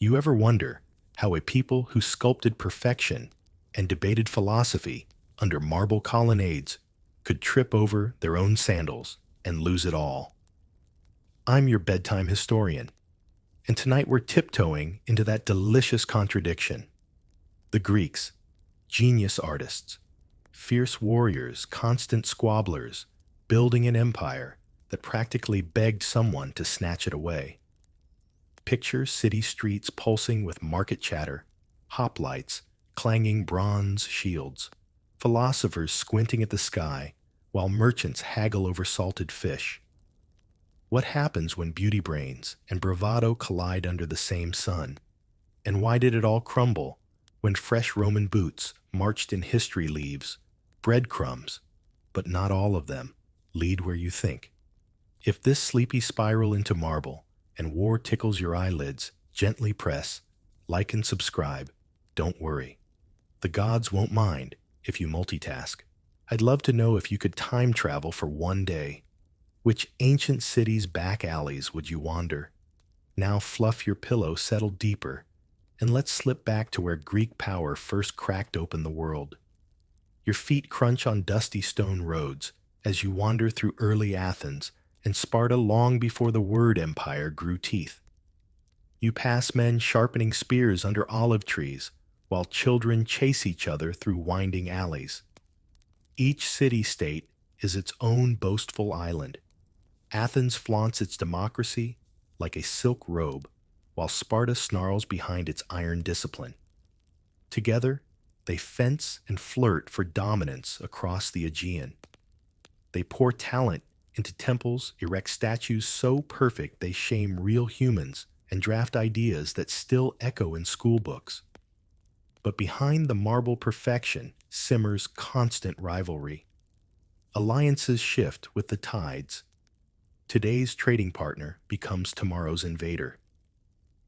You ever wonder how a people who sculpted perfection and debated philosophy under marble colonnades could trip over their own sandals and lose it all? I'm your bedtime historian, and tonight we're tiptoeing into that delicious contradiction. The Greeks, genius artists, fierce warriors, constant squabblers, building an empire that practically begged someone to snatch it away. Picture city streets pulsing with market chatter, hoplites clanging bronze shields, philosophers squinting at the sky while merchants haggle over salted fish. What happens when beauty brains and bravado collide under the same sun? And why did it all crumble when fresh Roman boots marched in history leaves, breadcrumbs, but not all of them, lead where you think? If this sleepy spiral into marble and war tickles your eyelids, gently press, like and subscribe. Don't worry. The gods won't mind if you multitask. I'd love to know if you could time travel for one day. Which ancient city's back alleys would you wander? Now fluff your pillow, settle deeper, and let's slip back to where Greek power first cracked open the world. Your feet crunch on dusty stone roads as you wander through early Athens and Sparta long before the word empire grew teeth. You pass men sharpening spears under olive trees while children chase each other through winding alleys. Each city-state is its own boastful island. Athens flaunts its democracy like a silk robe, while Sparta snarls behind its iron discipline. Together, they fence and flirt for dominance across the Aegean. They pour talent into temples, erect statues so perfect they shame real humans, and draft ideas that still echo in school books. But behind the marble perfection simmers constant rivalry. Alliances shift with the tides. Today's trading partner becomes tomorrow's invader.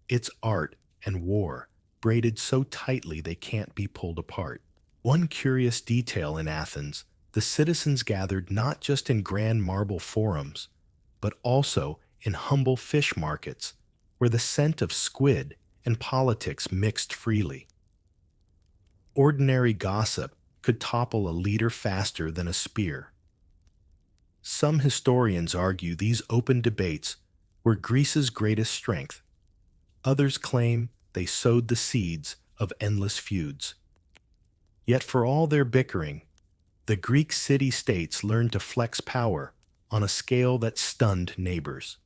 It's art and war, braided so tightly they can't be pulled apart. One curious detail in Athens: the citizens gathered not just in grand marble forums, but also in humble fish markets, where the scent of squid and politics mixed freely. Ordinary gossip could topple a leader faster than a spear. Some historians argue these open debates were Greece's greatest strength. Others claim they sowed the seeds of endless feuds. Yet for all their bickering, the Greek city-states learned to flex power on a scale that stunned neighbors.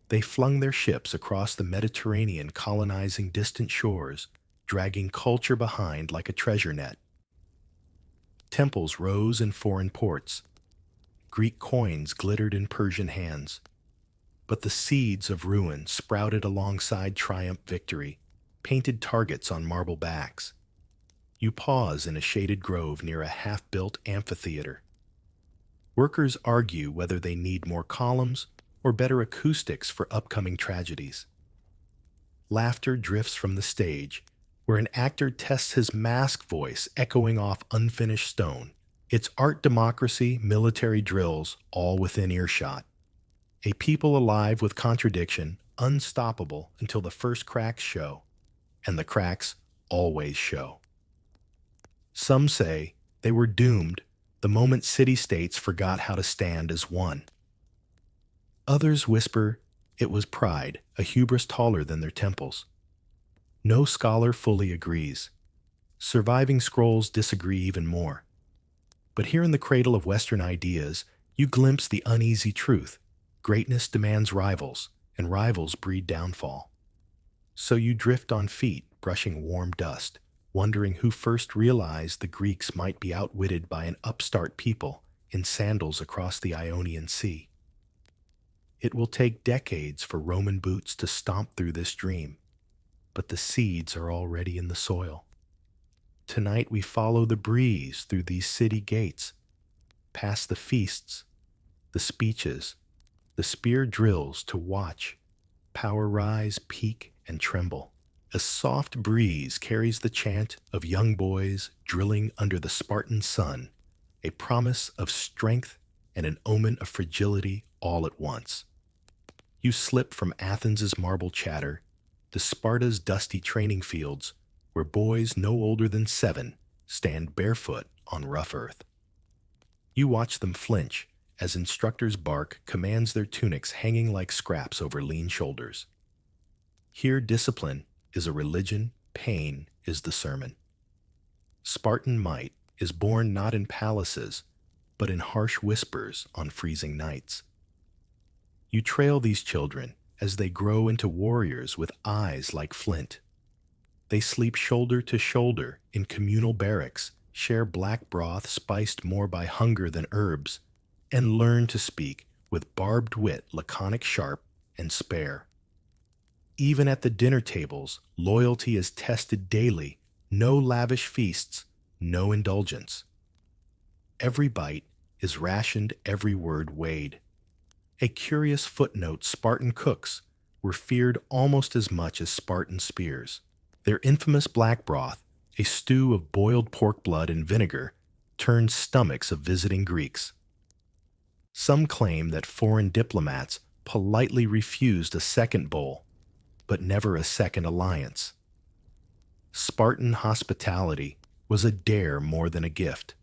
They flung their ships across the Mediterranean, colonizing distant shores, dragging culture behind like a treasure net. Temples rose in foreign ports. Greek coins glittered in Persian hands. But the seeds of ruin sprouted alongside triumph victory, painted targets on marble backs. You pause in a shaded grove near a half-built amphitheater. Workers argue whether they need more columns or better acoustics for upcoming tragedies. Laughter drifts from the stage, where an actor tests his mask voice echoing off unfinished stone. It's art democracy, military drills, all within earshot. A people alive with contradiction, unstoppable until the first cracks show, and the cracks always show. Some say they were doomed the moment city-states forgot how to stand as one. Others whisper it was pride, a hubris taller than their temples. No scholar fully agrees. Surviving scrolls disagree even more. But here in the cradle of Western ideas, you glimpse the uneasy truth. Greatness demands rivals, and rivals breed downfall. So you drift on feet, brushing warm dust, wondering who first realized the Greeks might be outwitted by an upstart people in sandals across the Ionian Sea. It will take decades for Roman boots to stomp through this dream, but the seeds are already in the soil. Tonight we follow the breeze through these city gates, past the feasts, the speeches, the spear drills to watch power rise, peak, and tremble. A soft breeze carries the chant of young boys drilling under the Spartan sun, a promise of strength and an omen of fragility all at once. You slip from Athens's marble chatter to Sparta's dusty training fields, where boys no older than 7 stand barefoot on rough earth. You watch them flinch as instructors' bark commands their tunics hanging like scraps over lean shoulders. Here discipline is a religion, pain is the sermon. Spartan might is born not in palaces, but in harsh whispers on freezing nights. You trail these children as they grow into warriors with eyes like flint. They sleep shoulder to shoulder in communal barracks, share black broth spiced more by hunger than herbs, and learn to speak with barbed wit laconic sharp and spare. Even at the dinner tables, loyalty is tested daily, no lavish feasts, no indulgence. Every bite is rationed, every word weighed. A curious footnote: Spartan cooks were feared almost as much as Spartan spears. Their infamous black broth, a stew of boiled pork blood and vinegar, turned stomachs of visiting Greeks. Some claim that foreign diplomats politely refused a second bowl, but never a second alliance. Spartan hospitality was a dare more than a gift.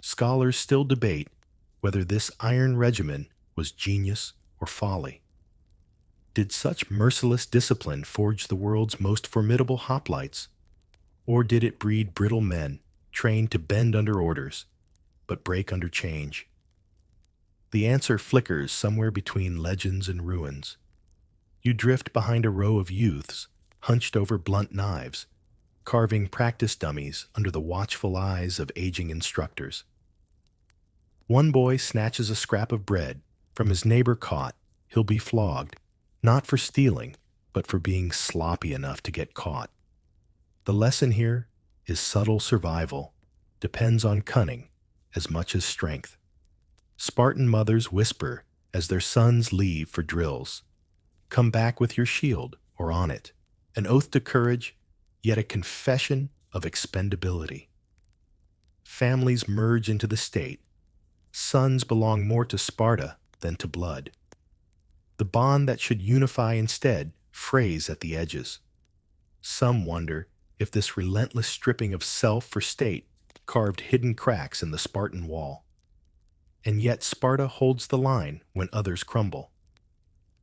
Scholars still debate whether this iron regimen was genius or folly. Did such merciless discipline forge the world's most formidable hoplites? Or did it breed brittle men trained to bend under orders, but break under change? The answer flickers somewhere between legends and ruins. You drift behind a row of youths, hunched over blunt knives, carving practice dummies under the watchful eyes of aging instructors. One boy snatches a scrap of bread from his neighbor caught. He'll be flogged, not for stealing, but for being sloppy enough to get caught. The lesson here is subtle survival depends on cunning as much as strength. Spartan mothers whisper as their sons leave for drills. Come back with your shield or on it. An oath to courage, yet a confession of expendability. Families merge into the state. Sons belong more to Sparta than to blood. The bond that should unify instead frays at the edges. Some wonder if this relentless stripping of self for state carved hidden cracks in the Spartan wall. And yet Sparta holds the line when others crumble.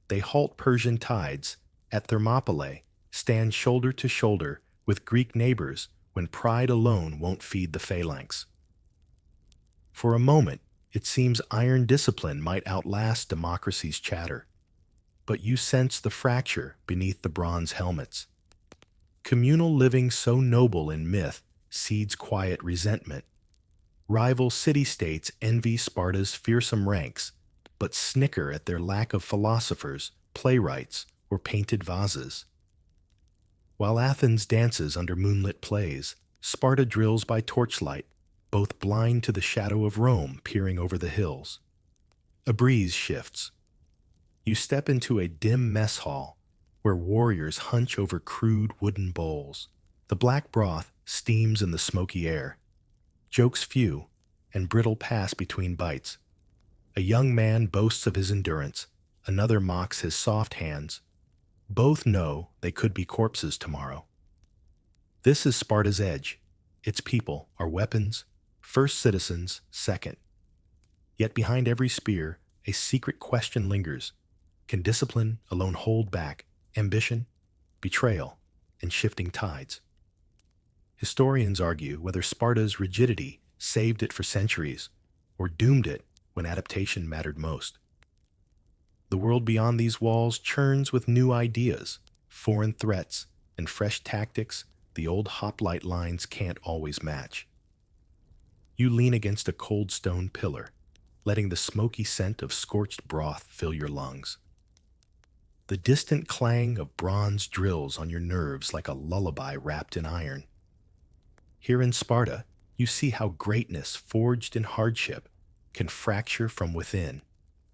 They halt Persian tides at Thermopylae, stand shoulder to shoulder with Greek neighbors when pride alone won't feed the phalanx. For a moment, it seems iron discipline might outlast democracy's chatter. But you sense the fracture beneath the bronze helmets. Communal living so noble in myth seeds quiet resentment. Rival city-states envy Sparta's fearsome ranks, but snicker at their lack of philosophers, playwrights, or painted vases. While Athens dances under moonlit plays, Sparta drills by torchlight, both blind to the shadow of Rome peering over the hills. A breeze shifts. You step into a dim mess hall where warriors hunch over crude wooden bowls. The black broth steams in the smoky air. Jokes few, and brittle pass between bites. A young man boasts of his endurance, another mocks his soft hands. Both know they could be corpses tomorrow. This is Sparta's edge. Its people are weapons, first citizens second. Yet behind every spear, a secret question lingers. Can discipline alone hold back ambition, betrayal, and shifting tides? Historians argue whether Sparta's rigidity saved it for centuries or doomed it when adaptation mattered most. The world beyond these walls churns with new ideas, foreign threats, and fresh tactics the old hoplite lines can't always match. You lean against a cold stone pillar, letting the smoky scent of scorched broth fill your lungs. The distant clang of bronze drills on your nerves like a lullaby wrapped in iron. Here in Sparta, you see how greatness forged in hardship can fracture from within,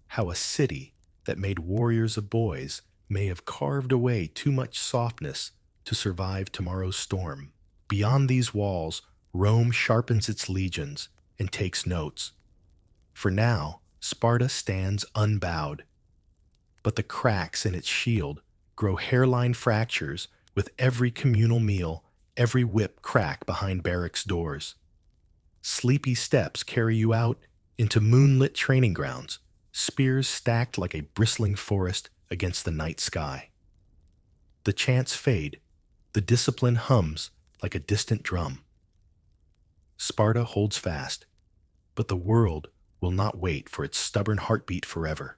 how a city that made warriors of boys may have carved away too much softness to survive tomorrow's storm. Beyond these walls, Rome sharpens its legions and takes notes. For now, Sparta stands unbowed, but the cracks in its shield grow hairline fractures with every communal meal, every whip crack behind barracks doors. Sleepy steps carry you out into moonlit training grounds, spears stacked like a bristling forest against the night sky. The chants fade, the discipline hums like a distant drum. Sparta holds fast, but the world will not wait for its stubborn heartbeat forever.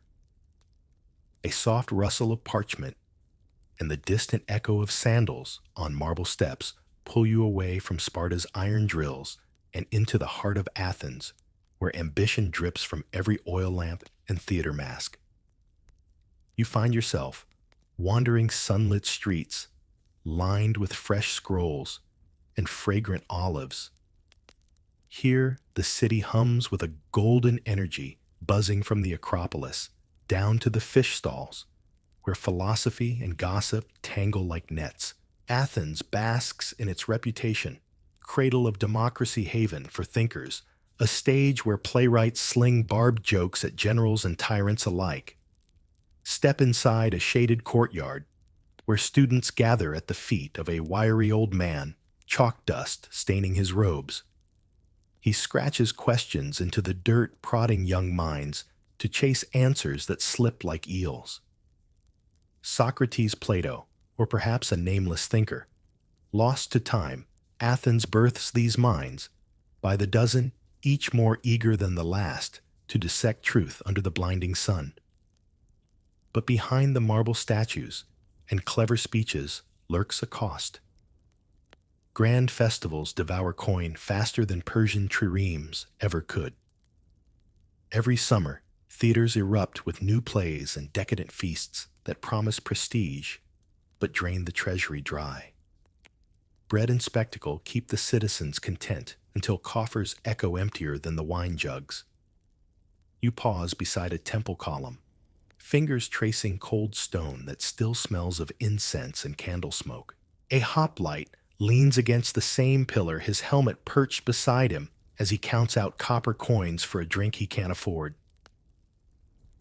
A soft rustle of parchment and the distant echo of sandals on marble steps pull you away from Sparta's iron drills and into the heart of Athens, where ambition drips from every oil lamp and theater mask. You find yourself wandering sunlit streets, lined with fresh scrolls and fragrant olives. Here, the city hums with a golden energy buzzing from the Acropolis down to the fish stalls, where philosophy and gossip tangle like nets. Athens basks in its reputation, cradle of democracy haven for thinkers, a stage where playwrights sling barbed jokes at generals and tyrants alike. Step inside a shaded courtyard, where students gather at the feet of a wiry old man, chalk dust staining his robes. He scratches questions into the dirt, prodding young minds to chase answers that slip like eels. Socrates, Plato, or perhaps a nameless thinker. Lost to time, Athens births these minds, by the dozen, each more eager than the last to dissect truth under the blinding sun. But behind the marble statues and clever speeches lurks a cost. Grand festivals devour coin faster than Persian triremes ever could. Every summer, theaters erupt with new plays and decadent feasts that promise prestige, but drain the treasury dry. Bread and spectacle keep the citizens content until coffers echo emptier than the wine jugs. You pause beside a temple column, fingers tracing cold stone that still smells of incense and candle smoke. A hoplite leans against the same pillar, his helmet perched beside him as he counts out copper coins for a drink he can't afford.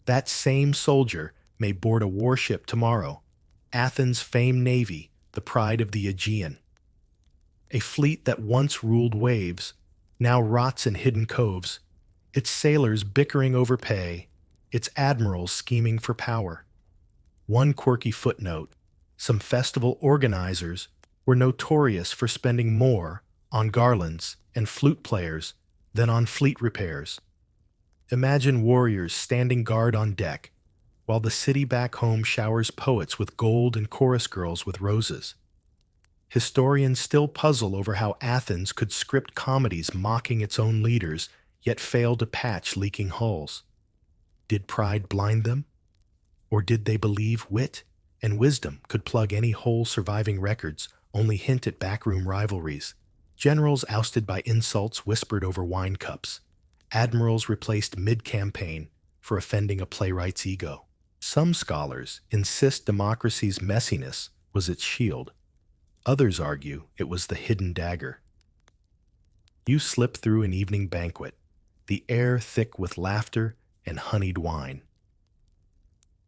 That same soldier may board a warship tomorrow, Athens' famed navy, the pride of the Aegean. A fleet that once ruled waves now rots in hidden coves, its sailors bickering over pay, its admirals scheming for power. One quirky footnote: some festival organizers were notorious for spending more on garlands and flute players than on fleet repairs. Imagine warriors standing guard on deck, while the city back home showers poets with gold and chorus girls with roses. Historians still puzzle over how Athens could script comedies mocking its own leaders, yet fail to patch leaking hulls. Did pride blind them? Or did they believe wit and wisdom could plug any hole? Surviving records only hint at backroom rivalries. Generals ousted by insults whispered over wine cups. Admirals replaced mid-campaign for offending a playwright's ego. Some scholars insist democracy's messiness was its shield. Others argue it was the hidden dagger. You slip through an evening banquet, the air thick with laughter and honeyed wine.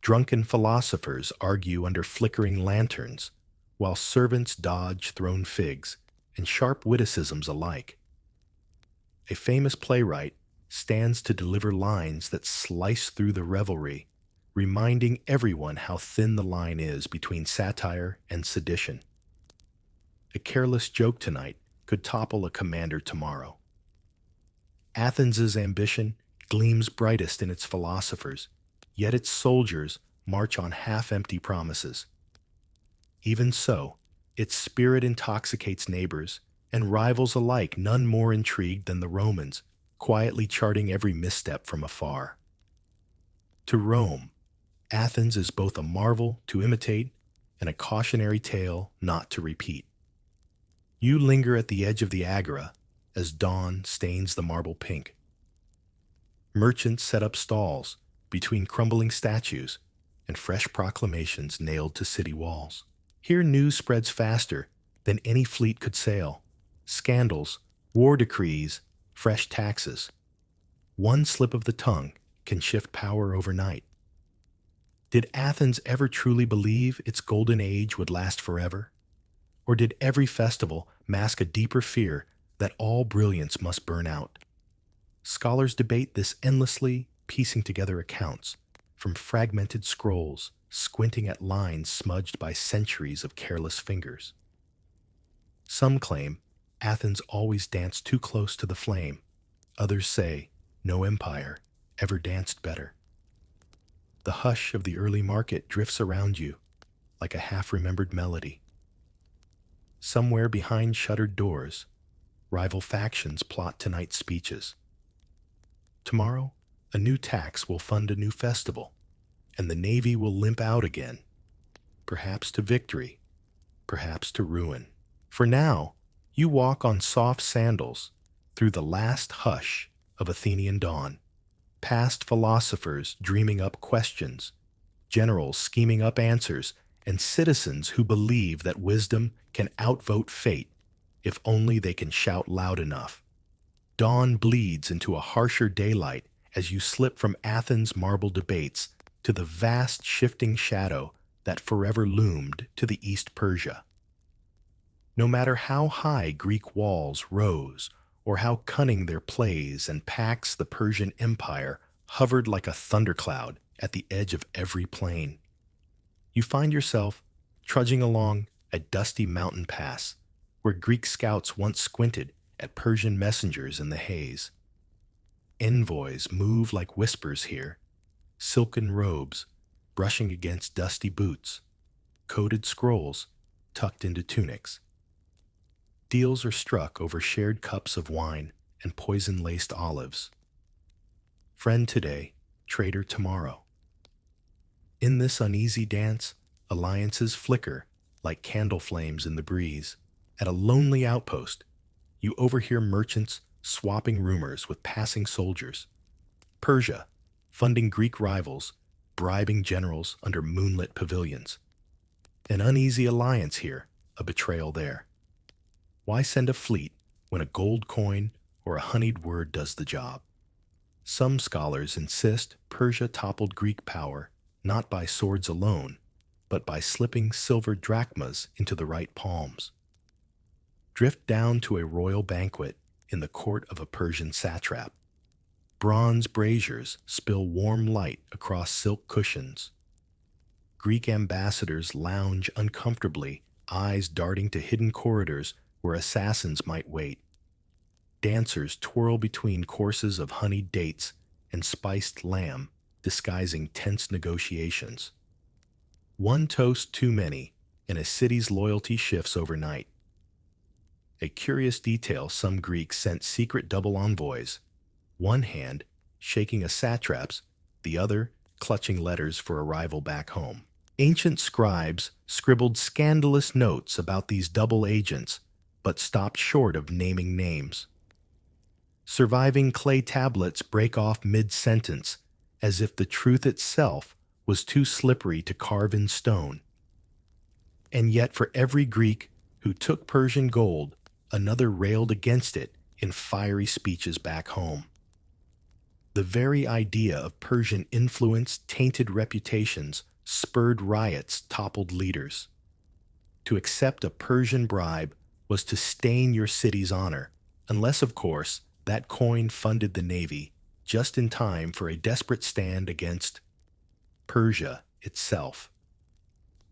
Drunken philosophers argue under flickering lanterns, while servants dodge thrown figs and sharp witticisms alike. A famous playwright stands to deliver lines that slice through the revelry, reminding everyone how thin the line is between satire and sedition. A careless joke tonight could topple a commander tomorrow. Athens's ambition gleams brightest in its philosophers, yet its soldiers march on half-empty promises. Even so, its spirit intoxicates neighbors and rivals alike, none more intrigued than the Romans, quietly charting every misstep from afar. To Rome, Athens is both a marvel to imitate and a cautionary tale not to repeat. You linger at the edge of the agora as dawn stains the marble pink. Merchants set up stalls between crumbling statues and fresh proclamations nailed to city walls. Here news spreads faster than any fleet could sail. Scandals, war decrees, fresh taxes. One slip of the tongue can shift power overnight. Did Athens ever truly believe its golden age would last forever? Or did every festival mask a deeper fear that all brilliance must burn out? Scholars debate this endlessly, piecing together accounts from fragmented scrolls, squinting at lines smudged by centuries of careless fingers. Some claim Athens always danced too close to the flame. Others say no empire ever danced better. The hush of the early market drifts around you like a half-remembered melody. Somewhere behind shuttered doors, rival factions plot tonight's speeches. Tomorrow, a new tax will fund a new festival, and the Navy will limp out again, perhaps to victory, perhaps to ruin. For now, you walk on soft sandals through the last hush of Athenian dawn, past philosophers dreaming up questions, generals scheming up answers, and citizens who believe that wisdom can outvote fate if only they can shout loud enough. Dawn bleeds into a harsher daylight as you slip from Athens' marble debates to the vast shifting shadow that forever loomed to the East Persia. No matter how high Greek walls rose, or how cunning their plays and pacts the Persian Empire hovered like a thundercloud at the edge of every plain, you find yourself trudging along a dusty mountain pass where Greek scouts once squinted at Persian messengers in the haze. Envoys move like whispers here, silken robes brushing against dusty boots, coded scrolls tucked into tunics. Deals are struck over shared cups of wine and poison-laced olives. Friend today, traitor tomorrow. In this uneasy dance, alliances flicker like candle flames in the breeze. At a lonely outpost, you overhear merchants swapping rumors with passing soldiers. Persia, funding Greek rivals, bribing generals under moonlit pavilions. An uneasy alliance here, a betrayal there. Why send a fleet when a gold coin or a honeyed word does the job? Some scholars insist Persia toppled Greek power not by swords alone, but by slipping silver drachmas into the right palms. Drift down to a royal banquet in the court of a Persian satrap. Bronze braziers spill warm light across silk cushions. Greek ambassadors lounge uncomfortably, eyes darting to hidden corridors where assassins might wait. Dancers twirl between courses of honeyed dates and spiced lamb, disguising tense negotiations. One toast too many, and a city's loyalty shifts overnight. A curious detail: some Greeks sent secret double envoys, one hand shaking a satrap's, the other clutching letters for a rival back home. Ancient scribes scribbled scandalous notes about these double agents, but stopped short of naming names. Surviving clay tablets break off mid-sentence, as if the truth itself was too slippery to carve in stone. And yet for every Greek who took Persian gold, another railed against it in fiery speeches back home. The very idea of Persian influence tainted reputations, spurred riots, toppled leaders. To accept a Persian bribe was to stain your city's honor, unless, of course, that coin funded the navy just in time for a desperate stand against Persia itself.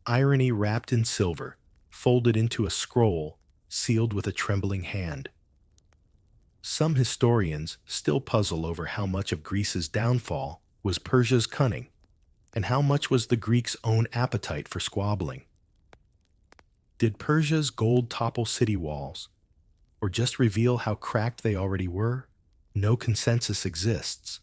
Irony wrapped in silver, folded into a scroll, sealed with a trembling hand. Some historians still puzzle over how much of Greece's downfall was Persia's cunning, and how much was the Greeks' own appetite for squabbling. Did Persia's gold topple city walls, or just reveal how cracked they already were? No consensus exists.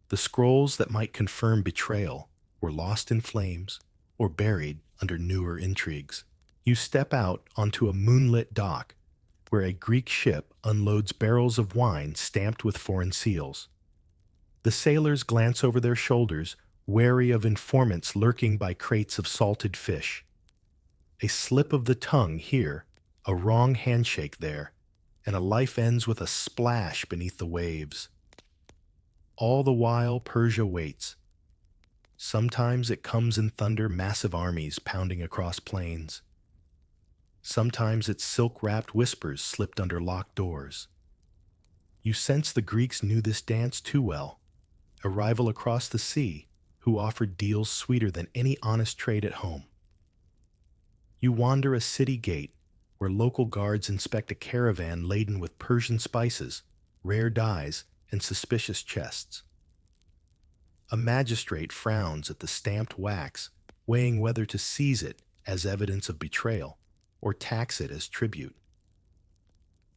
The scrolls that might confirm betrayal were lost in flames or buried under newer intrigues. You step out onto a moonlit dock where a Greek ship unloads barrels of wine stamped with foreign seals. The sailors glance over their shoulders, wary of informants lurking by crates of salted fish. A slip of the tongue here, a wrong handshake there, and a life ends with a splash beneath the waves. All the while, Persia waits, Sometimes it comes in thunder, massive armies pounding across plains. Sometimes its silk-wrapped whispers slipped under locked doors. You sense the Greeks knew this dance too well, a rival across the sea who offered deals sweeter than any honest trade at home. You wander a city gate where local guards inspect a caravan laden with Persian spices, rare dyes, and suspicious chests. A magistrate frowns at the stamped wax, weighing whether to seize it as evidence of betrayal or tax it as tribute.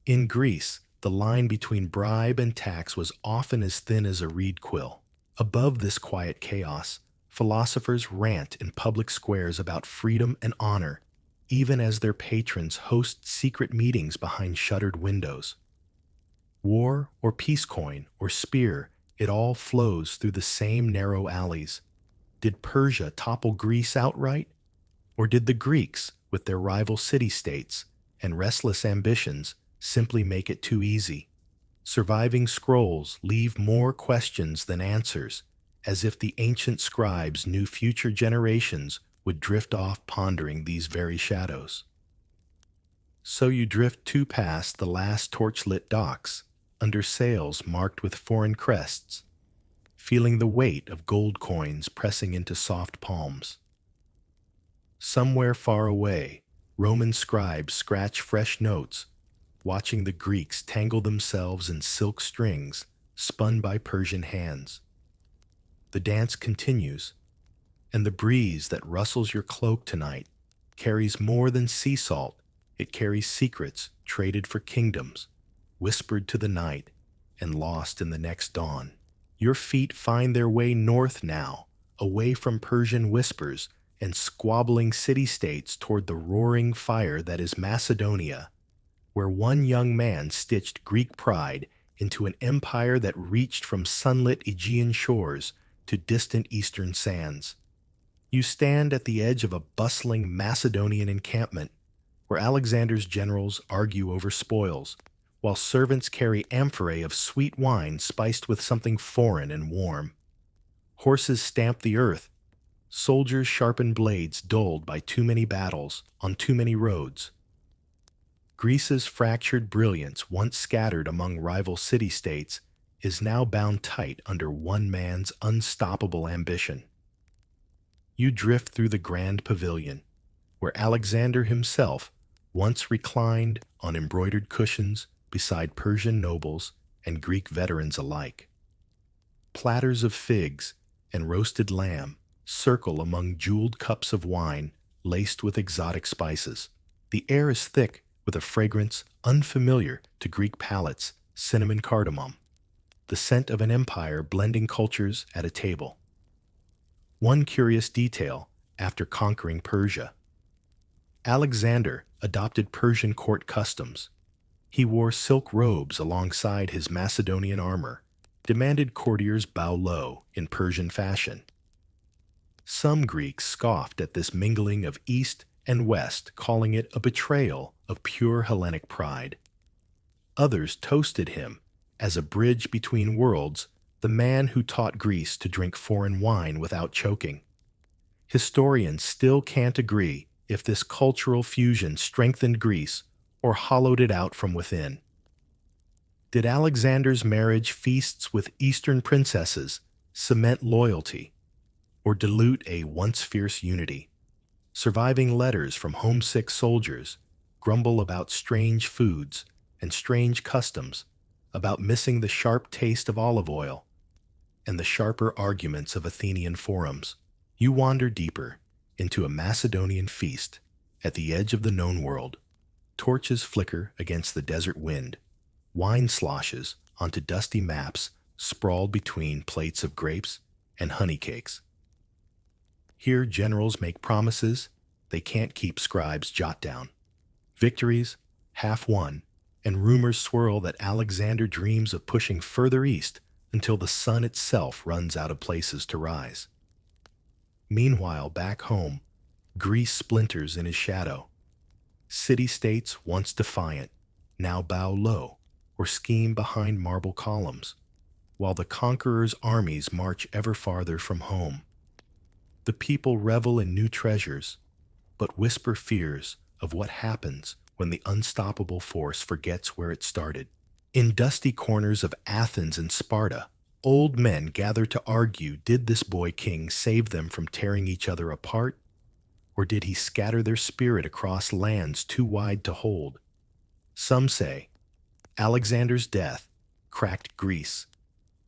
In Greece, the line between bribe and tax was often as thin as a reed quill. Above this quiet chaos, philosophers rant in public squares about freedom and honor, even as their patrons host secret meetings behind shuttered windows. War or peace coin or spear, it all flows through the same narrow alleys. Did Persia topple Greece outright? Or did the Greeks, with their rival city-states and restless ambitions, simply make it too easy? Surviving scrolls leave more questions than answers, as if the ancient scribes knew future generations would drift off pondering these very shadows. So you drift too past the last torch-lit docks, under sails marked with foreign crests, feeling the weight of gold coins pressing into soft palms. Somewhere far away, Roman scribes scratch fresh notes, watching the Greeks tangle themselves in silk strings spun by Persian hands. The dance continues, and the breeze that rustles your cloak tonight carries more than sea salt. It carries secrets traded for kingdoms, whispered to the night and lost in the next dawn. Your feet find their way north now, away from Persian whispers and squabbling city-states toward the roaring fire that is Macedonia, where one young man stitched Greek pride into an empire that reached from sunlit Aegean shores to distant eastern sands. You stand at the edge of a bustling Macedonian encampment, where Alexander's generals argue over spoils, while servants carry amphorae of sweet wine spiced with something foreign and warm. Horses stamp the earth, soldiers sharpen blades dulled by too many battles on too many roads. Greece's fractured brilliance, once scattered among rival city-states, is now bound tight under one man's unstoppable ambition. You drift through the grand pavilion, where Alexander himself once reclined on embroidered cushions beside Persian nobles and Greek veterans alike. Platters of figs and roasted lamb circle among jeweled cups of wine laced with exotic spices. The air is thick with a fragrance unfamiliar to Greek palates, cinnamon cardamom, the scent of an empire blending cultures at a table. One curious detail after conquering Persia. Alexander adopted Persian court customs. He wore silk robes alongside his Macedonian armor, demanded courtiers bow low in Persian fashion. Some Greeks scoffed at this mingling of East and West, calling it a betrayal of pure Hellenic pride. Others toasted him as a bridge between worlds, the man who taught Greece to drink foreign wine without choking. Historians still can't agree if this cultural fusion strengthened Greece or hollowed it out from within. Did Alexander's marriage feasts with Eastern princesses cement loyalty or dilute a once fierce unity? Surviving letters from homesick soldiers grumble about strange foods and strange customs, about missing the sharp taste of olive oil and the sharper arguments of Athenian forums. You wander deeper into a Macedonian feast at the edge of the known world. Torches flicker against the desert wind. Wine sloshes onto dusty maps sprawled between plates of grapes and honey cakes. Here generals make promises they can't keep, scribes jot down. Victories, half won, and rumors swirl that Alexander dreams of pushing further east until the sun itself runs out of places to rise. Meanwhile, back home, Greece splinters in his shadow. City-states, once defiant, now bow low or scheme behind marble columns, while the conqueror's armies march ever farther from home. The people revel in new treasures, but whisper fears of what happens when the unstoppable force forgets where it started. In dusty corners of Athens and Sparta, old men gather to argue, did this boy king save them from tearing each other apart, or did he scatter their spirit across lands too wide to hold? Some say Alexander's death cracked Greece,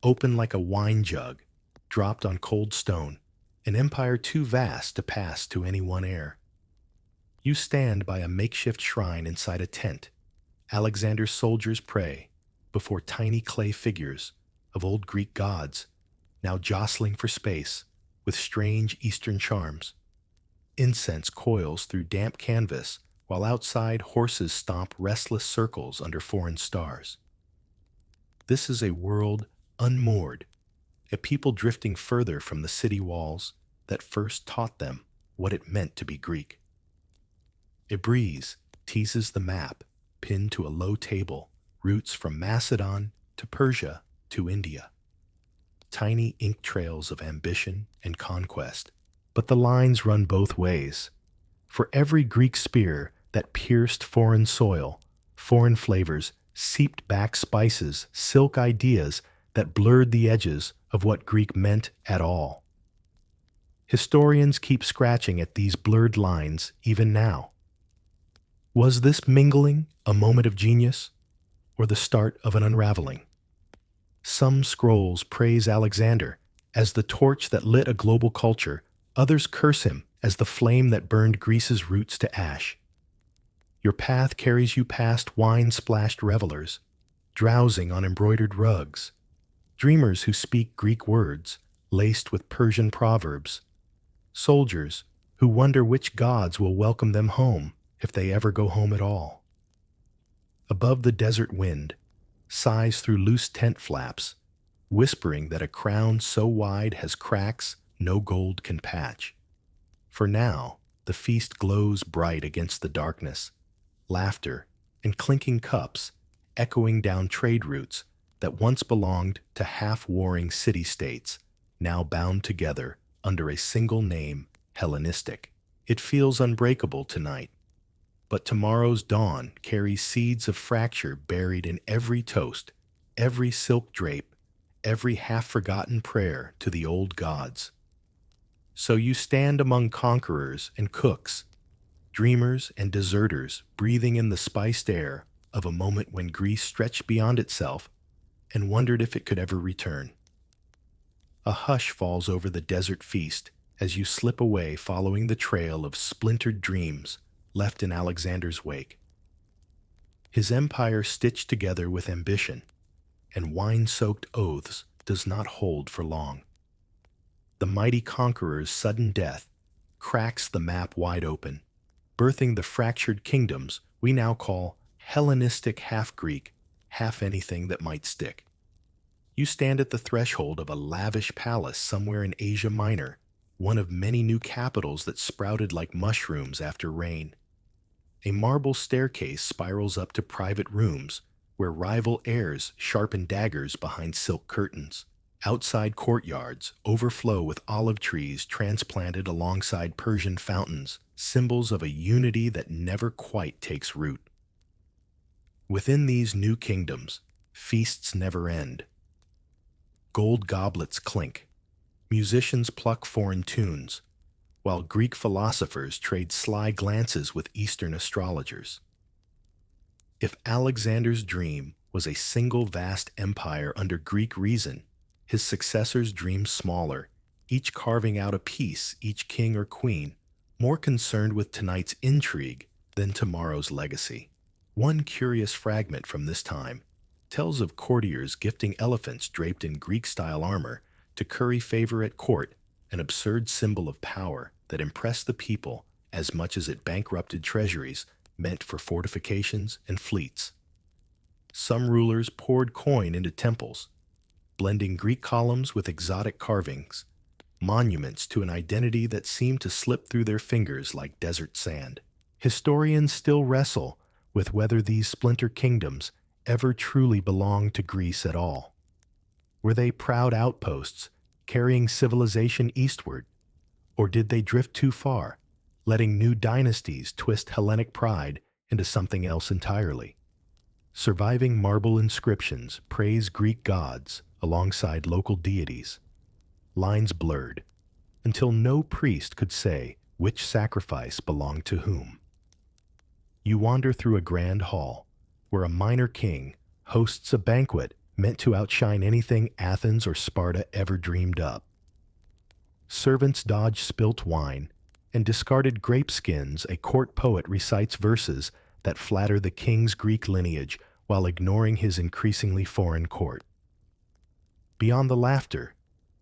open like a wine jug, dropped on cold stone, an empire too vast to pass to any one heir. You stand by a makeshift shrine inside a tent. Alexander's soldiers pray before tiny clay figures of old Greek gods, now jostling for space with strange Eastern charms. Incense coils through damp canvas, while outside horses stomp restless circles under foreign stars. This is a world unmoored, a people drifting further from the city walls that first taught them what it meant to be Greek. A breeze teases the map, pinned to a low table, routes from Macedon to Persia to India. Tiny ink trails of ambition and conquest, but the lines run both ways. For every Greek spear that pierced foreign soil, foreign flavors, seeped back spices, silk ideas that blurred the edges of what Greek meant at all. Historians keep scratching at these blurred lines even now. Was this mingling a moment of genius, or the start of an unraveling? Some scrolls praise Alexander as the torch that lit a global culture, others curse him as the flame that burned Greece's roots to ash. Your path carries you past wine-splashed revelers, drowsing on embroidered rugs, dreamers who speak Greek words laced with Persian proverbs, soldiers who wonder which gods will welcome them home if they ever go home at all. Above the desert wind sighs through loose tent flaps, whispering that a crown so wide has cracks no gold can patch. For now, the feast glows bright against the darkness, laughter and clinking cups echoing down trade routes that once belonged to half-warring city-states, now bound together under a single name, Hellenistic. It feels unbreakable tonight, but tomorrow's dawn carries seeds of fracture buried in every toast, every silk drape, every half-forgotten prayer to the old gods. So you stand among conquerors and cooks, dreamers and deserters, breathing in the spiced air of a moment when Greece stretched beyond itself and wondered if it could ever return. A hush falls over the desert feast as you slip away following the trail of splintered dreams left in Alexander's wake. His empire stitched together with ambition and wine-soaked oaths does not hold for long. The mighty conqueror's sudden death cracks the map wide open, birthing the fractured kingdoms we now call Hellenistic, half-Greek, half-anything that might stick. You stand at the threshold of a lavish palace somewhere in Asia Minor, one of many new capitals that sprouted like mushrooms after rain. A marble staircase spirals up to private rooms where rival heirs sharpen daggers behind silk curtains. Outside courtyards overflow with olive trees transplanted alongside Persian fountains, symbols of a unity that never quite takes root. Within these new kingdoms, feasts never end. Gold goblets clink, musicians pluck foreign tunes, while Greek philosophers trade sly glances with Eastern astrologers. If Alexander's dream was a single vast empire under Greek reason, his successors dreamed smaller, each carving out a piece, each king or queen, more concerned with tonight's intrigue than tomorrow's legacy. One curious fragment from this time tells of courtiers gifting elephants draped in Greek-style armor to curry favor at court, an absurd symbol of power that impressed the people as much as it bankrupted treasuries meant for fortifications and fleets. Some rulers poured coin into temples, blending Greek columns with exotic carvings, monuments to an identity that seemed to slip through their fingers like desert sand. Historians still wrestle with whether these splinter kingdoms ever truly belonged to Greece at all. Were they proud outposts carrying civilization eastward, Or did they drift too far, letting new dynasties twist Hellenic pride into something else entirely? Surviving marble inscriptions praise Greek gods alongside local deities, lines blurred, until no priest could say which sacrifice belonged to whom. You wander through a grand hall, where a minor king hosts a banquet meant to outshine anything Athens or Sparta ever dreamed up. Servants dodge spilt wine, and discarded grape skins a court poet recites verses that flatter the king's Greek lineage while ignoring his increasingly foreign court. Beyond the laughter,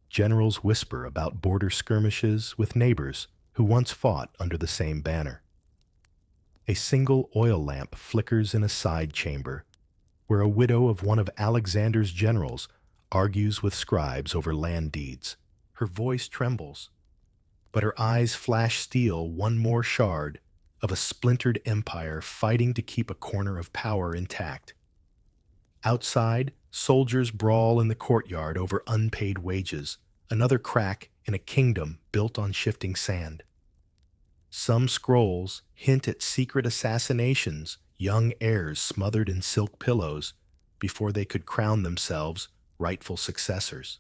generals whisper about border skirmishes with neighbors who once fought under the same banner. A single oil lamp flickers in a side chamber, where a widow of one of Alexander's generals argues with scribes over land deeds. Her voice trembles, but her eyes flash steel, one more shard of a splintered empire fighting to keep a corner of power intact. Outside, soldiers brawl in the courtyard over unpaid wages, another crack in a kingdom built on shifting sand. Some scrolls hint at secret assassinations, young heirs smothered in silk pillows before they could crown themselves rightful successors.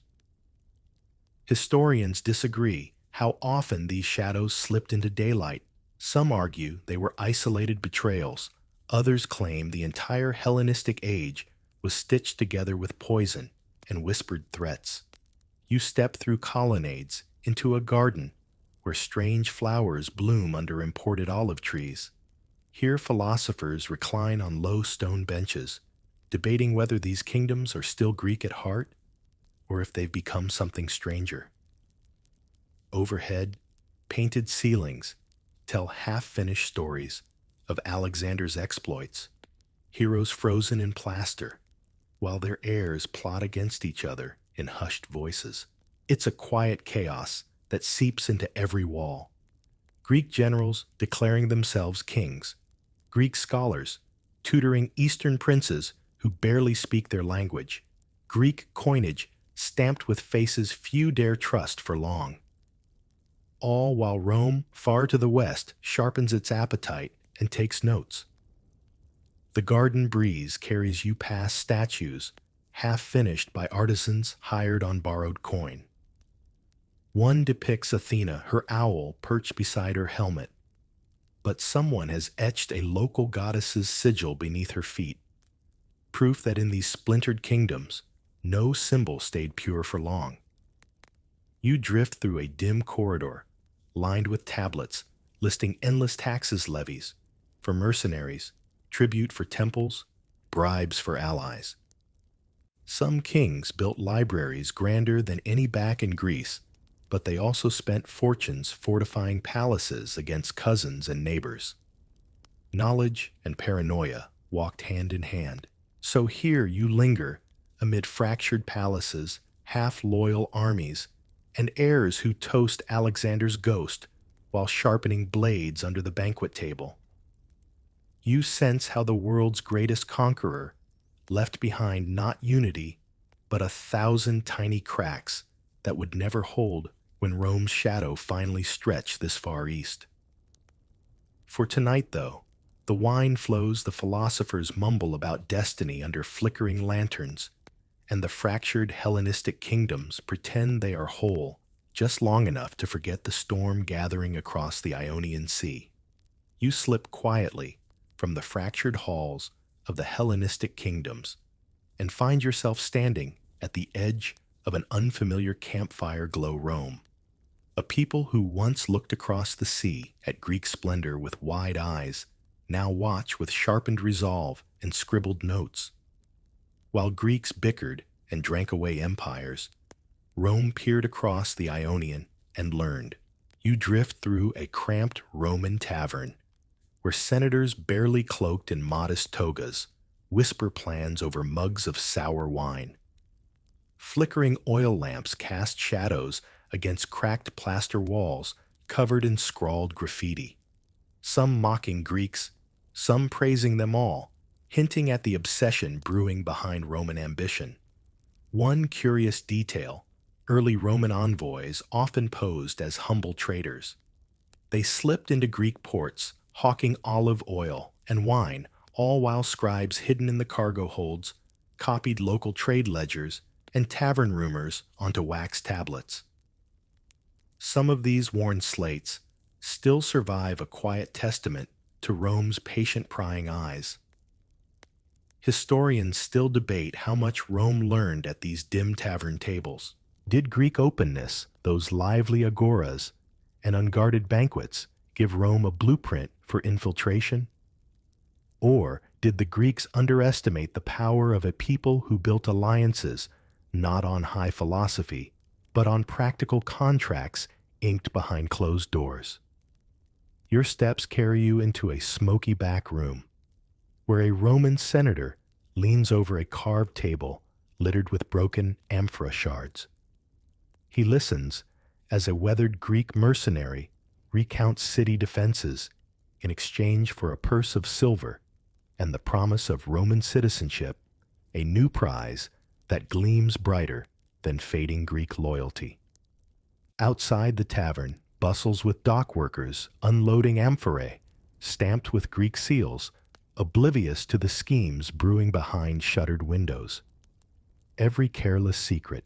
Historians disagree how often these shadows slipped into daylight. Some argue they were isolated betrayals. Others claim the entire Hellenistic age was stitched together with poison and whispered threats. You step through colonnades into a garden where strange flowers bloom under imported olive trees. Here philosophers recline on low stone benches, debating whether these kingdoms are still Greek at heart or if they've become something stranger. Overhead, painted ceilings tell half-finished stories of Alexander's exploits, heroes frozen in plaster, while their heirs plot against each other in hushed voices. It's a quiet chaos that seeps into every wall. Greek generals declaring themselves kings, Greek scholars tutoring Eastern princes who barely speak their language, Greek coinage stamped with faces few dare trust for long. All while Rome, far to the west, sharpens its appetite and takes notes. The garden breeze carries you past statues, half-finished by artisans hired on borrowed coin. One depicts Athena, her owl perched beside her helmet, but someone has etched a local goddess's sigil beneath her feet, proof that in these splintered kingdoms, no symbol stayed pure for long. You drift through a dim corridor, lined with tablets listing endless taxes levies for mercenaries, tribute for temples, bribes for allies. Some kings built libraries grander than any back in Greece, but they also spent fortunes fortifying palaces against cousins and neighbors. Knowledge and paranoia walked hand in hand. So here you linger amid fractured palaces, half-loyal armies, and heirs who toast Alexander's ghost while sharpening blades under the banquet table. You sense how the world's greatest conqueror left behind not unity, but 1,000 tiny cracks that would never hold when Rome's shadow finally stretched this far east. For tonight, though, the wine flows, the philosophers mumble about destiny under flickering lanterns, and the fractured Hellenistic kingdoms pretend they are whole just long enough to forget the storm gathering across the Ionian Sea. You slip quietly from the fractured halls of the Hellenistic kingdoms and find yourself standing at the edge of an unfamiliar campfire glow Rome. A people who once looked across the sea at Greek splendor with wide eyes now watch with sharpened resolve and scribbled notes. While Greeks bickered and drank away empires, Rome peered across the Ionian and learned. You drift through a cramped Roman tavern where senators barely cloaked in modest togas whisper plans over mugs of sour wine. Flickering oil lamps cast shadows against cracked plaster walls covered in scrawled graffiti, some mocking Greeks, some praising them all, hinting at the obsession brewing behind Roman ambition. One curious detail Early Roman envoys often posed as humble traders. They slipped into Greek ports, hawking olive oil and wine, all while scribes hidden in the cargo holds copied local trade ledgers and tavern rumors onto wax tablets. Some of these worn slates still survive a quiet testament to Rome's patient prying eyes. Historians still debate how much Rome learned at these dim tavern tables. Did Greek openness, those lively agoras, and unguarded banquets give Rome a blueprint for infiltration? Or did the Greeks underestimate the power of a people who built alliances not on high philosophy, but on practical contracts inked behind closed doors? Your steps carry you into a smoky back room, where a Roman senator leans over a carved table littered with broken amphora shards. He listens as a weathered Greek mercenary recounts city defenses in exchange for a purse of silver and the promise of Roman citizenship, a new prize that gleams brighter than fading Greek loyalty. Outside the tavern bustles with dock workers unloading amphorae, stamped with Greek seals, oblivious to the schemes brewing behind shuttered windows. Every careless secret,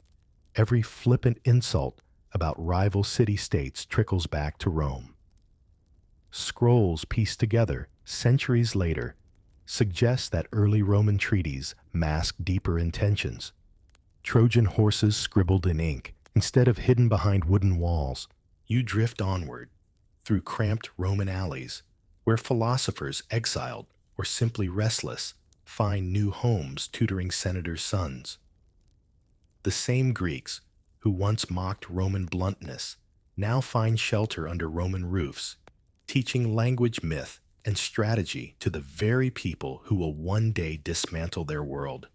every flippant insult about rival city-states trickles back to Rome. Scrolls pieced together centuries later suggest that early Roman treaties mask deeper intentions. Trojan horses scribbled in ink instead of hidden behind wooden walls. You drift onward through cramped Roman alleys where philosophers exiled or simply restless find new homes tutoring senators' sons. The same Greeks who once mocked Roman bluntness now find shelter under Roman roofs, teaching language, myth, and strategy to the very people who will one day dismantle their world.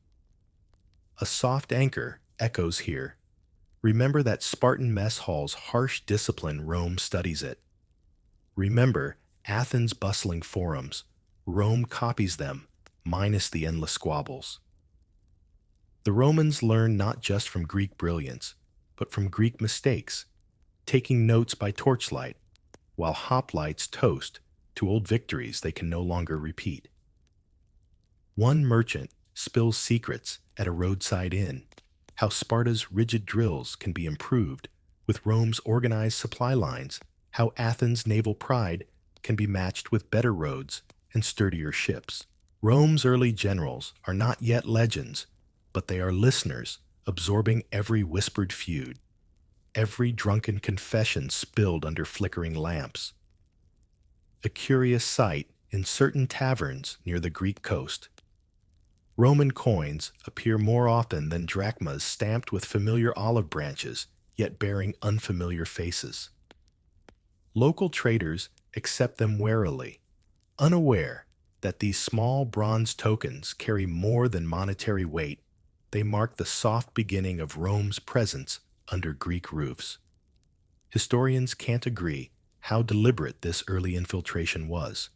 A soft anchor echoes here. Remember that Spartan mess hall's harsh discipline. Rome studies it. Remember Athens' bustling forums. Rome copies them, minus the endless squabbles. The Romans learned not just from Greek brilliance, but from Greek mistakes, taking notes by torchlight, while hoplites toast to old victories they can no longer repeat. One merchant spills secrets at a roadside inn, how Sparta's rigid drills can be improved with Rome's organized supply lines, how Athens' naval pride can be matched with better roads and sturdier ships. Rome's early generals are not yet legends, but they are listeners, absorbing every whispered feud, every drunken confession spilled under flickering lamps. A curious sight in certain taverns near the Greek coast. Roman coins appear more often than drachmas stamped with familiar olive branches, yet bearing unfamiliar faces. Local traders accept them warily, unaware that these small bronze tokens carry more than monetary weight. They mark the soft beginning of Rome's presence under Greek roofs. Historians can't agree how deliberate this early infiltration was.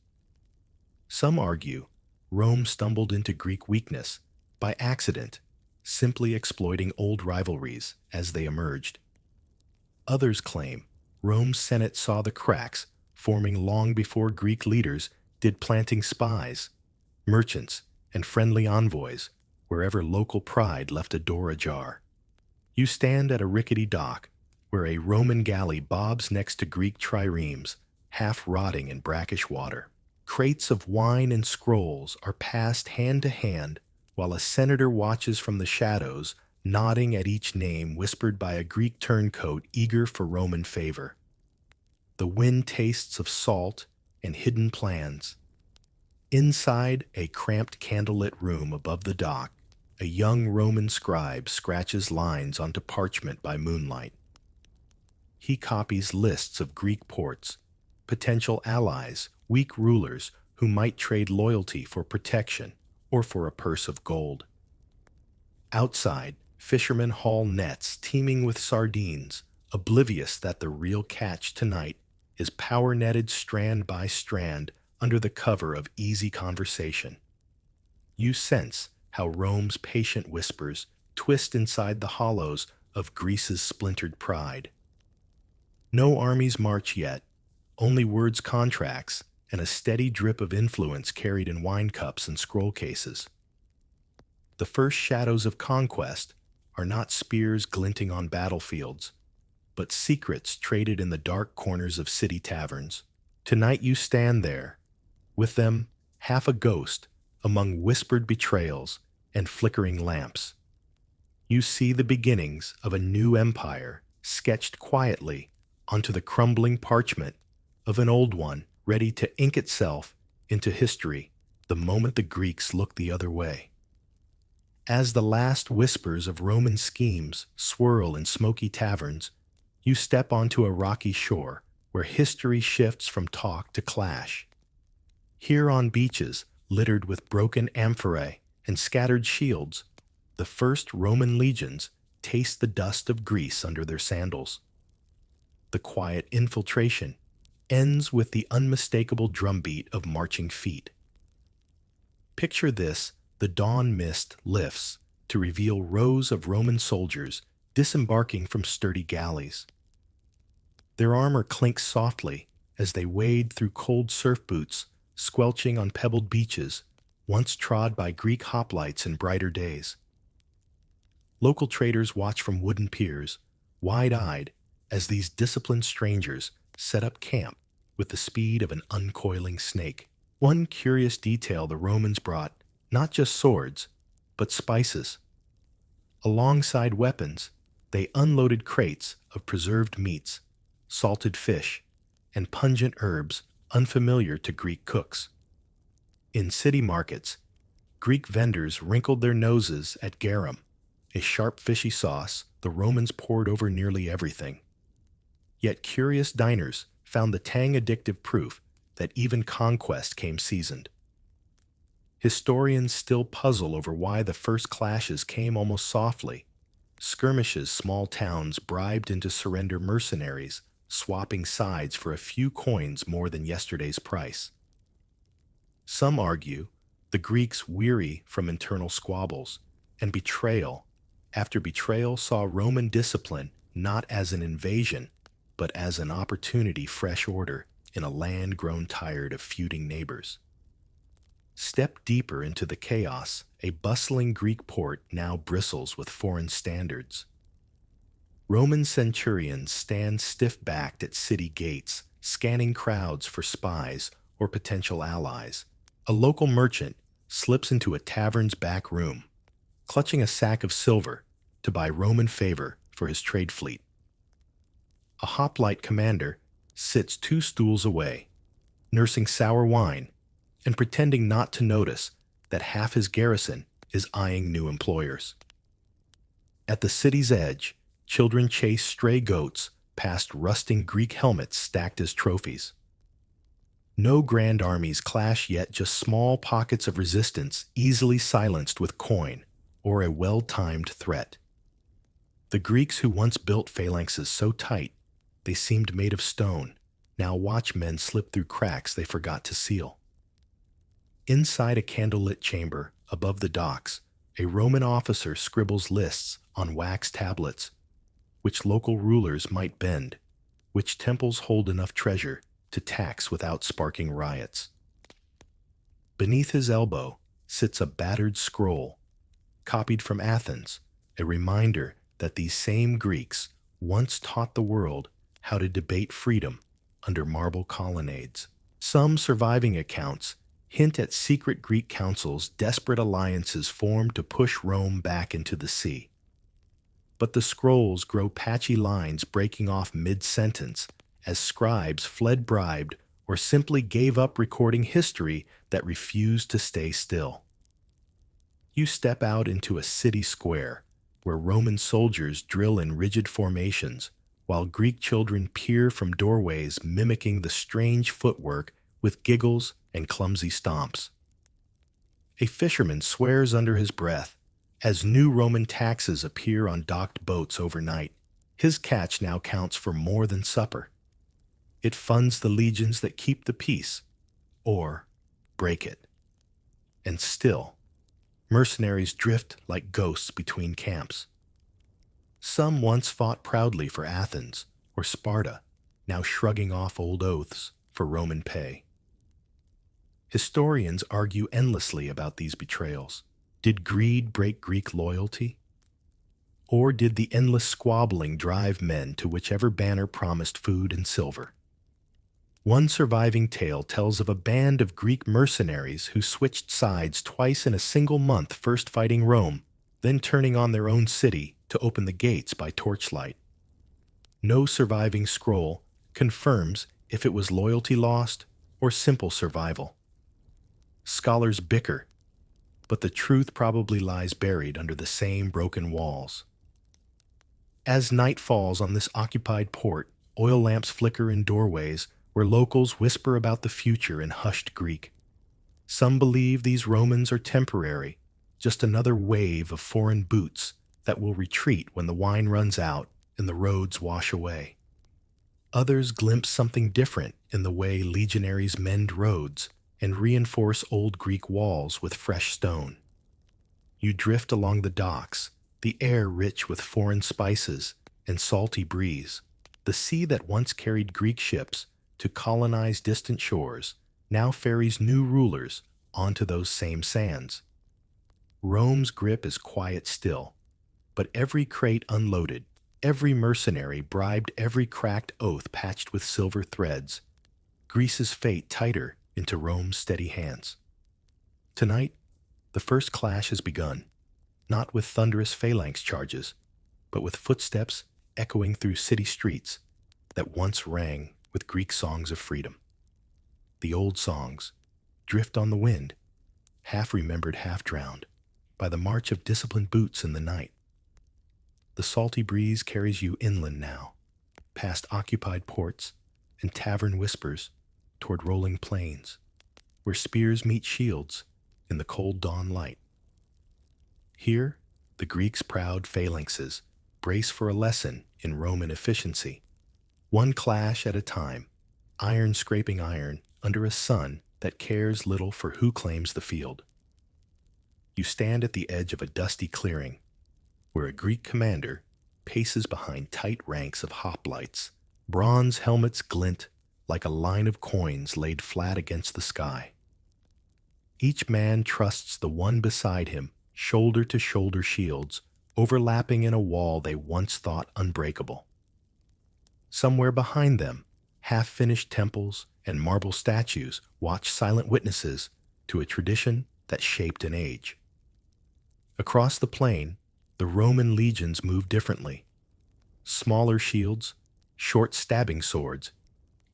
Some argue Rome stumbled into Greek weakness by accident, simply exploiting old rivalries as they emerged. Others claim Rome's Senate saw the cracks forming long before Greek leaders did, planting spies, merchants, and friendly envoys wherever local pride left a door ajar. You stand at a rickety dock where a Roman galley bobs next to Greek triremes, half rotting in brackish water. Crates of wine and scrolls are passed hand to hand while a senator watches from the shadows, nodding at each name whispered by a Greek turncoat eager for Roman favor. The wind tastes of salt and hidden plans. Inside a cramped candlelit room above the dock, a young Roman scribe scratches lines onto parchment by moonlight. He copies lists of Greek ports, potential allies, weak rulers who might trade loyalty for protection or for a purse of gold. Outside, fishermen haul nets teeming with sardines, oblivious that the real catch tonight is power-netted strand by strand under the cover of easy conversation. You sense how Rome's patient whispers twist inside the hollows of Greece's splintered pride. No armies march yet, only words contracts and a steady drip of influence carried in wine cups and scroll cases. The first shadows of conquest are not spears glinting on battlefields, but secrets traded in the dark corners of city taverns. Tonight you stand there, with them half a ghost among whispered betrayals and flickering lamps. You see the beginnings of a new empire sketched quietly onto the crumbling parchment of an old one ready to ink itself into history the moment the Greeks look the other way. As the last whispers of Roman schemes swirl in smoky taverns, you step onto a rocky shore where history shifts from talk to clash. Here on beaches littered with broken amphorae and scattered shields, the first Roman legions taste the dust of Greece under their sandals. The quiet infiltration ends with the unmistakable drumbeat of marching feet. Picture this: the dawn mist lifts to reveal rows of Roman soldiers disembarking from sturdy galleys. Their armor clinks softly as they wade through cold surf boots, squelching on pebbled beaches, once trod by Greek hoplites in brighter days. Local traders watch from wooden piers, wide-eyed, as these disciplined strangers set up camp with the speed of an uncoiling snake. One curious detail: the Romans brought not just swords, but spices. Alongside weapons, they unloaded crates of preserved meats, salted fish, and pungent herbs unfamiliar to Greek cooks. In city markets, Greek vendors wrinkled their noses at garum, a sharp fishy sauce the Romans poured over nearly everything. Yet curious diners found the tang addictive proof that even conquest came seasoned. Historians still puzzle over why the first clashes came almost softly. Skirmishes small towns bribed into surrender mercenaries, swapping sides for a few coins more than yesterday's price. Some argue the Greeks weary from internal squabbles, and betrayal after betrayal saw Roman discipline not as an invasion, but as an opportunity fresh order in a land grown tired of feuding neighbors. Step deeper into the chaos, a bustling Greek port now bristles with foreign standards. Roman centurions stand stiff-backed at city gates, scanning crowds for spies or potential allies. A local merchant slips into a tavern's back room, clutching a sack of silver to buy Roman favor for his trade fleet. A hoplite commander sits 2 stools away, nursing sour wine and pretending not to notice that half his garrison is eyeing new employers. At the city's edge, children chase stray goats past rusting Greek helmets stacked as trophies. No grand armies clash yet, just small pockets of resistance easily silenced with coin or a well-timed threat. The Greeks who once built phalanxes so tight they seemed made of stone now watch men slip through cracks they forgot to seal. Inside a candlelit chamber above the docks, a Roman officer scribbles lists on wax tablets, which local rulers might bend, which temples hold enough treasure to tax without sparking riots. Beneath his elbow sits a battered scroll, copied from Athens, a reminder that these same Greeks once taught the world how to debate freedom under marble colonnades. Some surviving accounts hint at secret Greek councils, desperate alliances formed to push Rome back into the sea. But the scrolls grow patchy lines breaking off mid-sentence as scribes fled bribed or simply gave up recording history that refused to stay still. You step out into a city square where Roman soldiers drill in rigid formations, while Greek children peer from doorways mimicking the strange footwork with giggles and clumsy stomps. A fisherman swears under his breath as new Roman taxes appear on docked boats overnight. His catch now counts for more than supper. It funds the legions that keep the peace, or break it. And still, mercenaries drift like ghosts between camps. Some once fought proudly for Athens or Sparta, now shrugging off old oaths for Roman pay. Historians argue endlessly about these betrayals. Did greed break Greek loyalty? Or did the endless squabbling drive men to whichever banner promised food and silver? One surviving tale tells of a band of Greek mercenaries who switched sides twice in a single month, first fighting Rome, then turning on their own city to open the gates by torchlight. No surviving scroll confirms if it was loyalty lost or simple survival. Scholars bicker, but the truth probably lies buried under the same broken walls. As night falls on this occupied port, oil lamps flicker in doorways where locals whisper about the future in hushed Greek. Some believe these Romans are temporary, just another wave of foreign boots that will retreat when the wine runs out and the roads wash away. Others glimpse something different in the way legionaries mend roads and reinforce old Greek walls with fresh stone. You drift along the docks, the air rich with foreign spices and salty breeze. The sea that once carried Greek ships to colonize distant shores now ferries new rulers onto those same sands. Rome's grip is quiet still, but every crate unloaded, every mercenary bribed, every cracked oath patched with silver threads, Greece's fate tighter into Rome's steady hands. Tonight, the first clash has begun, not with thunderous phalanx charges, but with footsteps echoing through city streets that once rang with Greek songs of freedom. The old songs drift on the wind, half remembered, half drowned, by the march of disciplined boots in the night. The salty breeze carries you inland now, past occupied ports and tavern whispers toward rolling plains, where spears meet shields in the cold dawn light. Here, the Greeks' proud phalanxes brace for a lesson in Roman efficiency. One clash at a time, iron scraping iron under a sun that cares little for who claims the field. You stand at the edge of a dusty clearing, where a Greek commander paces behind tight ranks of hoplites. Bronze helmets glint like a line of coins laid flat against the sky. Each man trusts the one beside him, shoulder-to-shoulder shields, overlapping in a wall they once thought unbreakable. Somewhere behind them, half-finished temples and marble statues watch silent witnesses to a tradition that shaped an age. Across the plain, the Roman legions move differently. Smaller shields, short stabbing swords,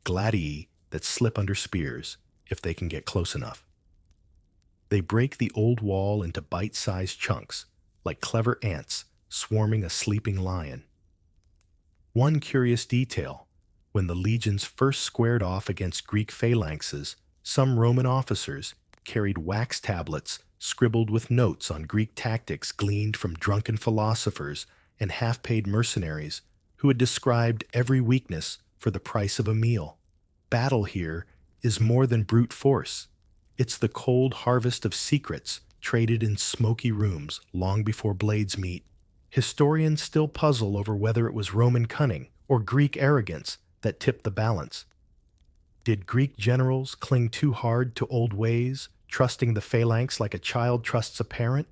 gladii that slip under spears if they can get close enough. They break the old wall into bite-sized chunks, like clever ants swarming a sleeping lion. One curious detail: when the legions first squared off against Greek phalanxes, some Roman officers carried wax tablets scribbled with notes on Greek tactics gleaned from drunken philosophers and half-paid mercenaries who had described every weakness for the price of a meal. Battle here is more than brute force. It's the cold harvest of secrets traded in smoky rooms long before blades meet. Historians still puzzle over whether it was Roman cunning or Greek arrogance that tipped the balance. Did Greek generals cling too hard to old ways, trusting the phalanx like a child trusts a parent?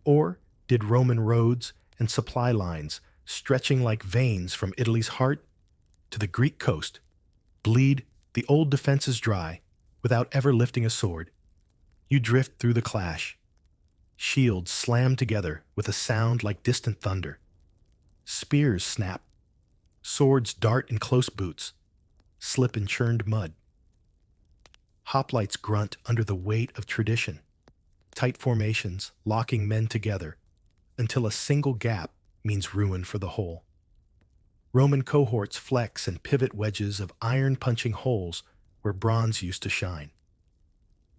Or did Roman roads and supply lines, stretching like veins from Italy's heart to the Greek coast, bleed the old defenses dry without ever lifting a sword? You drift through the clash. Shields slam together with a sound like distant thunder. Spears snap. Swords dart in close boots, slip in churned mud. Hoplites grunt under the weight of tradition. Tight formations locking men together until a single gap means ruin for the whole. Roman cohorts flex and pivot wedges of iron-punching holes where bronze used to shine.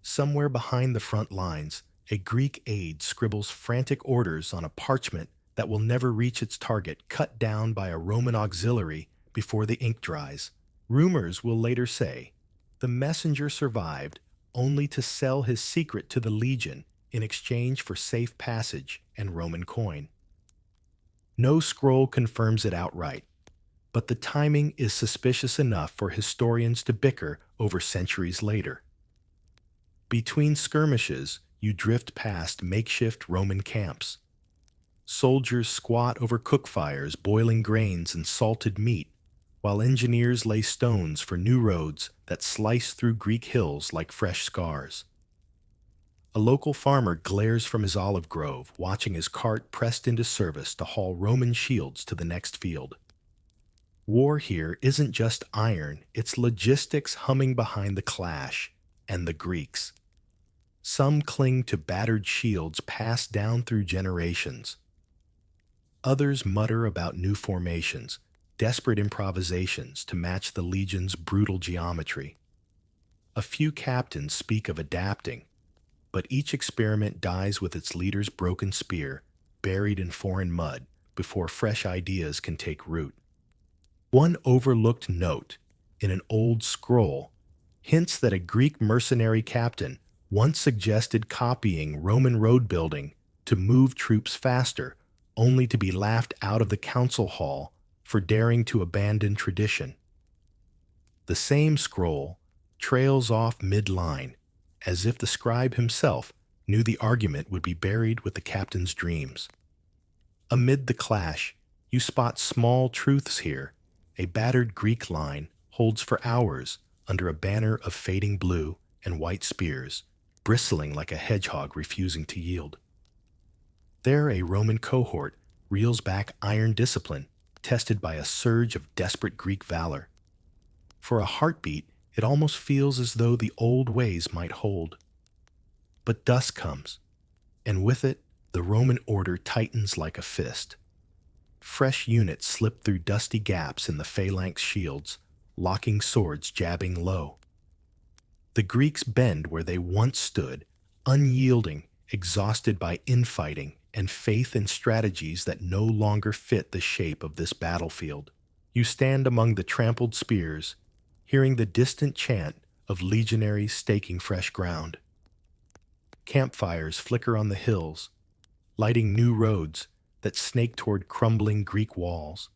Somewhere behind the front lines, a Greek aide scribbles frantic orders on a parchment that will never reach its target, cut down by a Roman auxiliary before the ink dries. Rumors will later say the messenger survived only to sell his secret to the legion in exchange for safe passage and Roman coin. No scroll confirms it outright, but the timing is suspicious enough for historians to bicker over centuries later. Between skirmishes, you drift past makeshift Roman camps. Soldiers squat over cook fires, boiling grains and salted meat, while engineers lay stones for new roads that slice through Greek hills like fresh scars. A local farmer glares from his olive grove, watching his cart pressed into service to haul Roman shields to the next field. War here isn't just iron, it's logistics humming behind the clash, and the Greeks. Some cling to battered shields passed down through generations. Others mutter about new formations, desperate improvisations to match the legion's brutal geometry. A few captains speak of adapting, but each experiment dies with its leader's broken spear, buried in foreign mud, before fresh ideas can take root. One overlooked note in an old scroll hints that a Greek mercenary captain once suggested copying Roman road building to move troops faster, only to be laughed out of the council hall for daring to abandon tradition. The same scroll trails off mid-line, as if the scribe himself knew the argument would be buried with the captain's dreams. Amid the clash, you spot small truths here. A battered Greek line holds for hours under a banner of fading blue and white spears, bristling like a hedgehog refusing to yield. There a Roman cohort reels back iron discipline, tested by a surge of desperate Greek valor. For a heartbeat, it almost feels as though the old ways might hold. But dusk comes, and with it, the Roman order tightens like a fist. Fresh units slip through dusty gaps in the phalanx shields, locking swords jabbing low. The Greeks bend where they once stood, unyielding, exhausted by infighting and faith in strategies that no longer fit the shape of this battlefield. You stand among the trampled spears, hearing the distant chant of legionaries staking fresh ground. Campfires flicker on the hills, lighting new roads that snake toward crumbling Greek walls.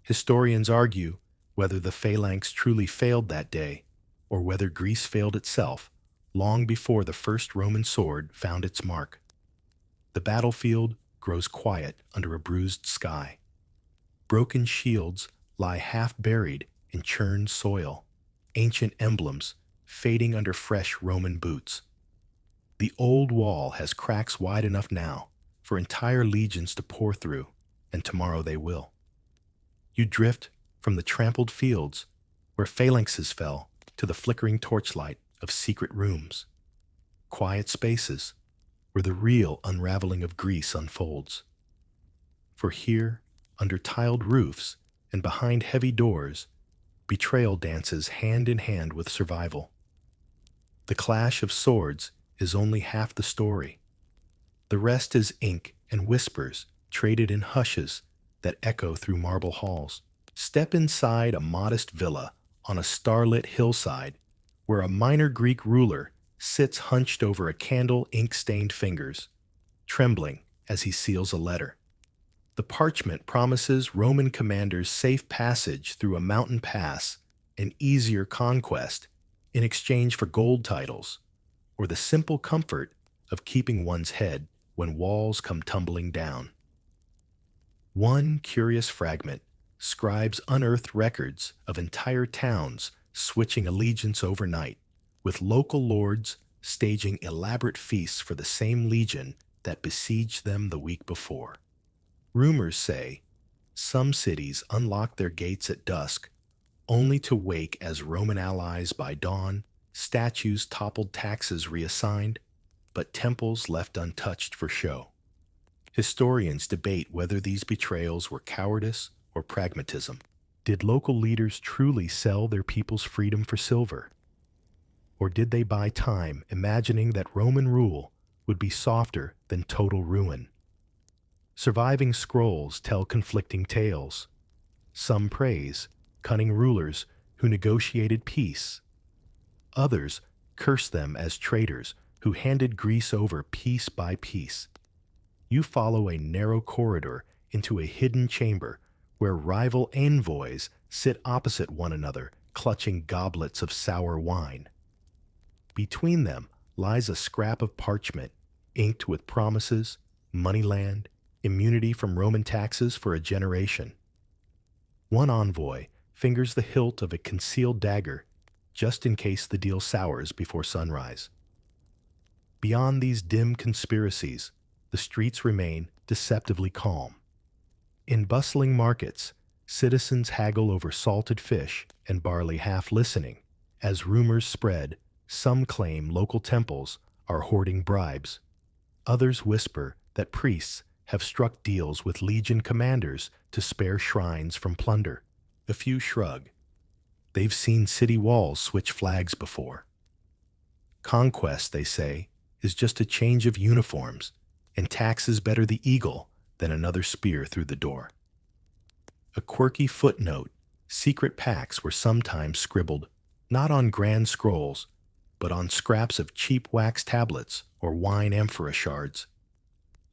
Historians argue whether the phalanx truly failed that day, or whether Greece failed itself long before the first Roman sword found its mark. The battlefield grows quiet under a bruised sky. Broken shields lie half buried in churned soil, ancient emblems fading under fresh Roman boots. The old wall has cracks wide enough now for entire legions to pour through, and tomorrow they will. You drift from the trampled fields where phalanxes fell to the flickering torchlight of secret rooms, quiet spaces where the real unraveling of Greece unfolds. For here, under tiled roofs and behind heavy doors, betrayal dances hand in hand with survival. The clash of swords is only half the story. The rest is ink and whispers traded in hushes that echo through marble halls. Step inside a modest villa on a starlit hillside where a minor Greek ruler sits hunched over a candle ink-stained fingers, trembling as he seals a letter. The parchment promises Roman commanders safe passage through a mountain pass, an easier conquest, in exchange for gold titles, or the simple comfort of keeping one's head when walls come tumbling down. One curious fragment, scribes unearthed records of entire towns switching allegiance overnight, with local lords staging elaborate feasts for the same legion that besieged them the week before. Rumors say some cities unlock their gates at dusk, only to wake as Roman allies by dawn, statues toppled, taxes reassigned, but temples left untouched for show. Historians debate whether these betrayals were cowardice or pragmatism. Did local leaders truly sell their people's freedom for silver? Or did they buy time, imagining that Roman rule would be softer than total ruin? Surviving scrolls tell conflicting tales. Some praise cunning rulers who negotiated peace. Others curse them as traitors who handed Greece over piece by piece. You follow a narrow corridor into a hidden chamber where rival envoys sit opposite one another, clutching goblets of sour wine. Between them lies a scrap of parchment, inked with promises, moneyland, immunity from Roman taxes for a generation. One envoy fingers the hilt of a concealed dagger, just in case the deal sours before sunrise. Beyond these dim conspiracies, the streets remain deceptively calm. In bustling markets, citizens haggle over salted fish and barley, half listening. As rumors spread, some claim local temples are hoarding bribes. Others whisper that priests have struck deals with legion commanders to spare shrines from plunder. A few shrug. They've seen city walls switch flags before. Conquest, they say, is just a change of uniforms, and taxes better the eagle than another spear through the door. A quirky footnote, secret pacts were sometimes scribbled, not on grand scrolls, but on scraps of cheap wax tablets or wine amphora shards.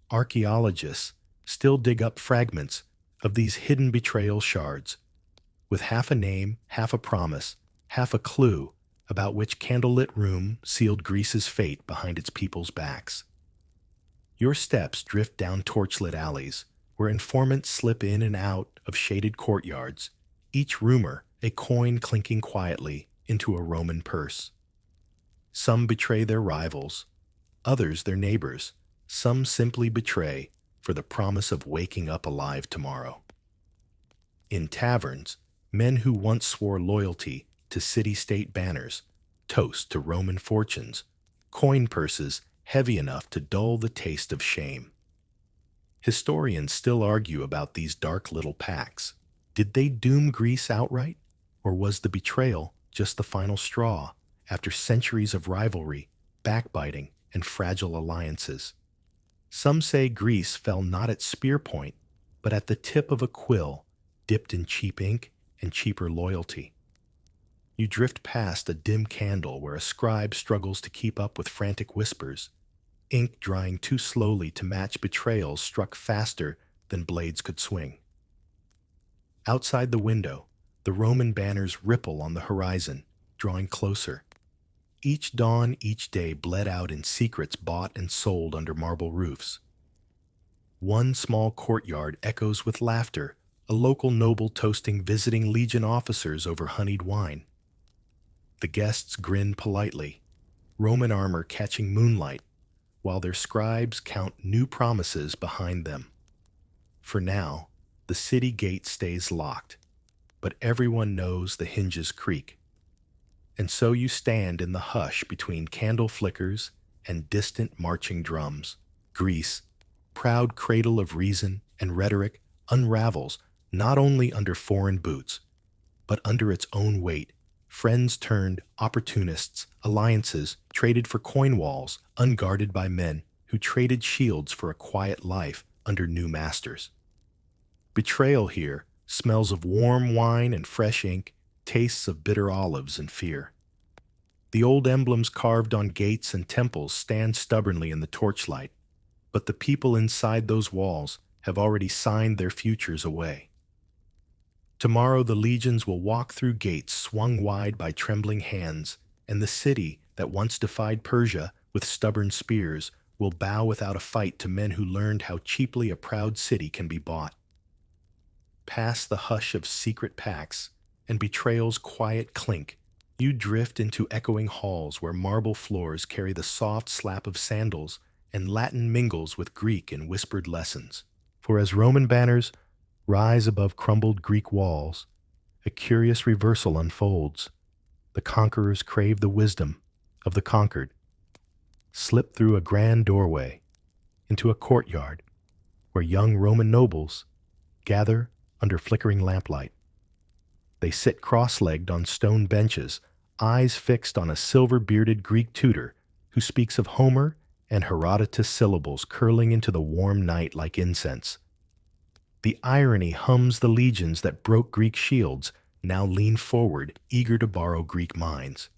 Archaeologists still dig up fragments of these hidden betrayal shards, with half a name, half a promise, half a clue about which candlelit room sealed Greece's fate behind its people's backs. Your steps drift down torchlit alleys, where informants slip in and out of shaded courtyards, each rumor a coin clinking quietly into a Roman purse. Some betray their rivals, others their neighbors, some simply betray for the promise of waking up alive tomorrow. In taverns, men who once swore loyalty to city-state banners toast to Roman fortunes, coin purses heavy enough to dull the taste of shame. Historians still argue about these dark little pacts. Did they doom Greece outright, or was the betrayal just the final straw after centuries of rivalry, backbiting, and fragile alliances? Some say Greece fell not at spear point, but at the tip of a quill dipped in cheap ink and cheaper loyalty. You drift past a dim candle where a scribe struggles to keep up with frantic whispers, ink drying too slowly to match betrayals struck faster than blades could swing. Outside the window, the Roman banners ripple on the horizon, drawing closer. Each dawn, each day bled out in secrets bought and sold under marble roofs. One small courtyard echoes with laughter, a local noble toasting visiting legion officers over honeyed wine. The guests grin politely, Roman armor catching moonlight, while their scribes count new promises behind them. For now, the city gate stays locked, but everyone knows the hinges creak. And so you stand in the hush between candle flickers and distant marching drums. Greece, proud cradle of reason and rhetoric, unravels not only under foreign boots, but under its own weight. Friends turned opportunists, alliances traded for coin walls, unguarded by men who traded shields for a quiet life under new masters. Betrayal here smells of warm wine and fresh ink, tastes of bitter olives and fear. The old emblems carved on gates and temples stand stubbornly in the torchlight, but the people inside those walls have already signed their futures away. Tomorrow the legions will walk through gates swung wide by trembling hands, and the city that once defied Persia with stubborn spears will bow without a fight to men who learned how cheaply a proud city can be bought. Past the hush of secret pacts and betrayal's quiet clink, you drift into echoing halls where marble floors carry the soft slap of sandals and Latin mingles with Greek in whispered lessons. For as Roman banners rise above crumbled Greek walls, a curious reversal unfolds. The conquerors crave the wisdom of the conquered, slip through a grand doorway into a courtyard where young Roman nobles gather under flickering lamplight. They sit cross-legged on stone benches, eyes fixed on a silver-bearded Greek tutor who speaks of Homer and Herodotus syllables curling into the warm night like incense. The irony hums the legions that broke Greek shields now lean forward, eager to borrow Greek minds.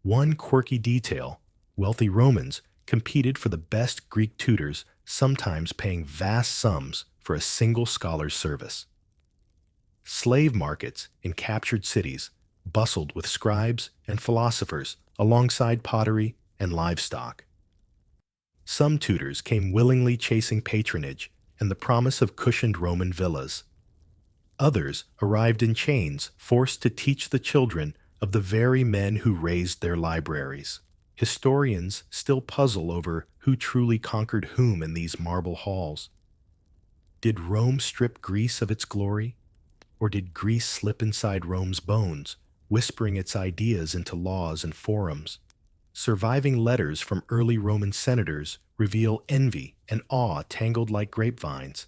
One quirky detail, wealthy Romans competed for the best Greek tutors, sometimes paying vast sums for a single scholar's service. Slave markets in captured cities bustled with scribes and philosophers alongside pottery and livestock. Some tutors came willingly chasing patronage and the promise of cushioned Roman villas. Others arrived in chains, forced to teach the children of the very men who raised their libraries. Historians still puzzle over who truly conquered whom in these marble halls. Did Rome strip Greece of its glory? Or did Greece slip inside Rome's bones, whispering its ideas into laws and forums? Surviving letters from early Roman senators reveal envy and awe tangled like grapevines.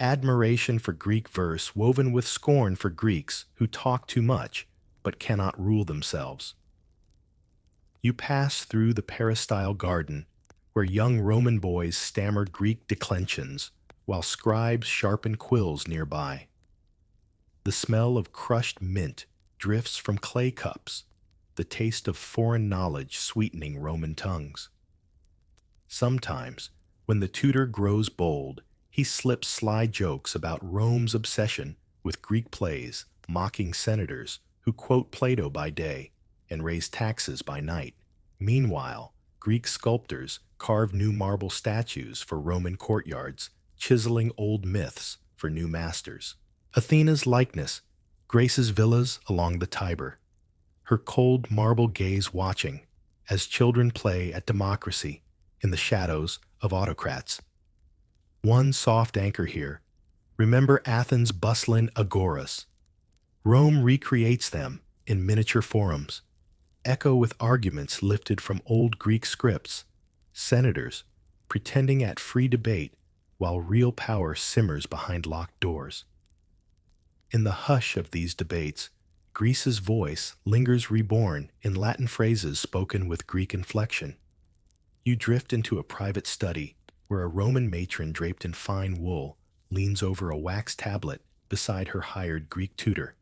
Admiration for Greek verse woven with scorn for Greeks who talk too much but cannot rule themselves. You pass through the peristyle garden, where young Roman boys stammer Greek declensions, while scribes sharpen quills nearby. The smell of crushed mint drifts from clay cups, the taste of foreign knowledge sweetening Roman tongues. Sometimes, when the tutor grows bold, he slips sly jokes about Rome's obsession with Greek plays, mocking senators who quote Plato by day and raise taxes by night. Meanwhile, Greek sculptors carve new marble statues for Roman courtyards, chiseling old myths for new masters. Athena's likeness graces villas along the Tiber, her cold marble gaze watching as children play at democracy in the shadows of autocrats. One soft anchor here. Remember Athens' bustling agoras. Rome recreates them in miniature forums, echo with arguments lifted from old Greek scripts, senators pretending at free debate while real power simmers behind locked doors. In the hush of these debates, Greece's voice lingers reborn in Latin phrases spoken with Greek inflection. You drift into a private study where a Roman matron draped in fine wool leans over a wax tablet beside her hired Greek tutor.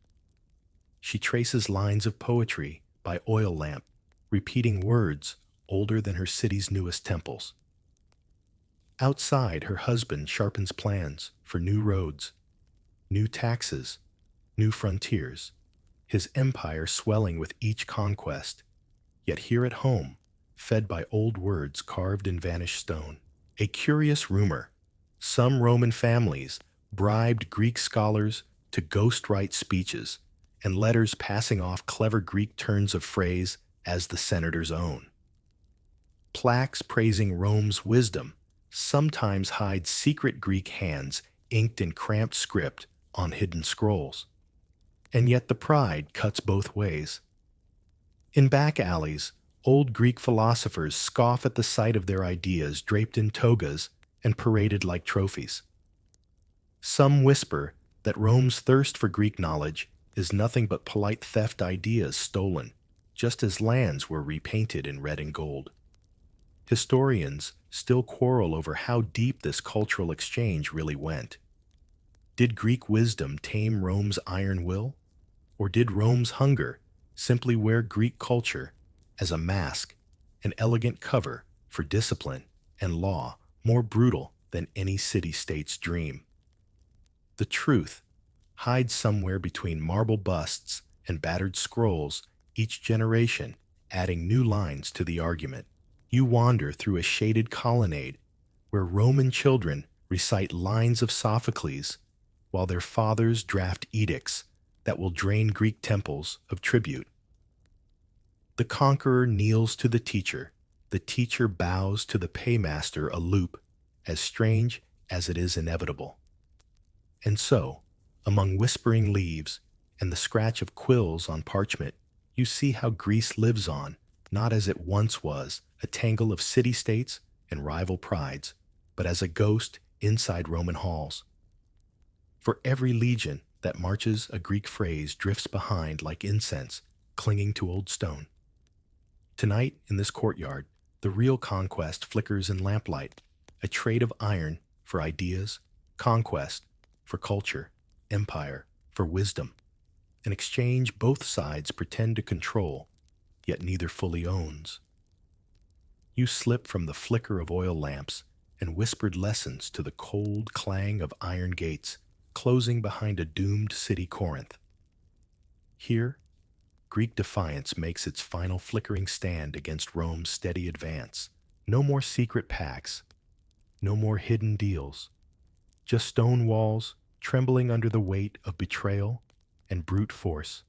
She traces lines of poetry by oil lamp, repeating words older than her city's newest temples. Outside, her husband sharpens plans for new roads, new taxes, new frontiers, his empire swelling with each conquest. Yet here at home, fed by old words carved in vanished stone. A curious rumor: some Roman families bribed Greek scholars to ghostwrite speeches and letters passing off clever Greek turns of phrase as the senator's own. Plaques praising Rome's wisdom sometimes hide secret Greek hands inked in cramped script on hidden scrolls. And yet the pride cuts both ways. In back alleys, old Greek philosophers scoff at the sight of their ideas draped in togas and paraded like trophies. Some whisper that Rome's thirst for Greek knowledge is nothing but polite theft ideas stolen, just as lands were repainted in red and gold. Historians still quarrel over how deep this cultural exchange really went. Did Greek wisdom tame Rome's iron will? Or did Rome's hunger simply wear Greek culture as a mask, an elegant cover for discipline and law more brutal than any city-state's dream? The truth hides somewhere between marble busts and battered scrolls, each generation adding new lines to the argument. You wander through a shaded colonnade where Roman children recite lines of Sophocles while their fathers draft edicts that will drain Greek temples of tribute. The conqueror kneels to the teacher bows to the paymaster, a loop as strange as it is inevitable. And so, among whispering leaves and the scratch of quills on parchment, you see how Greece lives on, not as it once was, a tangle of city-states and rival prides, but as a ghost inside Roman halls. For every legion that marches, a Greek phrase drifts behind like incense, clinging to old stone. Tonight, in this courtyard, the real conquest flickers in lamplight, a trade of iron for ideas, conquest for culture, empire for wisdom, an exchange both sides pretend to control, yet neither fully owns. You slip from the flicker of oil lamps and whispered lessons to the cold clang of iron gates closing behind a doomed city Corinth. Here, Greek defiance makes its final flickering stand against Rome's steady advance. No more secret pacts, no more hidden deals, just stone walls trembling under the weight of betrayal and brute force.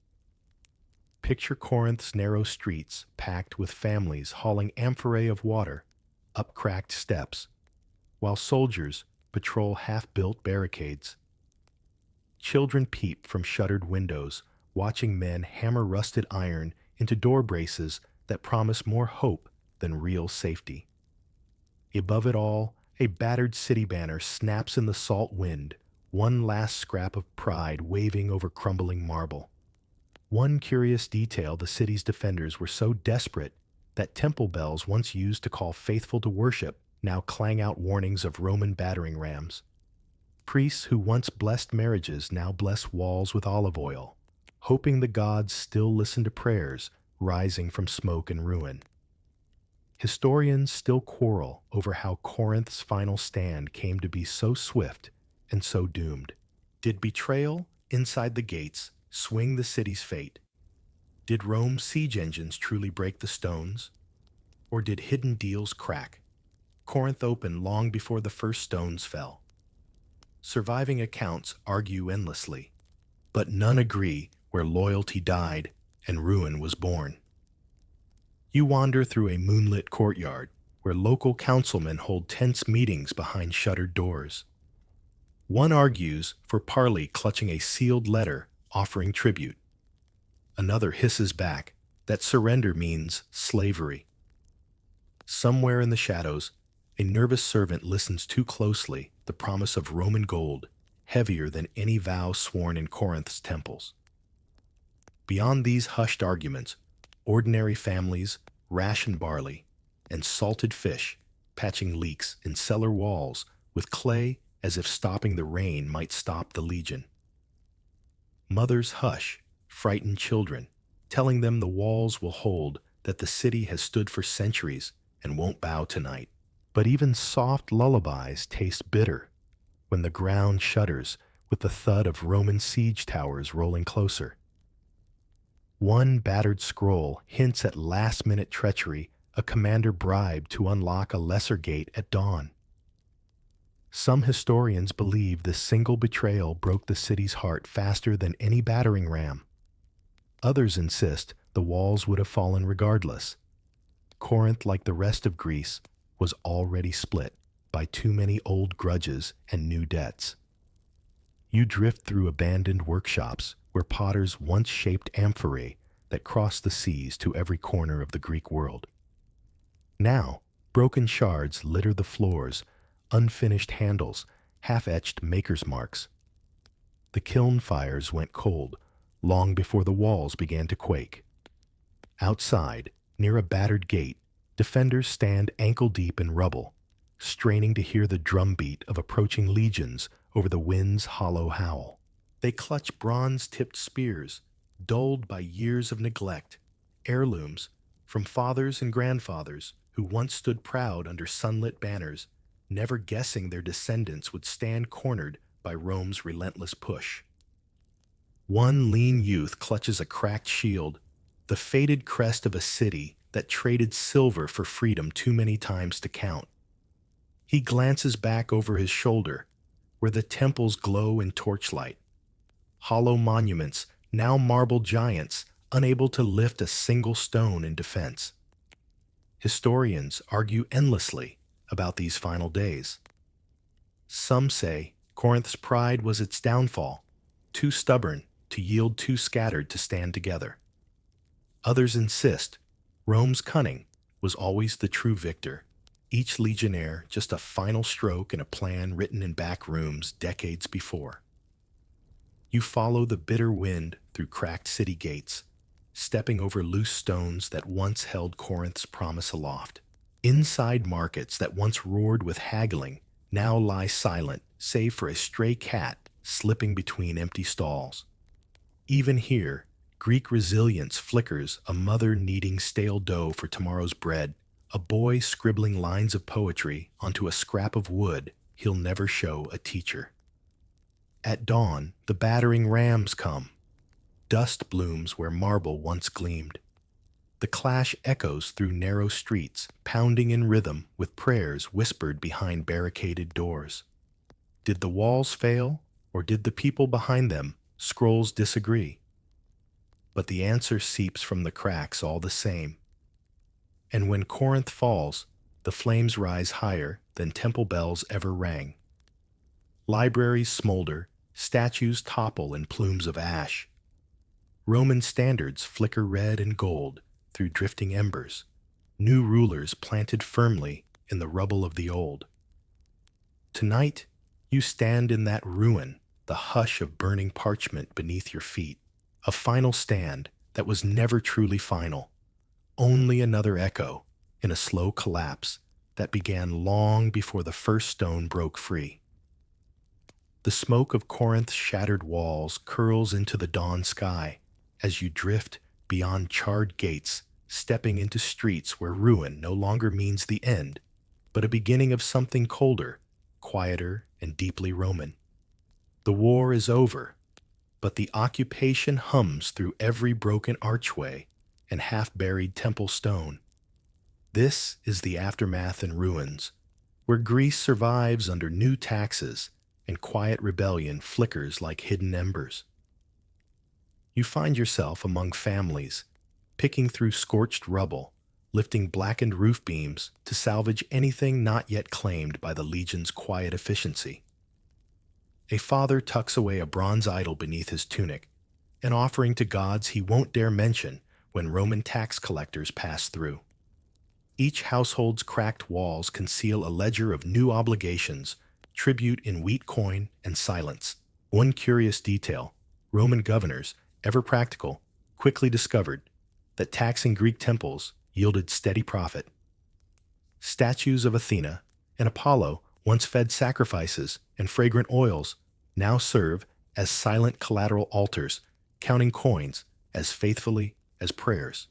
Picture Corinth's narrow streets packed with families hauling amphorae of water up cracked steps, while soldiers patrol half-built barricades. Children peep from shuttered windows, watching men hammer rusted iron into door braces that promise more hope than real safety. Above it all, a battered city banner snaps in the salt wind, one last scrap of pride waving over crumbling marble. One curious detail: the city's defenders were so desperate that temple bells once used to call faithful to worship now clang out warnings of Roman battering rams. Priests who once blessed marriages now bless walls with olive oil, hoping the gods still listen to prayers rising from smoke and ruin. Historians still quarrel over how Corinth's final stand came to be so swift and so doomed. Did betrayal inside the gates swing the city's fate? Did Rome's siege engines truly break the stones? Or did hidden deals crack Corinth open long before the first stones fell? Surviving accounts argue endlessly, but none agree where loyalty died and ruin was born. You wander through a moonlit courtyard where local councilmen hold tense meetings behind shuttered doors. One argues for parley clutching a sealed letter offering tribute. Another hisses back that surrender means slavery. Somewhere in the shadows, a nervous servant listens too closely the promise of Roman gold, heavier than any vow sworn in Corinth's temples. Beyond these hushed arguments, ordinary families ration barley and salted fish, patching leaks in cellar walls with clay as if stopping the rain might stop the legion. Mothers hush frightened children, telling them the walls will hold, that the city has stood for centuries and won't bow tonight. But even soft lullabies taste bitter when the ground shudders with the thud of Roman siege towers rolling closer. One battered scroll hints at last-minute treachery, a commander bribed to unlock a lesser gate at dawn. Some historians believe this single betrayal broke the city's heart faster than any battering ram. Others insist the walls would have fallen regardless. Corinth, like the rest of Greece, was already split by too many old grudges and new debts. You drift through abandoned workshops where potters once shaped amphorae that crossed the seas to every corner of the Greek world. Now, broken shards litter the floors, unfinished handles, half-etched maker's marks. The kiln fires went cold long before the walls began to quake. Outside, near a battered gate, defenders stand ankle-deep in rubble, straining to hear the drumbeat of approaching legions over the wind's hollow howl. They clutch bronze-tipped spears, dulled by years of neglect, heirlooms from fathers and grandfathers who once stood proud under sunlit banners, never guessing their descendants would stand cornered by Rome's relentless push. One lean youth clutches a cracked shield, the faded crest of a city that traded silver for freedom too many times to count. He glances back over his shoulder, where the temples glow in torchlight. Hollow monuments, now marble giants, unable to lift a single stone in defense. Historians argue endlessly about these final days. Some say Corinth's pride was its downfall, too stubborn to yield, too scattered to stand together. Others insist Rome's cunning was always the true victor, each legionnaire just a final stroke in a plan written in back rooms decades before. You follow the bitter wind through cracked city gates, stepping over loose stones that once held Corinth's promise aloft. Inside markets that once roared with haggling now lie silent, save for a stray cat slipping between empty stalls. Even here, Greek resilience flickers, a mother kneading stale dough for tomorrow's bread, A boy scribbling lines of poetry onto a scrap of wood he'll never show a teacher. At dawn, the battering rams come. Dust blooms where marble once gleamed. The clash echoes through narrow streets, pounding in rhythm with prayers whispered behind barricaded doors. Did the walls fail, or did the people behind them, scrolls, disagree? But the answer seeps from the cracks all the same. And when Corinth falls, the flames rise higher than temple bells ever rang. Libraries smolder, statues topple in plumes of ash. Roman standards flicker red and gold through drifting embers, new rulers planted firmly in the rubble of the old. Tonight, you stand in that ruin, the hush of burning parchment beneath your feet, a final stand that was never truly final, only another echo in a slow collapse that began long before the first stone broke free. The smoke of Corinth's shattered walls curls into the dawn sky as you drift beyond charred gates, stepping into streets where ruin no longer means the end, but a beginning of something colder, quieter, and deeply Roman. The war is over, but the occupation hums through every broken archway and half-buried temple stone. This is the aftermath in ruins, where Greece survives under new taxes and quiet rebellion flickers like hidden embers. You find yourself among families, picking through scorched rubble, lifting blackened roof beams to salvage anything not yet claimed by the legion's quiet efficiency. A father tucks away a bronze idol beneath his tunic, an offering to gods he won't dare mention when Roman tax collectors pass through. Each household's cracked walls conceal a ledger of new obligations, tribute in wheat coin and silence. One curious detail: Roman governors, ever practical, quickly discovered that taxing Greek temples yielded steady profit. Statues of Athena and Apollo once fed sacrifices and fragrant oils now serve as silent collateral altars, counting coins as faithfully as prayers.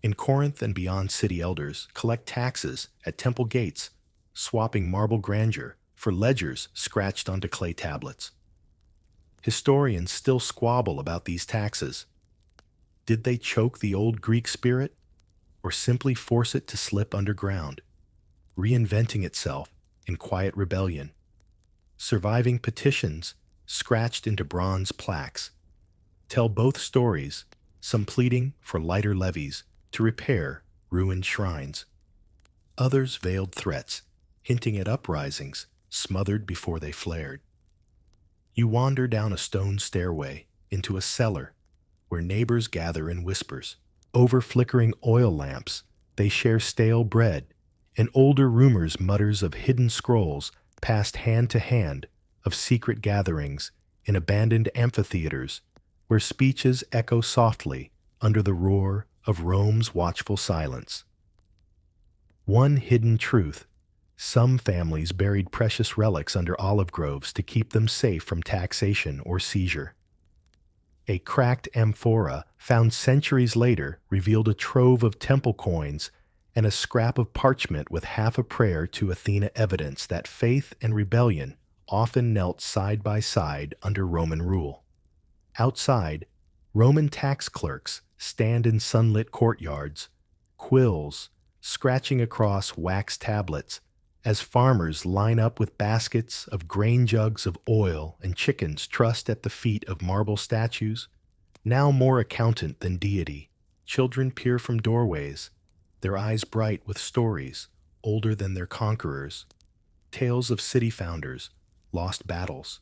In Corinth and beyond, city elders collect taxes at temple gates, swapping marble grandeur for ledgers scratched onto clay tablets. Historians still squabble about these taxes. Did they choke the old Greek spirit, or simply force it to slip underground, reinventing itself in quiet rebellion? Surviving petitions, scratched into bronze plaques, tell both stories, some pleading for lighter levies to repair ruined shrines. Others veiled threats, hinting at uprisings smothered before they flared. You wander down a stone stairway into a cellar where neighbors gather in whispers. Over flickering oil lamps, they share stale bread, and older rumors mutters of hidden scrolls passed hand to hand, of secret gatherings in abandoned amphitheaters where speeches echo softly under the roar of Rome's watchful silence. One hidden truth: some families buried precious relics under olive groves to keep them safe from taxation or seizure. A cracked amphora found centuries later revealed a trove of temple coins and a scrap of parchment with half a prayer to Athena, evidence that faith and rebellion often knelt side by side under Roman rule. Outside, Roman tax clerks stand in sunlit courtyards, quills scratching across wax tablets, as farmers line up with baskets of grain, jugs of oil, and chickens trussed at the feet of marble statues. Now more accountant than deity, children peer from doorways, their eyes bright with stories older than their conquerors, tales of city founders, lost battles,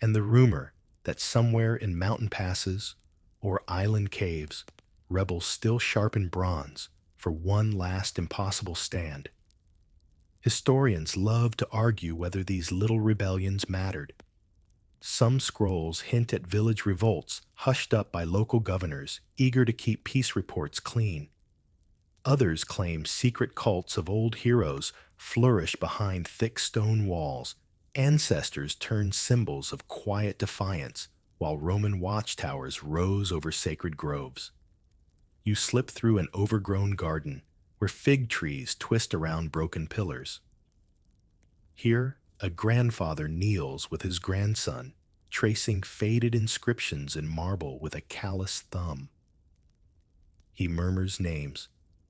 and the rumor that somewhere in mountain passes or island caves, rebels still sharpen bronze for one last impossible stand. Historians love to argue whether these little rebellions mattered. Some scrolls hint at village revolts hushed up by local governors eager to keep peace reports clean. Others claim secret cults of old heroes flourish behind thick stone walls, ancestors turned symbols of quiet defiance while Roman watchtowers rose over sacred groves. You slip through an overgrown garden, where fig trees twist around broken pillars. Here, a grandfather kneels with his grandson, tracing faded inscriptions in marble with a callous thumb. He murmurs names.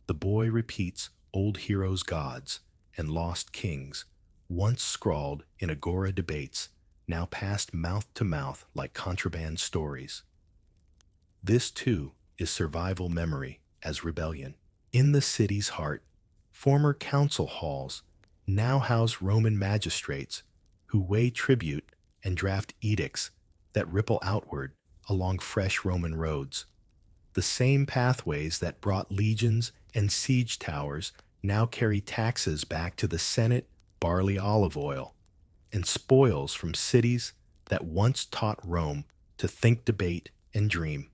The boy repeats old heroes' gods and lost kings, once scrawled in agora debates, now passed mouth to mouth like contraband stories. This, too, is survival memory as rebellion. In the city's heart, former council halls now house Roman magistrates who weigh tribute and draft edicts that ripple outward along fresh Roman roads. The same pathways that brought legions and siege towers now carry taxes back to the Senate, barley olive oil, and spoils from cities that once taught Rome to think, debate, and dream.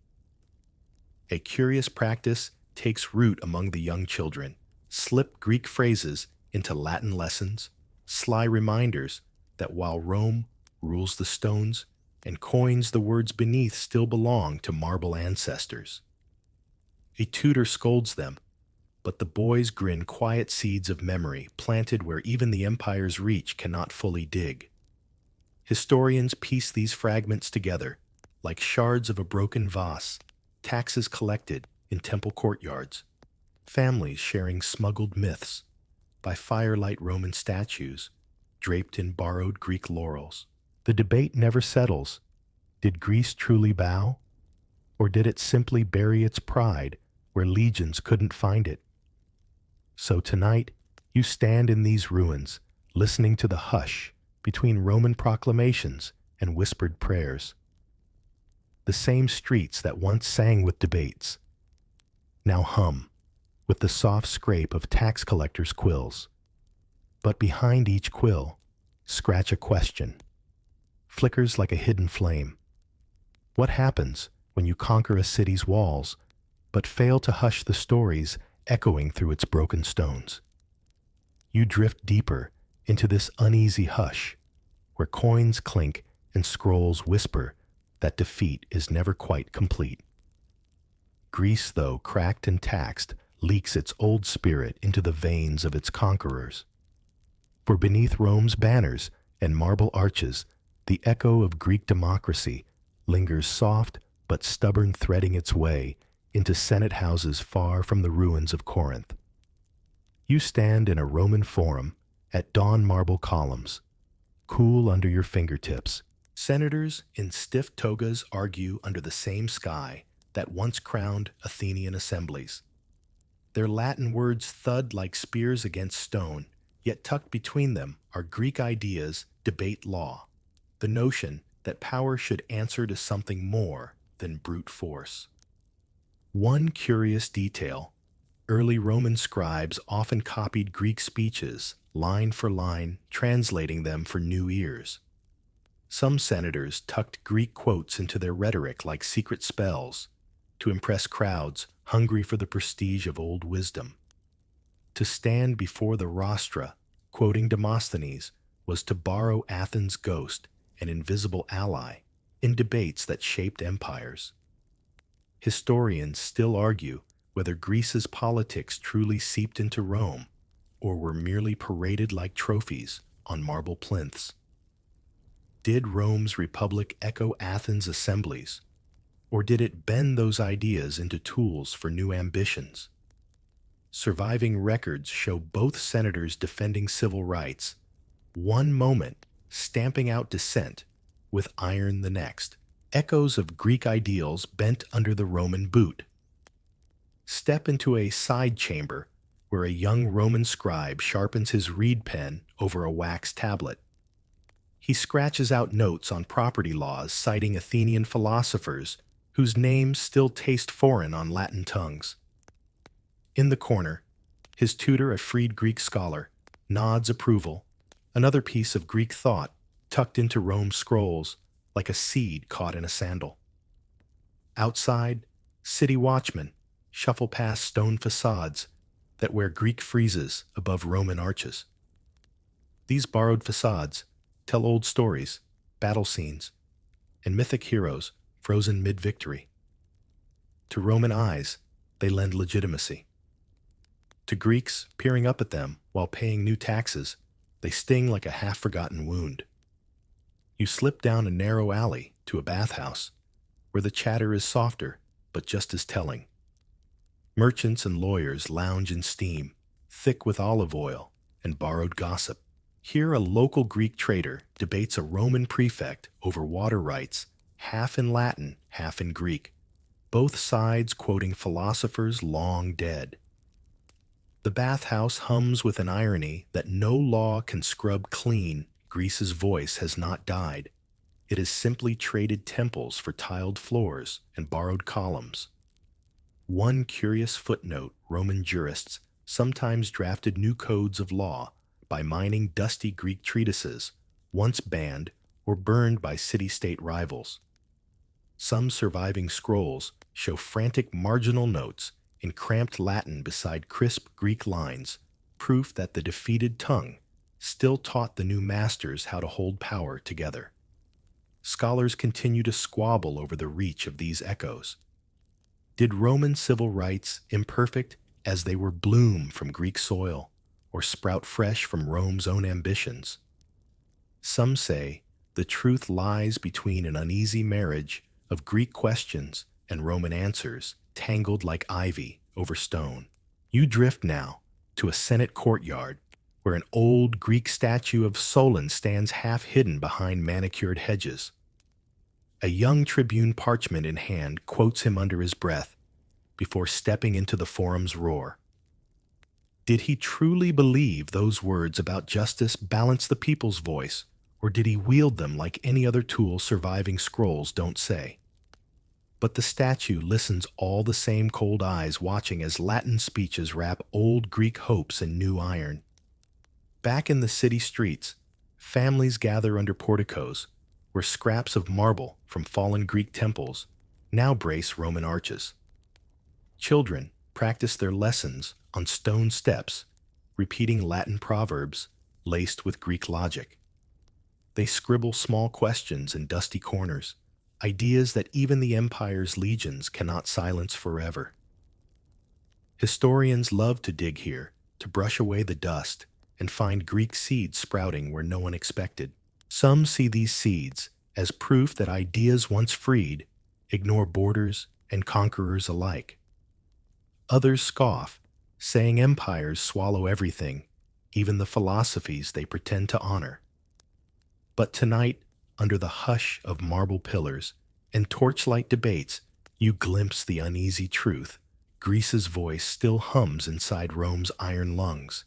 A curious practice takes root among the young children. Slip Greek phrases into Latin lessons, sly reminders that while Rome rules the stones and coins the words beneath still belong to marble ancestors. A tutor scolds them, but the boys grin quiet seeds of memory planted where even the empire's reach cannot fully dig. Historians piece these fragments together, like shards of a broken vase, taxes collected in temple courtyards, families sharing smuggled myths by firelight Roman statues draped in borrowed Greek laurels. The debate never settles. Did Greece truly bow? Or did it simply bury its pride where legions couldn't find it? So tonight, you stand in these ruins, listening to the hush between Roman proclamations and whispered prayers. The same streets that once sang with debates now hum with the soft scrape of tax collectors' quills. But behind each quill, scratch a question. Flickers like a hidden flame. What happens when you conquer a city's walls, but fail to hush the stories echoing through its broken stones? You drift deeper into this uneasy hush, where coins clink and scrolls whisper that defeat is never quite complete. Greece, though cracked and taxed, leaks its old spirit into the veins of its conquerors. For beneath Rome's banners and marble arches, the echo of Greek democracy lingers soft but stubborn, threading its way into senate houses far from the ruins of Corinth. You stand in a Roman forum at dawn, marble columns, cool under your fingertips. Senators in stiff togas argue under the same sky that once crowned Athenian assemblies. Their Latin words thud like spears against stone, yet tucked between them are Greek ideas debate law, the notion that power should answer to something more than brute force. One curious detail: early Roman scribes often copied Greek speeches, line for line, translating them for new ears. Some senators tucked Greek quotes into their rhetoric like secret spells to impress crowds hungry for the prestige of old wisdom. To stand before the rostra, quoting Demosthenes, was to borrow Athens' ghost, an invisible ally, in debates that shaped empires. Historians still argue whether Greece's politics truly seeped into Rome or were merely paraded like trophies on marble plinths. Did Rome's republic echo Athens' assemblies, or did it bend those ideas into tools for new ambitions? Surviving records show both senators defending civil rights, one moment stamping out dissent with iron the next, echoes of Greek ideals bent under the Roman boot. Step into a side chamber where a young Roman scribe sharpens his reed pen over a wax tablet. He scratches out notes on property laws, citing Athenian philosophers whose names still taste foreign on Latin tongues. In the corner, his tutor, a freed Greek scholar, nods approval, another piece of Greek thought tucked into Rome's scrolls like a seed caught in a sandal. Outside, city watchmen shuffle past stone facades that wear Greek friezes above Roman arches. These borrowed facades tell old stories, battle scenes, and mythic heroes frozen mid-victory. To Roman eyes, they lend legitimacy. To Greeks peering up at them while paying new taxes, they sting like a half-forgotten wound. You slip down a narrow alley to a bathhouse, where the chatter is softer but just as telling. Merchants and lawyers lounge in steam, thick with olive oil and borrowed gossip. Here a local Greek trader debates a Roman prefect over water rights, half in Latin, half in Greek, both sides quoting philosophers long dead. The bathhouse hums with an irony that no law can scrub clean. Greece's voice has not died. It has simply traded temples for tiled floors and borrowed columns. One curious footnote: Roman jurists sometimes drafted new codes of law by mining dusty Greek treatises, once banned or burned by city-state rivals. Some surviving scrolls show frantic marginal notes in cramped Latin beside crisp Greek lines, proof that the defeated tongue still taught the new masters how to hold power together. Scholars continue to squabble over the reach of these echoes. Did Roman civil rights, imperfect as they were, bloom from Greek soil, or sprout fresh from Rome's own ambitions? Some say the truth lies between an uneasy marriage of Greek questions and Roman answers, tangled like ivy over stone. You drift now to a Senate courtyard where an old Greek statue of Solon stands half hidden behind manicured hedges. A young tribune, parchment in hand, quotes him under his breath before stepping into the forum's roar. Did he truly believe those words about justice balance the people's voice, or did he wield them like any other tool surviving scrolls don't say? But the statue listens, all the same cold eyes watching as Latin speeches wrap old Greek hopes in new iron. Back in the city streets, families gather under porticos, where scraps of marble from fallen Greek temples now brace Roman arches. Children practice their lessons on stone steps, repeating Latin proverbs laced with Greek logic. They scribble small questions in dusty corners, ideas that even the empire's legions cannot silence forever. Historians love to dig here, to brush away the dust and find Greek seeds sprouting where no one expected. Some see these seeds as proof that ideas once freed ignore borders and conquerors alike. Others scoff, saying empires swallow everything, even the philosophies they pretend to honor. But tonight, under the hush of marble pillars and torchlight debates, you glimpse the uneasy truth. Greece's voice still hums inside Rome's iron lungs.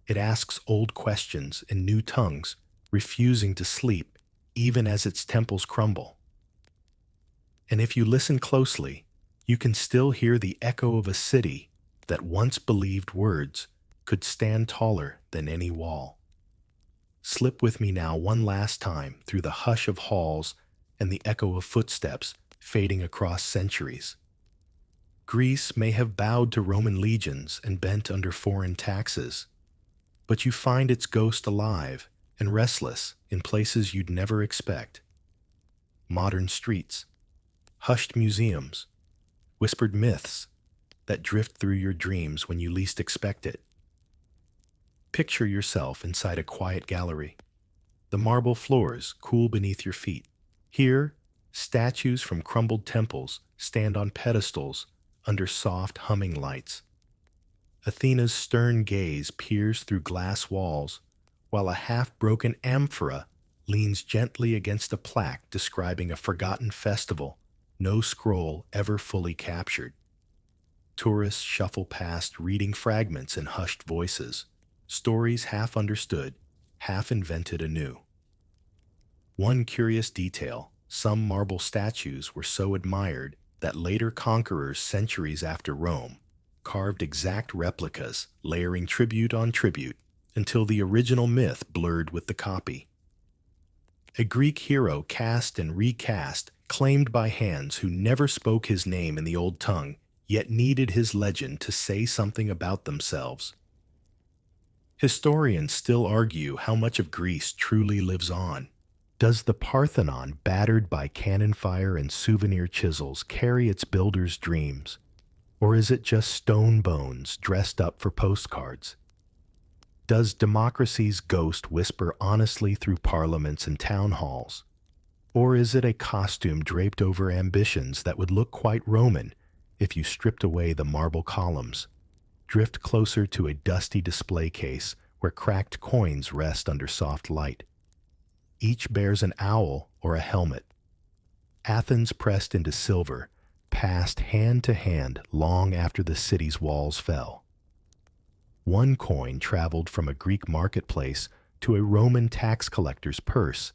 It asks old questions in new tongues, refusing to sleep even as its temples crumble. And if you listen closely, you can still hear the echo of a city that once believed words could stand taller than any wall. Slip with me now one last time through the hush of halls and the echo of footsteps fading across centuries. Greece may have bowed to Roman legions and bent under foreign taxes, but you find its ghost alive and restless in places you'd never expect. Modern streets, hushed museums, whispered myths that drift through your dreams when you least expect it. Picture yourself inside a quiet gallery, the marble floors cool beneath your feet. Here, statues from crumbled temples stand on pedestals under soft humming lights. Athena's stern gaze peers through glass walls, while a half-broken amphora leans gently against a plaque describing a forgotten festival no scroll ever fully captured. Tourists shuffle past, reading fragments in hushed voices, stories half understood, half invented anew. One curious detail: some marble statues were so admired that later conquerors, centuries after Rome, carved exact replicas, layering tribute on tribute, until the original myth blurred with the copy. A Greek hero cast and recast, claimed by hands who never spoke his name in the old tongue, yet needed his legend to say something about themselves. Historians still argue how much of Greece truly lives on. Does the Parthenon, battered by cannon fire and souvenir chisels, carry its builders' dreams? Or is it just stone bones dressed up for postcards? Does democracy's ghost whisper honestly through parliaments and town halls? Or is it a costume draped over ambitions that would look quite Roman if you stripped away the marble columns? Drift closer to a dusty display case where cracked coins rest under soft light. Each bears an owl or a helmet. Athens pressed into silver, passed hand to hand long after the city's walls fell. One coin traveled from a Greek marketplace to a Roman tax collector's purse,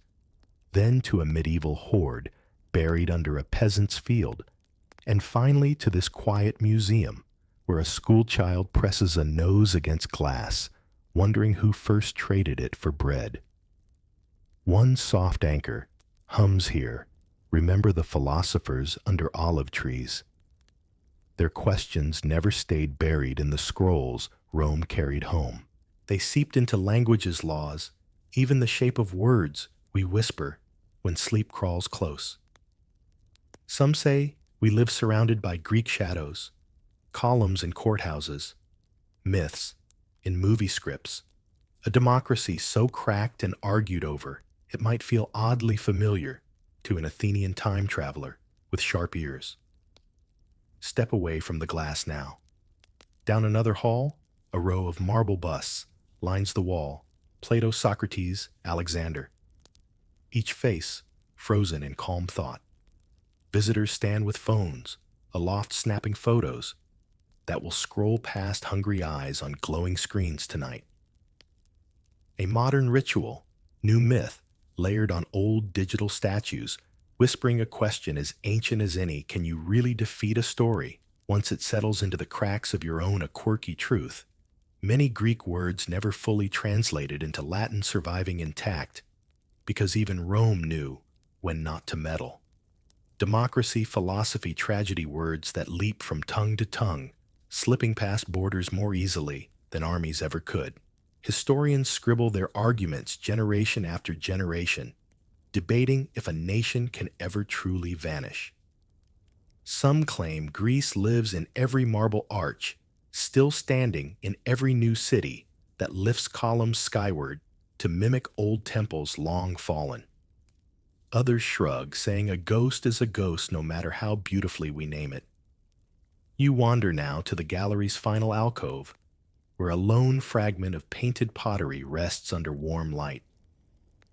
then to a medieval hoard buried under a peasant's field, and finally to this quiet museum where a schoolchild presses a nose against glass, wondering who first traded it for bread. One soft anchor hums here, remember the philosophers under olive trees. Their questions never stayed buried in the scrolls Rome carried home. They seeped into language's laws, even the shape of words we whisper when sleep crawls close. Some say we live surrounded by Greek shadows, columns in courthouses, myths in movie scripts, a democracy so cracked and argued over it might feel oddly familiar to an Athenian time traveler with sharp ears. Step away from the glass now. Down another hall, a row of marble busts lines the wall, Plato, Socrates, Alexander. Each face frozen in calm thought. Visitors stand with phones, aloft snapping photos that will scroll past hungry eyes on glowing screens tonight. A modern ritual, new myth, layered on old digital statues, whispering a question as ancient as any: can you really defeat a story once it settles into the cracks of your own a quirky truth? Many Greek words never fully translated into Latin surviving intact, because even Rome knew when not to meddle. Democracy, philosophy, tragedy, words that leap from tongue to tongue, slipping past borders more easily than armies ever could. Historians scribble their arguments generation after generation, debating if a nation can ever truly vanish. Some claim Greece lives in every marble arch, still standing in every new city that lifts columns skyward to mimic old temples long fallen. Others shrug, saying a ghost is a ghost no matter how beautifully we name it. You wander now to the gallery's final alcove, where a lone fragment of painted pottery rests under warm light.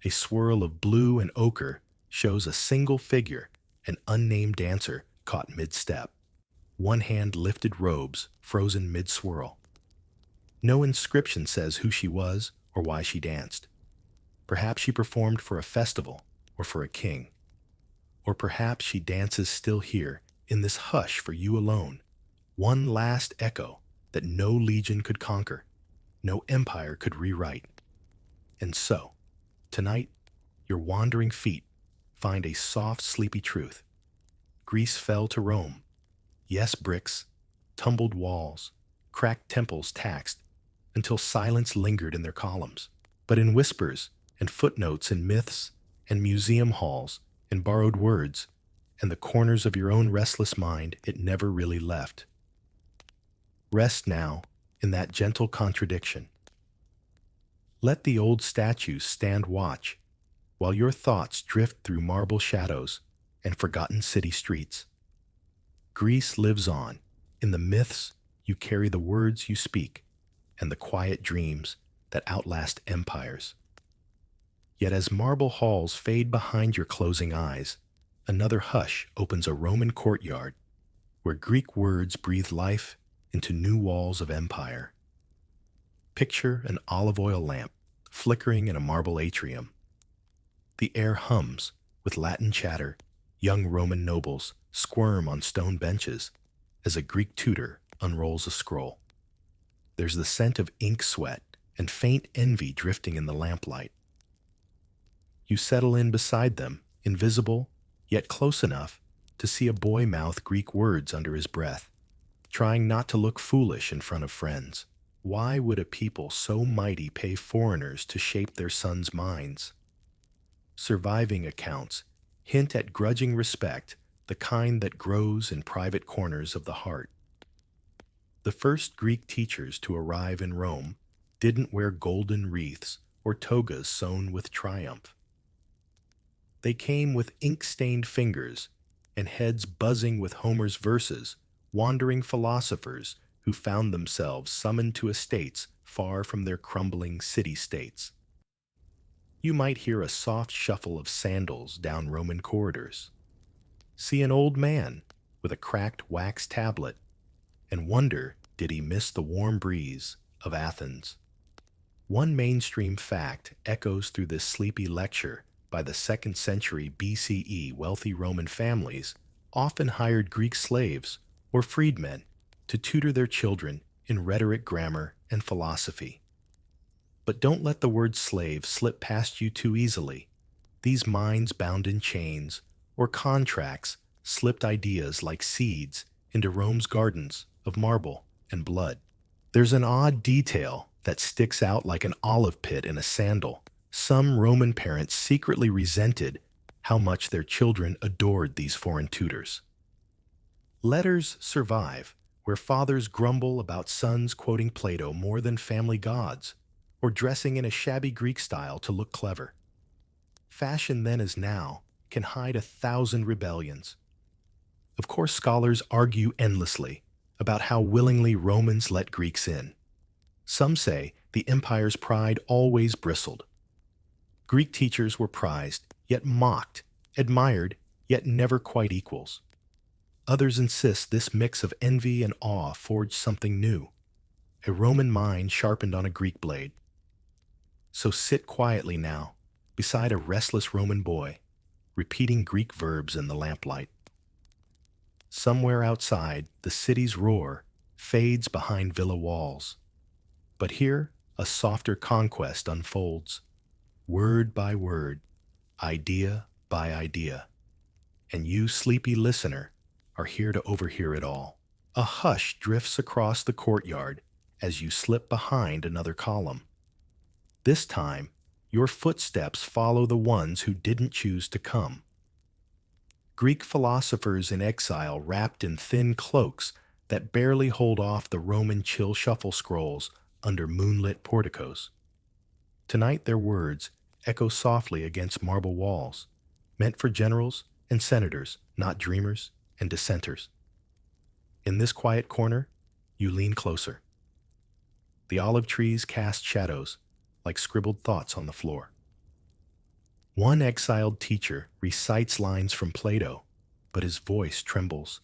A swirl of blue and ochre shows a single figure, an unnamed dancer caught mid-step. One hand lifted robes, frozen mid-swirl. No inscription says who she was or why she danced. Perhaps she performed for a festival or for a king. Or perhaps she dances still here, in this hush for you alone, one last echo that no legion could conquer, no empire could rewrite. And so, tonight, your wandering feet find a soft, sleepy truth. Greece fell to Rome. Yes, bricks, tumbled walls, cracked temples taxed, until silence lingered in their columns. But in whispers and footnotes and myths and museum halls and borrowed words and the corners of your own restless mind, it never really left. Rest now in that gentle contradiction. Let the old statues stand watch while your thoughts drift through marble shadows and forgotten city streets. Greece lives on. In the myths, you carry the words you speak and the quiet dreams that outlast empires. Yet as marble halls fade behind your closing eyes, another hush opens a Roman courtyard where Greek words breathe life into new walls of empire. Picture an olive oil lamp flickering in a marble atrium. The air hums with Latin chatter. Young Roman nobles squirm on stone benches as a Greek tutor unrolls a scroll. There's the scent of ink sweat and faint envy drifting in the lamplight. You settle in beside them, invisible, yet close enough to see a boy mouth Greek words under his breath, trying not to look foolish in front of friends. Why would a people so mighty pay foreigners to shape their sons' minds? Surviving accounts hint at grudging respect, the kind that grows in private corners of the heart. The first Greek teachers to arrive in Rome didn't wear golden wreaths or togas sewn with triumph. They came with ink-stained fingers and heads buzzing with Homer's verses, wandering philosophers who found themselves summoned to estates far from their crumbling city-states. You might hear a soft shuffle of sandals down Roman corridors, see an old man with a cracked wax tablet, and wonder did he miss the warm breeze of Athens. One mainstream fact echoes through this sleepy lecture. By the 2nd century BCE, wealthy Roman families often hired Greek slaves or freedmen to tutor their children in rhetoric, grammar, and philosophy. But don't let the word slave slip past you too easily. These minds bound in chains or contracts slipped ideas like seeds into Rome's gardens of marble and blood. There's an odd detail that sticks out like an olive pit in a sandal. Some Roman parents secretly resented how much their children adored these foreign tutors. Letters survive, where fathers grumble about sons quoting Plato more than family gods, or dressing in a shabby Greek style to look clever. Fashion then as now can hide 1,000 rebellions. Of course, scholars argue endlessly about how willingly Romans let Greeks in. Some say the empire's pride always bristled. Greek teachers were prized, yet mocked, admired, yet never quite equals. Others insist this mix of envy and awe forged something new, a Roman mind sharpened on a Greek blade. So sit quietly now, beside a restless Roman boy, repeating Greek verbs in the lamplight. Somewhere outside, the city's roar fades behind villa walls. But here, a softer conquest unfolds, word by word, idea by idea. And you, sleepy listener, are here to overhear it all. A hush drifts across the courtyard as you slip behind another column. This time, your footsteps follow the ones who didn't choose to come. Greek philosophers in exile wrapped in thin cloaks that barely hold off the Roman chill shuffle scrolls under moonlit porticos. Tonight their words echo softly against marble walls, meant for generals and senators, not dreamers and dissenters. In this quiet corner, you lean closer. The olive trees cast shadows like scribbled thoughts on the floor. One exiled teacher recites lines from Plato, but his voice trembles,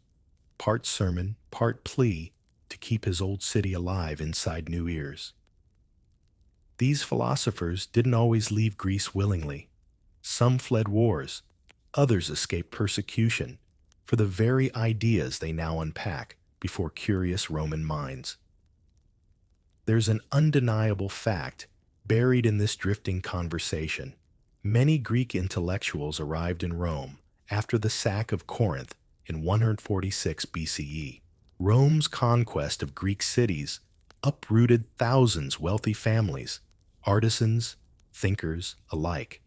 part sermon, part plea to keep his old city alive inside new ears. These philosophers didn't always leave Greece willingly. Some fled wars, others escaped persecution for the very ideas they now unpack before curious Roman minds. There's an undeniable fact buried in this drifting conversation. Many Greek intellectuals arrived in Rome after the sack of Corinth in 146 BCE. Rome's conquest of Greek cities uprooted thousands wealthy families, artisans, thinkers alike.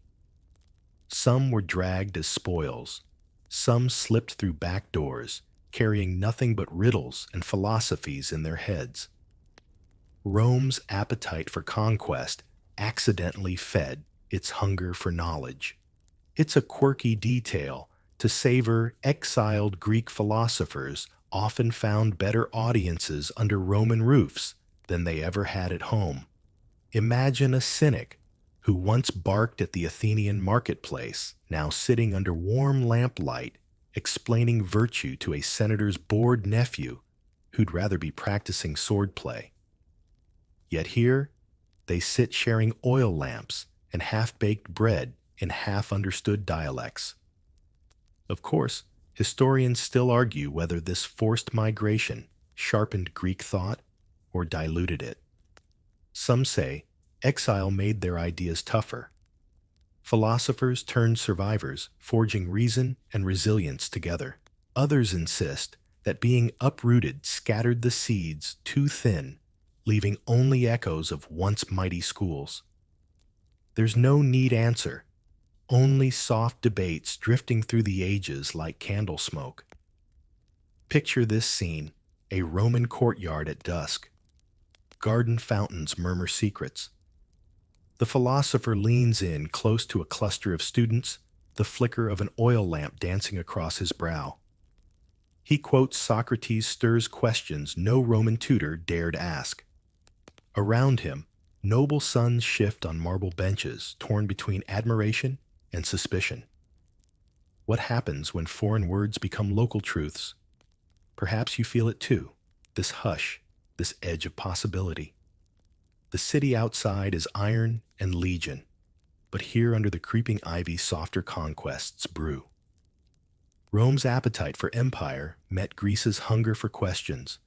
Some were dragged as spoils. Some slipped through back doors, carrying nothing but riddles and philosophies in their heads. Rome's appetite for conquest accidentally fed its hunger for knowledge. It's a quirky detail to savor exiled Greek philosophers often found better audiences under Roman roofs than they ever had at home. Imagine a cynic who once barked at the Athenian marketplace, now sitting under warm lamplight, explaining virtue to a senator's bored nephew who'd rather be practicing swordplay. Yet here, they sit sharing oil lamps and half-baked bread in half-understood dialects. Of course, historians still argue whether this forced migration sharpened Greek thought or diluted it. Some say exile made their ideas tougher. Philosophers turned survivors, forging reason and resilience together. Others insist that being uprooted scattered the seeds too thin, leaving only echoes of once mighty schools. There's no neat answer, only soft debates drifting through the ages like candle smoke. Picture this scene. A Roman courtyard at dusk. Garden fountains murmur secrets. The philosopher leans in close to a cluster of students, the flicker of an oil lamp dancing across his brow. He quotes Socrates' stirs questions no Roman tutor dared ask. Around him, noble sons shift on marble benches, torn between admiration and suspicion. What happens when foreign words become local truths? Perhaps you feel it too, this hush, this edge of possibility. The city outside is iron and legion, but here under the creeping ivy softer conquests brew. Rome's appetite for empire met Greece's hunger for questions,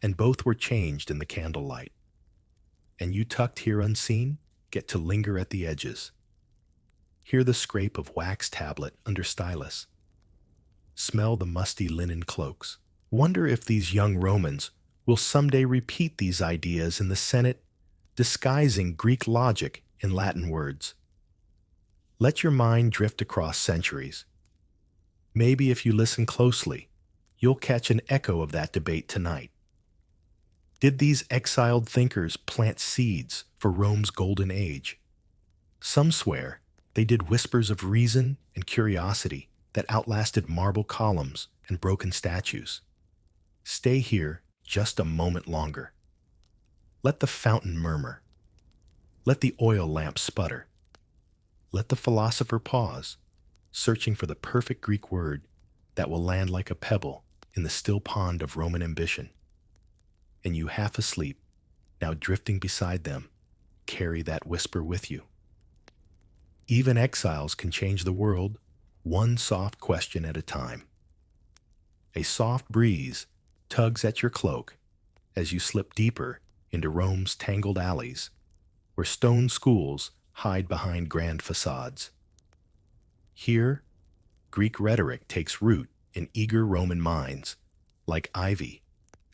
and both were changed in the candlelight. And you tucked here unseen, get to linger at the edges. Hear the scrape of wax tablet under stylus. Smell the musty linen cloaks. Wonder if these young Romans will someday repeat these ideas in the Senate, disguising Greek logic in Latin words. Let your mind drift across centuries. Maybe if you listen closely, you'll catch an echo of that debate tonight. Did these exiled thinkers plant seeds for Rome's golden age? Some swear they did whispers of reason and curiosity that outlasted marble columns and broken statues. Stay here just a moment longer. Let the fountain murmur. Let the oil lamp sputter. Let the philosopher pause, searching for the perfect Greek word that will land like a pebble in the still pond of Roman ambition. And you half asleep, now drifting beside them, carry that whisper with you. Even exiles can change the world, one soft question at a time. A soft breeze tugs at your cloak as you slip deeper into Rome's tangled alleys, where stone schools hide behind grand facades. Here, Greek rhetoric takes root in eager Roman minds, like ivy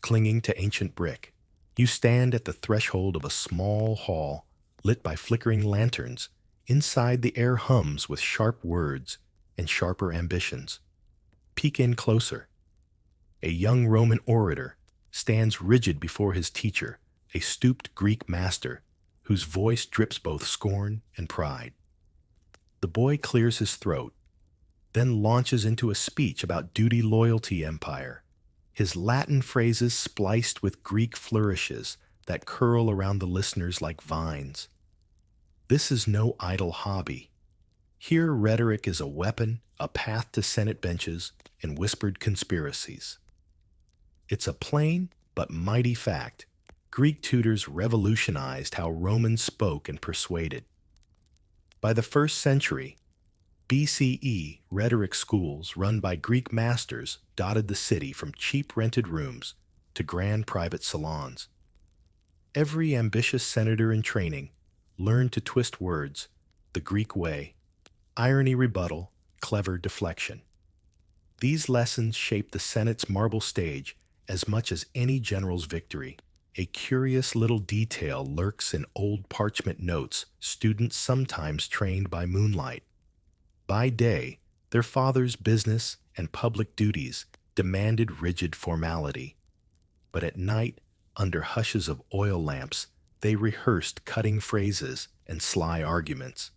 clinging to ancient brick. You stand at the threshold of a small hall lit by flickering lanterns. Inside, the air hums with sharp words and sharper ambitions. Peek in closer. A young Roman orator stands rigid before his teacher, a stooped Greek master whose voice drips both scorn and pride. The boy clears his throat, then launches into a speech about duty, loyalty, empire, his Latin phrases spliced with Greek flourishes that curl around the listeners like vines. This is no idle hobby. Here, rhetoric is a weapon, a path to Senate benches, and whispered conspiracies. It's a plain but mighty fact. Greek tutors revolutionized how Romans spoke and persuaded. By the 1st century, BCE, rhetoric schools run by Greek masters dotted the city from cheap rented rooms to grand private salons. Every ambitious senator in training learned to twist words the Greek way, irony rebuttal, clever deflection. These lessons shaped the Senate's marble stage as much as any general's victory. A curious little detail lurks in old parchment notes students sometimes trained by moonlight. By day, their father's business and public duties demanded rigid formality. But at night, under hushes of oil lamps, they rehearsed cutting phrases and sly arguments.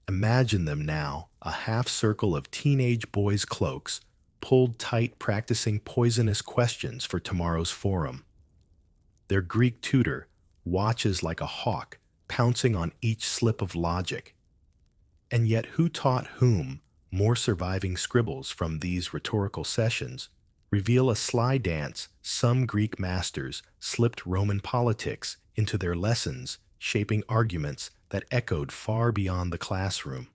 Imagine them now, a half-circle of teenage boys' cloaks, pulled tight practicing poisonous questions for tomorrow's forum. Their Greek tutor watches like a hawk, pouncing on each slip of logic. And yet who taught whom? More surviving scribbles from these rhetorical sessions reveal a sly dance some Greek masters slipped Roman politics into their lessons, shaping arguments that echoed far beyond the classroom.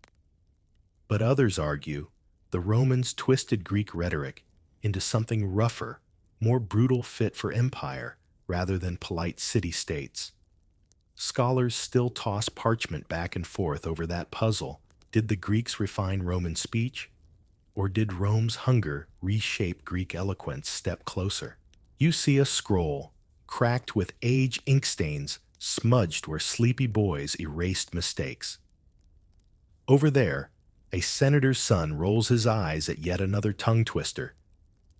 But others argue the Romans twisted Greek rhetoric into something rougher, more brutal fit for empire rather than polite city-states. Scholars still toss parchment back and forth over that puzzle. Did the Greeks refine Roman speech? Or did Rome's hunger reshape Greek eloquence step closer? You see a scroll, cracked with age ink stains, smudged where sleepy boys erased mistakes. Over there, a senator's son rolls his eyes at yet another tongue twister.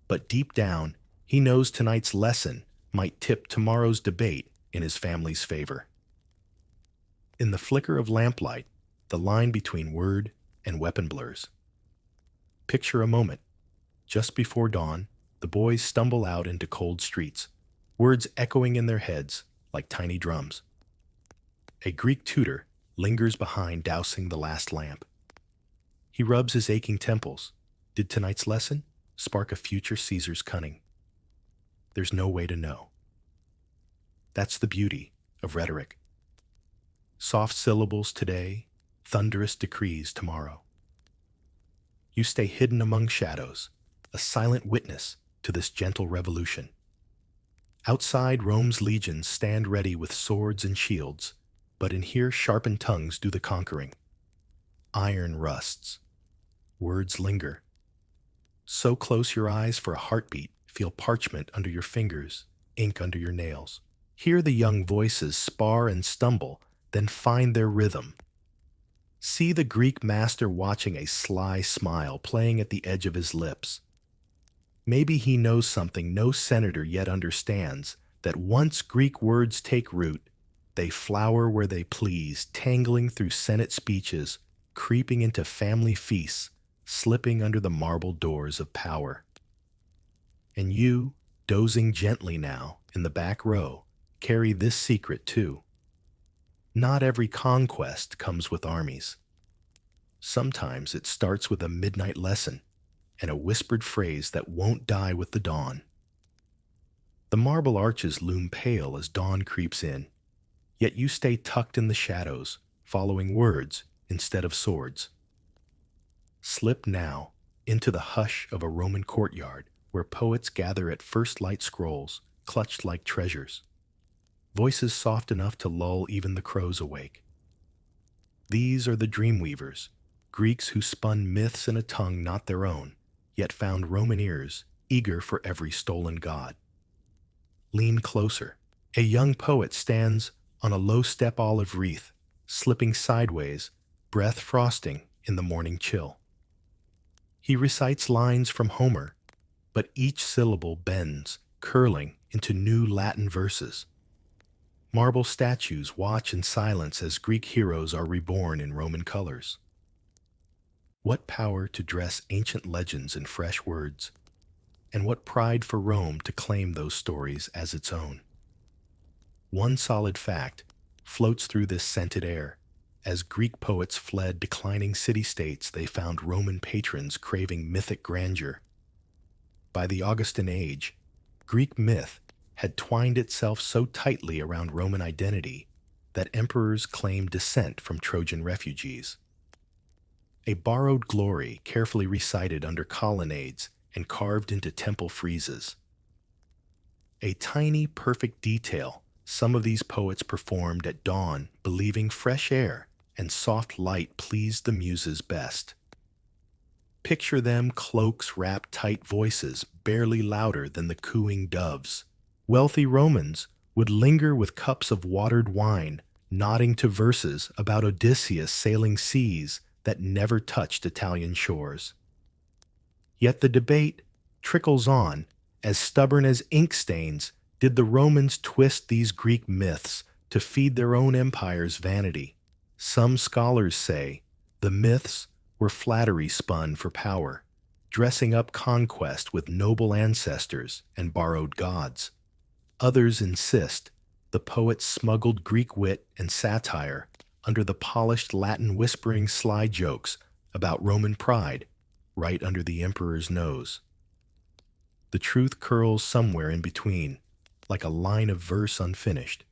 But deep down, He knows tonight's lesson might tip tomorrow's debate in his family's favor. In the flicker of lamplight, the line between word and weapon blurs. Picture a moment. Just before dawn, the boys stumble out into cold streets, words echoing in their heads like tiny drums. A Greek tutor lingers behind, dousing the last lamp. He rubs his aching temples. Did tonight's lesson spark a future Caesar's cunning? There's no way to know. That's the beauty of rhetoric. Soft syllables today, thunderous decrees tomorrow. You stay hidden among shadows, a silent witness to this gentle revolution. Outside, Rome's legions stand ready with swords and shields, but in here sharpened tongues do the conquering. Iron rusts. Words linger. So close your eyes for a heartbeat, feel parchment under your fingers, ink under your nails. Hear the young voices spar and stumble, then find their rhythm. See the Greek master watching, a sly smile playing at the edge of his lips. Maybe he knows something no senator yet understands, that once Greek words take root, they flower where they please, tangling through Senate speeches, creeping into family feasts, slipping under the marble doors of power. And you, dozing gently now in the back row, carry this secret too. Not every conquest comes with armies. Sometimes it starts with a midnight lesson and a whispered phrase that won't die with the dawn. The marble arches loom pale as dawn creeps in, yet you stay tucked in the shadows, following words instead of swords. Slip now into the hush of a Roman courtyard where poets gather at first light scrolls, clutched like treasures. Voices soft enough to lull even the crows awake. These are the dreamweavers, Greeks who spun myths in a tongue not their own, yet found Roman ears eager for every stolen god. Lean closer. A young poet stands on a low-step olive wreath, slipping sideways, breath frosting in the morning chill. He recites lines from Homer, but each syllable bends, curling into new Latin verses. Marble statues watch in silence as Greek heroes are reborn in Roman colors. What power to dress ancient legends in fresh words, and what pride for Rome to claim those stories as its own. One solid fact floats through this scented air. As Greek poets fled declining city-states, they found Roman patrons craving mythic grandeur. By the Augustan age, Greek myth had twined itself so tightly around Roman identity that emperors claimed descent from Trojan refugees. A borrowed glory carefully recited under colonnades and carved into temple friezes. A tiny, perfect detail some of these poets performed at dawn, believing fresh air and soft light pleased the muses best. Picture them, cloaks wrapped tight, voices barely louder than the cooing doves. Wealthy Romans would linger with cups of watered wine, nodding to verses about Odysseus sailing seas that never touched Italian shores. Yet the debate trickles on. As stubborn as ink stains, did the Romans twist these Greek myths to feed their own empire's vanity? Some scholars say the myths were flattery spun for power, dressing up conquest with noble ancestors and borrowed gods. Others insist the poets smuggled Greek wit and satire under the polished Latin, whispering sly jokes about Roman pride right under the emperor's nose. The truth curls somewhere in between, like a line of verse unfinished.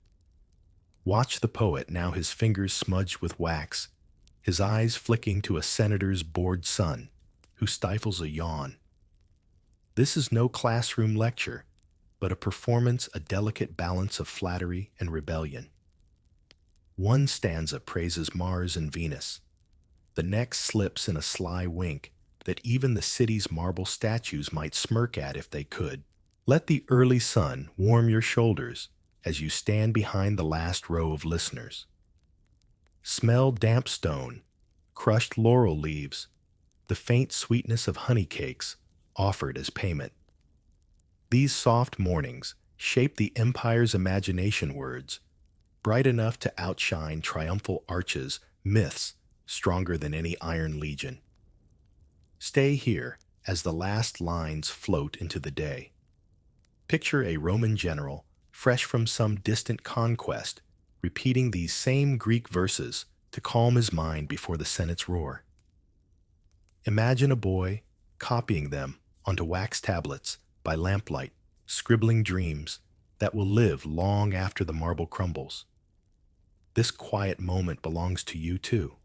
Watch the poet now, his fingers smudged with wax, his eyes flicking to a senator's bored son, who stifles a yawn. This is no classroom lecture, but a performance, a delicate balance of flattery and rebellion. One stanza praises Mars and Venus. The next slips in a sly wink that even the city's marble statues might smirk at if they could. Let the early sun warm your shoulders as you stand behind the last row of listeners. Smell damp stone, crushed laurel leaves, the faint sweetness of honey cakes offered as payment. These soft mornings shape the empire's imagination words, bright enough to outshine triumphal arches, myths stronger than any iron legion. Stay here as the last lines float into the day. Picture a Roman general, fresh from some distant conquest, repeating these same Greek verses to calm his mind before the Senate's roar. Imagine a boy copying them onto wax tablets by lamplight, scribbling dreams that will live long after the marble crumbles. This quiet moment belongs to you too.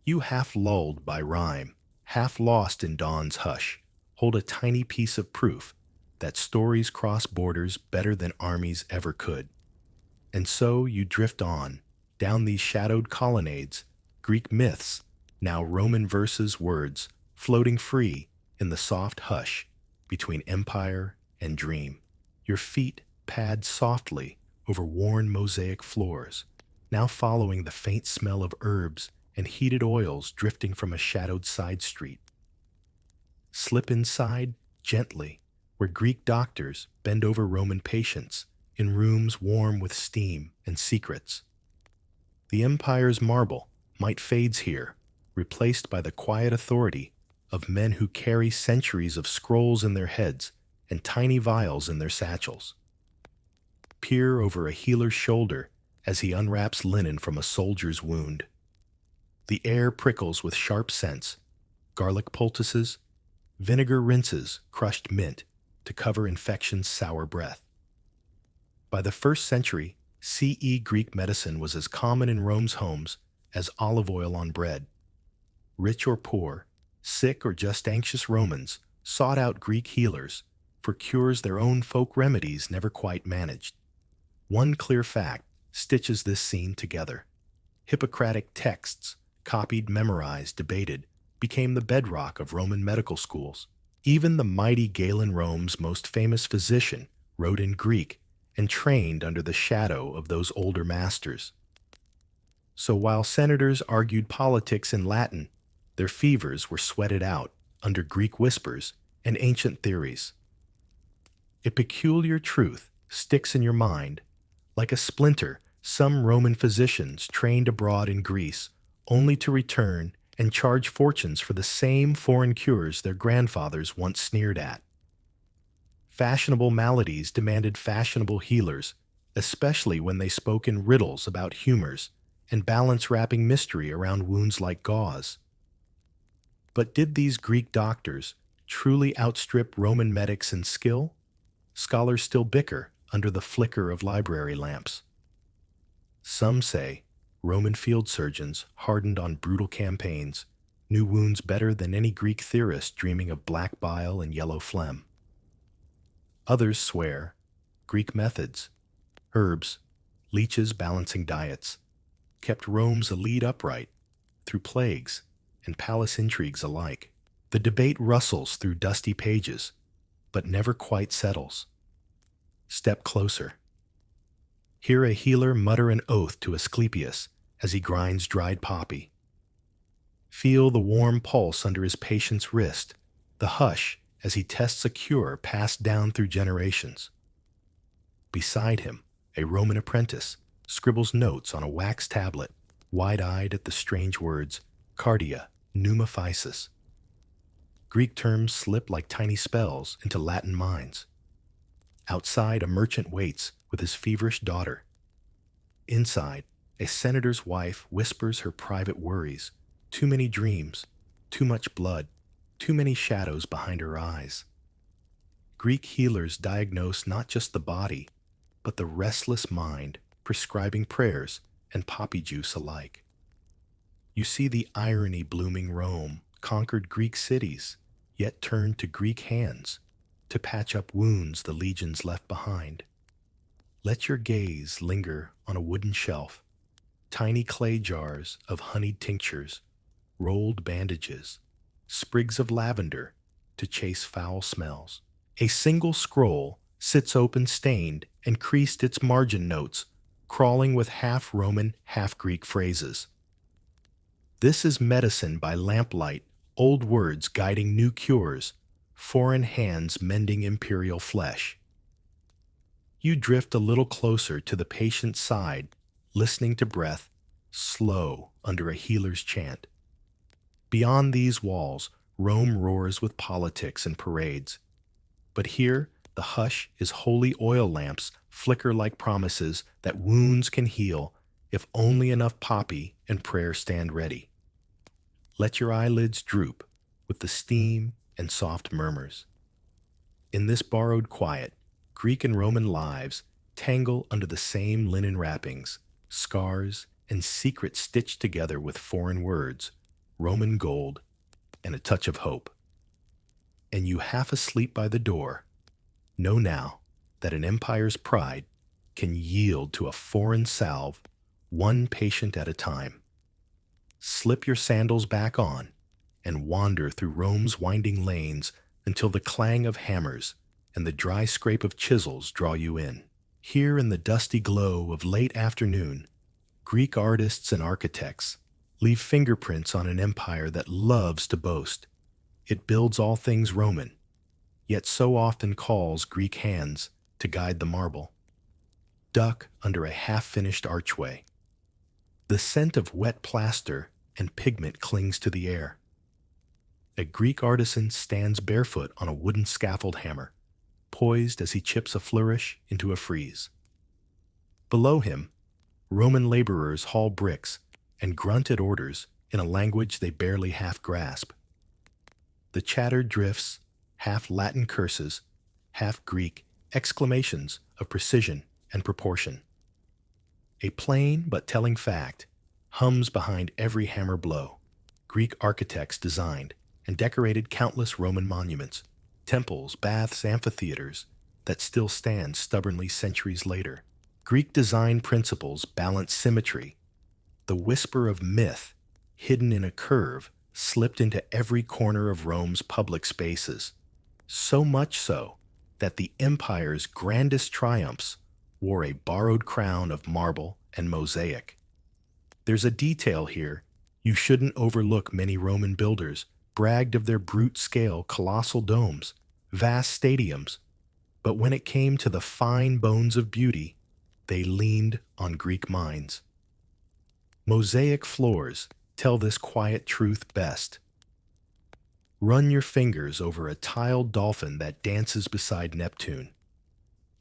You, half lulled by rhyme, half lost in dawn's hush, hold a tiny piece of proof that stories cross borders better than armies ever could. And so you drift on, down these shadowed colonnades, Greek myths, now Roman verses, words, floating free in the soft hush between empire and dream. Your feet pad softly over worn mosaic floors, now following the faint smell of herbs and heated oils drifting from a shadowed side street. Slip inside gently, where Greek doctors bend over Roman patients in rooms warm with steam and secrets. The empire's marble might fades here, replaced by the quiet authority of men who carry centuries of scrolls in their heads and tiny vials in their satchels. Peer over a healer's shoulder as he unwraps linen from a soldier's wound. The air prickles with sharp scents, garlic poultices, vinegar rinses, crushed mint to cover infection's sour breath. By the 1st century, CE Greek medicine was as common in Rome's homes as olive oil on bread. Rich or poor, sick or just anxious Romans sought out Greek healers for cures their own folk remedies never quite managed. One clear fact stitches this scene together. Hippocratic texts, copied, memorized, debated, became the bedrock of Roman medical schools. Even the mighty Galen, Rome's most famous physician, wrote in Greek and trained under the shadow of those older masters. So while senators argued politics in Latin, their fevers were sweated out under Greek whispers and ancient theories. A peculiar truth sticks in your mind. Like a splinter, some Roman physicians trained abroad in Greece only to return and charge fortunes for the same foreign cures their grandfathers once sneered at. Fashionable maladies demanded fashionable healers, especially when they spoke in riddles about humors and balance wrapping mystery around wounds like gauze. But did these Greek doctors truly outstrip Roman medics in skill? Scholars still bicker under the flicker of library lamps. Some say Roman field surgeons, hardened on brutal campaigns, knew wounds better than any Greek theorist dreaming of black bile and yellow phlegm. Others swear Greek methods, herbs, leeches balancing diets, kept Rome's elite upright through plagues and palace intrigues alike. The debate rustles through dusty pages, but never quite settles. Step closer. Hear a healer mutter an oath to Asclepius as he grinds dried poppy. Feel the warm pulse under his patient's wrist, the hush as he tests a cure passed down through generations. Beside him, a Roman apprentice scribbles notes on a wax tablet, wide-eyed at the strange words cardia, pneumophysis. Greek terms slip like tiny spells into Latin minds. Outside, a merchant waits with his feverish daughter. Inside, a senator's wife whispers her private worries. Too many dreams, too much blood, too many shadows behind her eyes. Greek healers diagnose not just the body, but the restless mind, prescribing prayers and poppy juice alike. You see the irony blooming. Rome conquered Greek cities, yet turned to Greek hands to patch up wounds the legions left behind. Let your gaze linger on a wooden shelf, tiny clay jars of honeyed tinctures, rolled bandages, sprigs of lavender to chase foul smells. A single scroll sits open, stained and creased, its margin notes crawling with half-Roman, half-Greek phrases. This is medicine by lamplight, old words guiding new cures, foreign hands mending imperial flesh. You drift a little closer to the patient's side, listening to breath, slow under a healer's chant. Beyond these walls, Rome roars with politics and parades. But here, the hush is holy oil lamps flicker like promises that wounds can heal if only enough poppy and prayer stand ready. Let your eyelids droop with the steam and soft murmurs. In this borrowed quiet, Greek and Roman lives tangle under the same linen wrappings, scars, and secrets stitched together with foreign words, Roman gold, and a touch of hope. And you half asleep by the door, know now that an empire's pride can yield to a foreign salve, one patient at a time. Slip your sandals back on and wander through Rome's winding lanes until the clang of hammers and the dry scrape of chisels draw you in. Here in the dusty glow of late afternoon, Greek artists and architects leave fingerprints on an empire that loves to boast. It builds all things Roman, yet so often calls Greek hands to guide the marble. Duck under a half-finished archway. The scent of wet plaster and pigment clings to the air. A Greek artisan stands barefoot on a wooden scaffold hammer, poised as he chips a flourish into a frieze. Below him, Roman laborers haul bricks and grunt at orders in a language they barely half grasp. The chatter drifts, half Latin curses, half Greek exclamations of precision and proportion. A plain but telling fact hums behind every hammer blow. Greek architects designed and decorated countless Roman monuments, temples, baths, amphitheaters that still stand stubbornly centuries later. Greek design principles balance symmetry. The whisper of myth, hidden in a curve, slipped into every corner of Rome's public spaces. So much so that the empire's grandest triumphs wore a borrowed crown of marble and mosaic. There's a detail here you shouldn't overlook. Many Roman builders bragged of their brute-scale colossal domes, vast stadiums, but when it came to the fine bones of beauty, they leaned on Greek minds. Mosaic floors tell this quiet truth best. Run your fingers over a tiled dolphin that dances beside Neptune.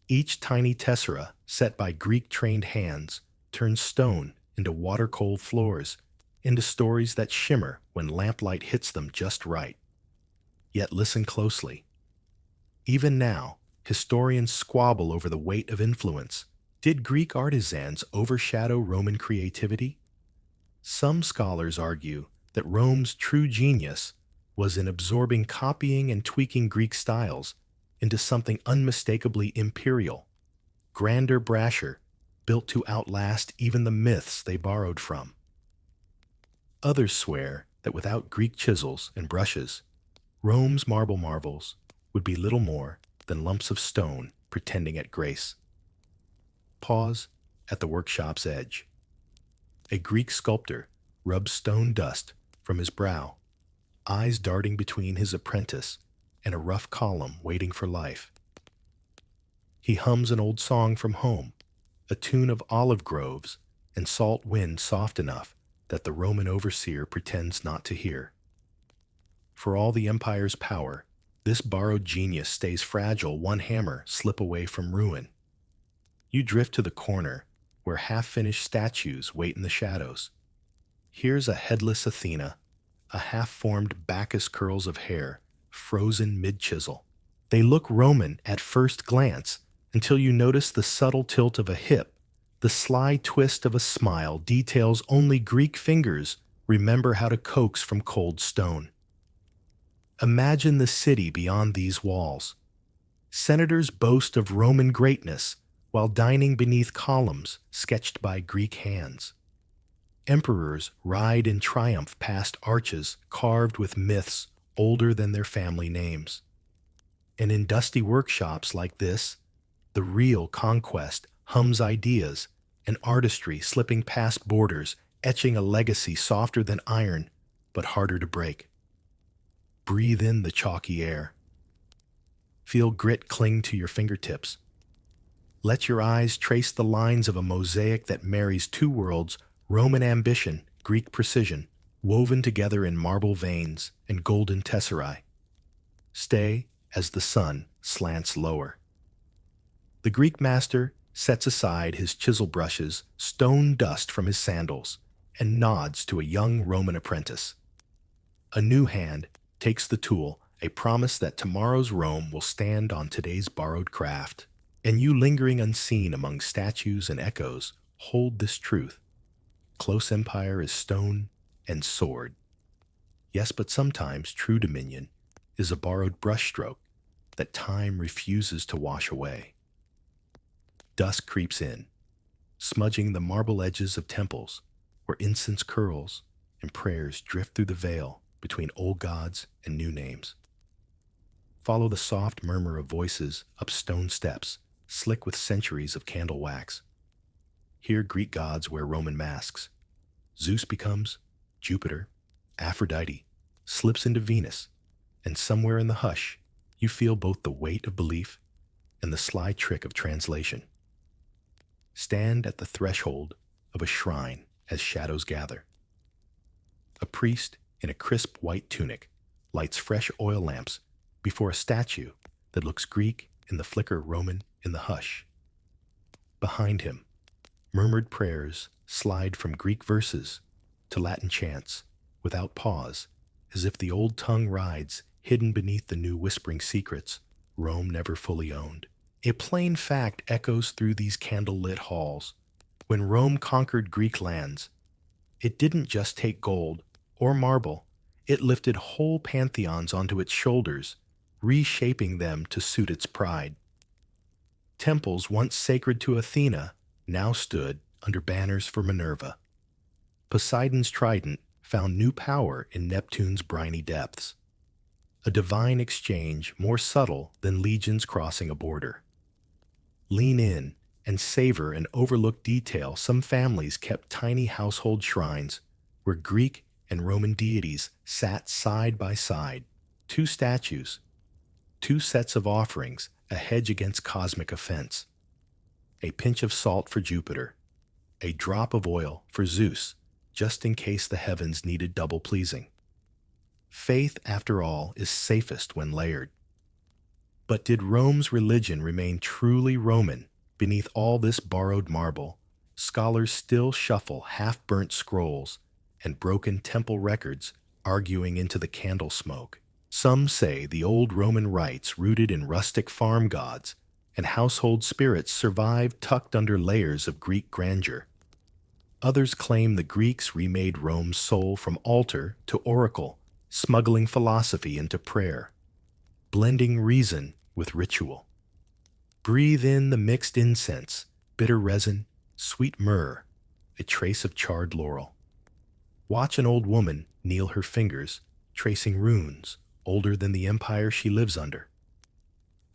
Each tiny tessera, set by Greek-trained hands, turns stone into water-cold floors, into stories that shimmer when lamplight hits them just right. Yet listen closely. Even now, historians squabble over the weight of influence. Did Greek artisans overshadow Roman creativity? Some scholars argue that Rome's true genius was in absorbing copying and tweaking Greek styles into something unmistakably imperial, grander, brasher, built to outlast even the myths they borrowed from. Others swear that without Greek chisels and brushes, Rome's marble marvels would be little more than lumps of stone pretending at grace. Pause at the workshop's edge. A Greek sculptor rubs stone dust from his brow, eyes darting between his apprentice and a rough column waiting for life. He hums an old song from home, a tune of olive groves and salt wind soft enough that the Roman overseer pretends not to hear. For all the empire's power, this borrowed genius stays fragile, one hammer slip away from ruin. You drift to the corner where half-finished statues wait in the shadows. Here's a headless Athena, a half-formed Bacchus curls of hair, frozen mid-chisel. They look Roman at first glance until you notice the subtle tilt of a hip, the sly twist of a smile, details only Greek fingers remember how to coax from cold stone. Imagine the city beyond these walls. Senators boast of Roman greatness while dining beneath columns sketched by Greek hands. Emperors ride in triumph past arches carved with myths older than their family names. And in dusty workshops like this, the real conquest hums ideas and artistry slipping past borders, etching a legacy softer than iron but harder to break. Breathe in the chalky air. Feel grit cling to your fingertips. Let your eyes trace the lines of a mosaic that marries two worlds, Roman ambition, Greek precision, woven together in marble veins and golden tesserae. Stay as the sun slants lower. The Greek master sets aside his chisel brushes, stone dust from his sandals, and nods to a young Roman apprentice. A new hand takes the tool, a promise that tomorrow's Rome will stand on today's borrowed craft. And you, lingering unseen among statues and echoes, hold this truth. Close empire is stone and sword. Yes, but sometimes true dominion is a borrowed brushstroke that time refuses to wash away. Dusk creeps in, smudging the marble edges of temples where incense curls and prayers drift through the veil between old gods and new names. Follow the soft murmur of voices up stone steps, slick with centuries of candle wax. Here Greek gods wear Roman masks. Zeus becomes Jupiter, Aphrodite slips into Venus, and somewhere in the hush, you feel both the weight of belief and the sly trick of translation. Stand at the threshold of a shrine as shadows gather. A priest in a crisp white tunic lights fresh oil lamps before a statue that looks Greek in the flicker, Roman in the hush. Behind him, murmured prayers slide from Greek verses to Latin chants without pause, as if the old tongue rides hidden beneath the new whispering secrets Rome never fully owned. A plain fact echoes through these candle-lit halls. When Rome conquered Greek lands, it didn't just take gold or marble, it lifted whole pantheons onto its shoulders, reshaping them to suit its pride. Temples once sacred to Athena now stood under banners for Minerva. Poseidon's trident found new power in Neptune's briny depths. A divine exchange more subtle than legions crossing a border. Lean in and savor an overlooked detail. Some families kept tiny household shrines where Greek and Roman deities sat side by side. Two statues, two sets of offerings, a hedge against cosmic offense. A pinch of salt for Jupiter, a drop of oil for Zeus, just in case the heavens needed double pleasing. Faith, after all, is safest when layered. But did Rome's religion remain truly Roman beneath all this borrowed marble? Scholars still shuffle half-burnt scrolls and broken temple records, arguing into the candle smoke. Some say the old Roman rites, rooted in rustic farm gods and household spirits, survived tucked under layers of Greek grandeur. Others claim the Greeks remade Rome's soul from altar to oracle, smuggling philosophy into prayer, blending reason with ritual. Breathe in the mixed incense, bitter resin, sweet myrrh, a trace of charred laurel. Watch an old woman kneel her fingers, tracing runes older than the empire she lives under.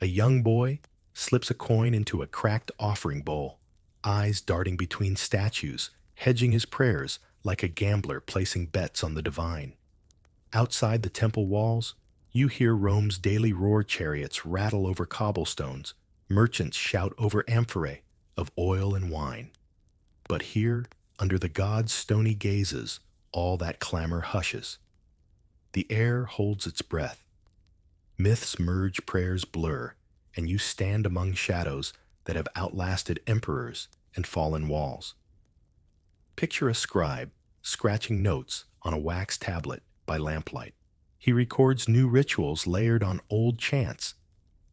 A young boy slips a coin into a cracked offering bowl, eyes darting between statues, hedging his prayers like a gambler placing bets on the divine. Outside the temple walls, you hear Rome's daily roar chariots rattle over cobblestones, merchants shout over amphorae of oil and wine. But here, under the gods' stony gazes, all that clamor hushes. The air holds its breath. Myths merge, prayers blur, and you stand among shadows that have outlasted emperors and fallen walls. Picture a scribe scratching notes on a wax tablet by lamplight. He records new rituals layered on old chants,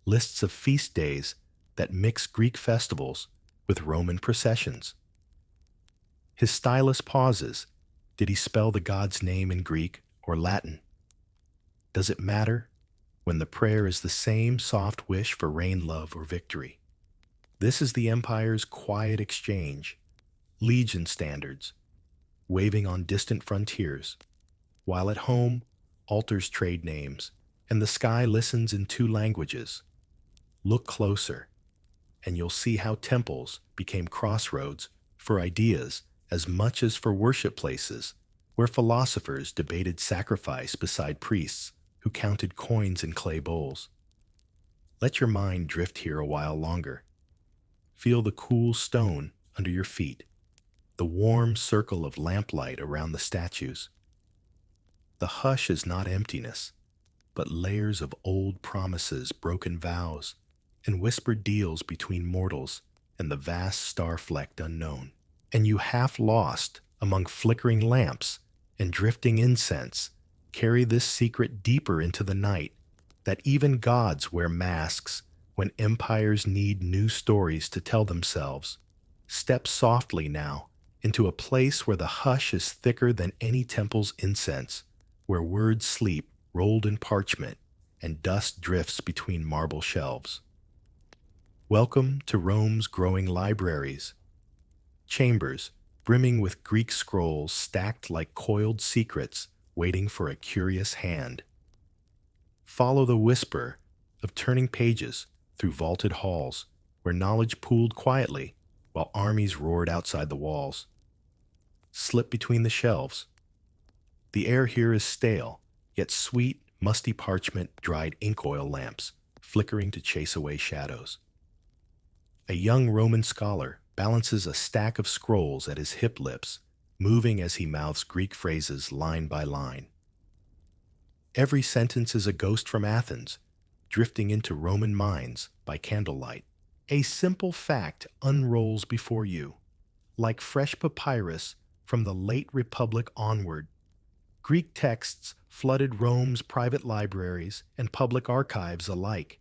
lists of feast days that mix Greek festivals with Roman processions. His stylus pauses. Did he spell the god's name in Greek or Latin? Does it matter when the prayer is the same soft wish for rain, love, or victory? This is the empire's quiet exchange, legion standards, waving on distant frontiers, while at home, altars trade names, and the sky listens in two languages. Look closer, and you'll see how temples became crossroads for ideas as much as for worship places, where philosophers debated sacrifice beside priests who counted coins in clay bowls. Let your mind drift here a while longer. Feel the cool stone under your feet, the warm circle of lamplight around the statues. The hush is not emptiness, but layers of old promises, broken vows, and whispered deals between mortals and the vast star-flecked unknown. And you, half lost among flickering lamps and drifting incense, carry this secret deeper into the night, that even gods wear masks when empires need new stories to tell themselves. Step softly now into a place where the hush is thicker than any temple's incense, where words sleep rolled in parchment and dust drifts between marble shelves. Welcome to Rome's growing libraries, chambers brimming with Greek scrolls stacked like coiled secrets waiting for a curious hand. Follow the whisper of turning pages through vaulted halls where knowledge pooled quietly while armies roared outside the walls. Slip between the shelves. The air here is stale, yet sweet, musty parchment, dried ink oil lamps, flickering to chase away shadows. A young Roman scholar balances a stack of scrolls at his hip lips, moving as he mouths Greek phrases line by line. Every sentence is a ghost from Athens, drifting into Roman minds by candlelight. A simple fact unrolls before you, like fresh papyrus from the late Republic onward. Greek texts flooded Rome's private libraries and public archives alike.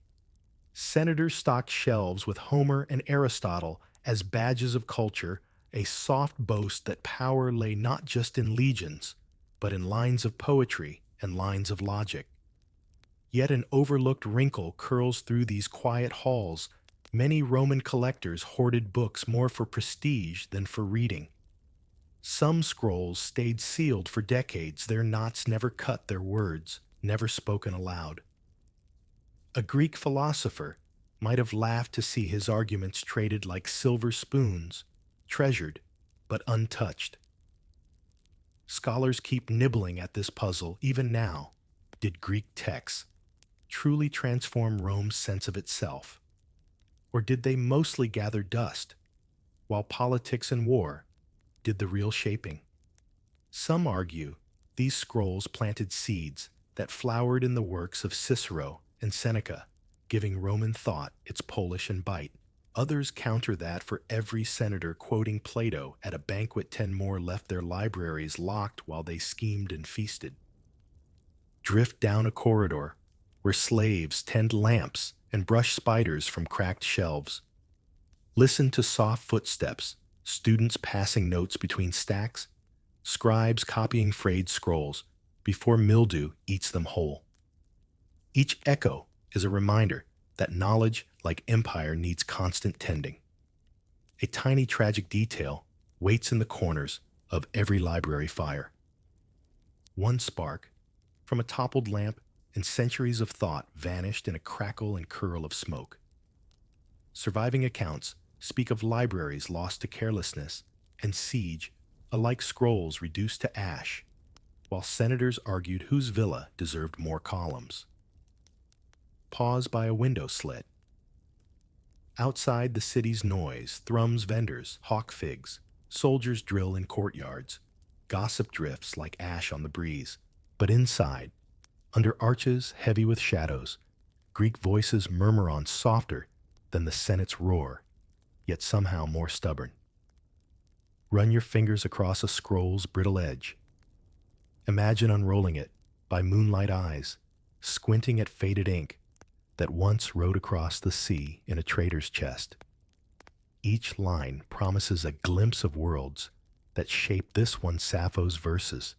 Senators stocked shelves with Homer and Aristotle as badges of culture, a soft boast that power lay not just in legions, but in lines of poetry and lines of logic. Yet an overlooked wrinkle curls through these quiet halls. Many Roman collectors hoarded books more for prestige than for reading. Some scrolls stayed sealed for decades, their knots never cut, their words never spoken aloud. A Greek philosopher might have laughed to see his arguments traded like silver spoons, treasured but untouched. Scholars keep nibbling at this puzzle even now. Did Greek texts truly transform Rome's sense of itself? Or did they mostly gather dust, while politics and war did the real shaping? Some argue these scrolls planted seeds that flowered in the works of Cicero and Seneca, giving Roman thought its polish and bite. Others counter that for every senator quoting Plato at a banquet, 10 more left their libraries locked while they schemed and feasted. Drift down a corridor where slaves tend lamps and brush spiders from cracked shelves. Listen to soft footsteps, students passing notes between stacks, scribes copying frayed scrolls before mildew eats them whole. Each echo is a reminder that knowledge, like empire, needs constant tending. A tiny tragic detail waits in the corners of every library fire. One spark from a toppled lamp and centuries of thought vanished in a crackle and curl of smoke. Surviving accounts speak of libraries lost to carelessness and siege, alike scrolls reduced to ash, while senators argued whose villa deserved more columns. Pause by a window slit. Outside, the city's noise thrums vendors, hawk figs, soldiers drill in courtyards, gossip drifts like ash on the breeze. But inside, under arches heavy with shadows, Greek voices murmur on, softer than the Senate's roar, yet somehow more stubborn. Run your fingers across a scroll's brittle edge. Imagine unrolling it by moonlight eyes, squinting at faded ink that once rode across the sea in a trader's chest. Each line promises a glimpse of worlds that shape this one, Sappho's verses,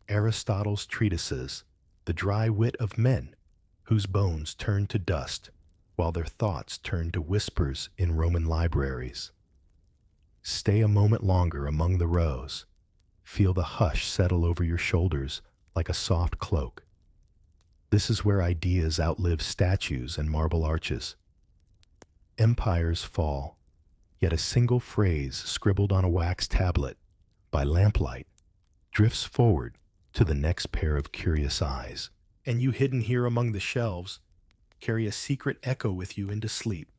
Aristotle's treatises, the dry wit of men whose bones turn to dust while their thoughts turn to whispers in Roman libraries. Stay a moment longer among the rows. Feel the hush settle over your shoulders like a soft cloak. This is where ideas outlive statues and marble arches. Empires fall, yet a single phrase scribbled on a wax tablet by lamplight drifts forward to the next pair of curious eyes. And you, hidden here among the shelves, carry a secret echo with you into sleep,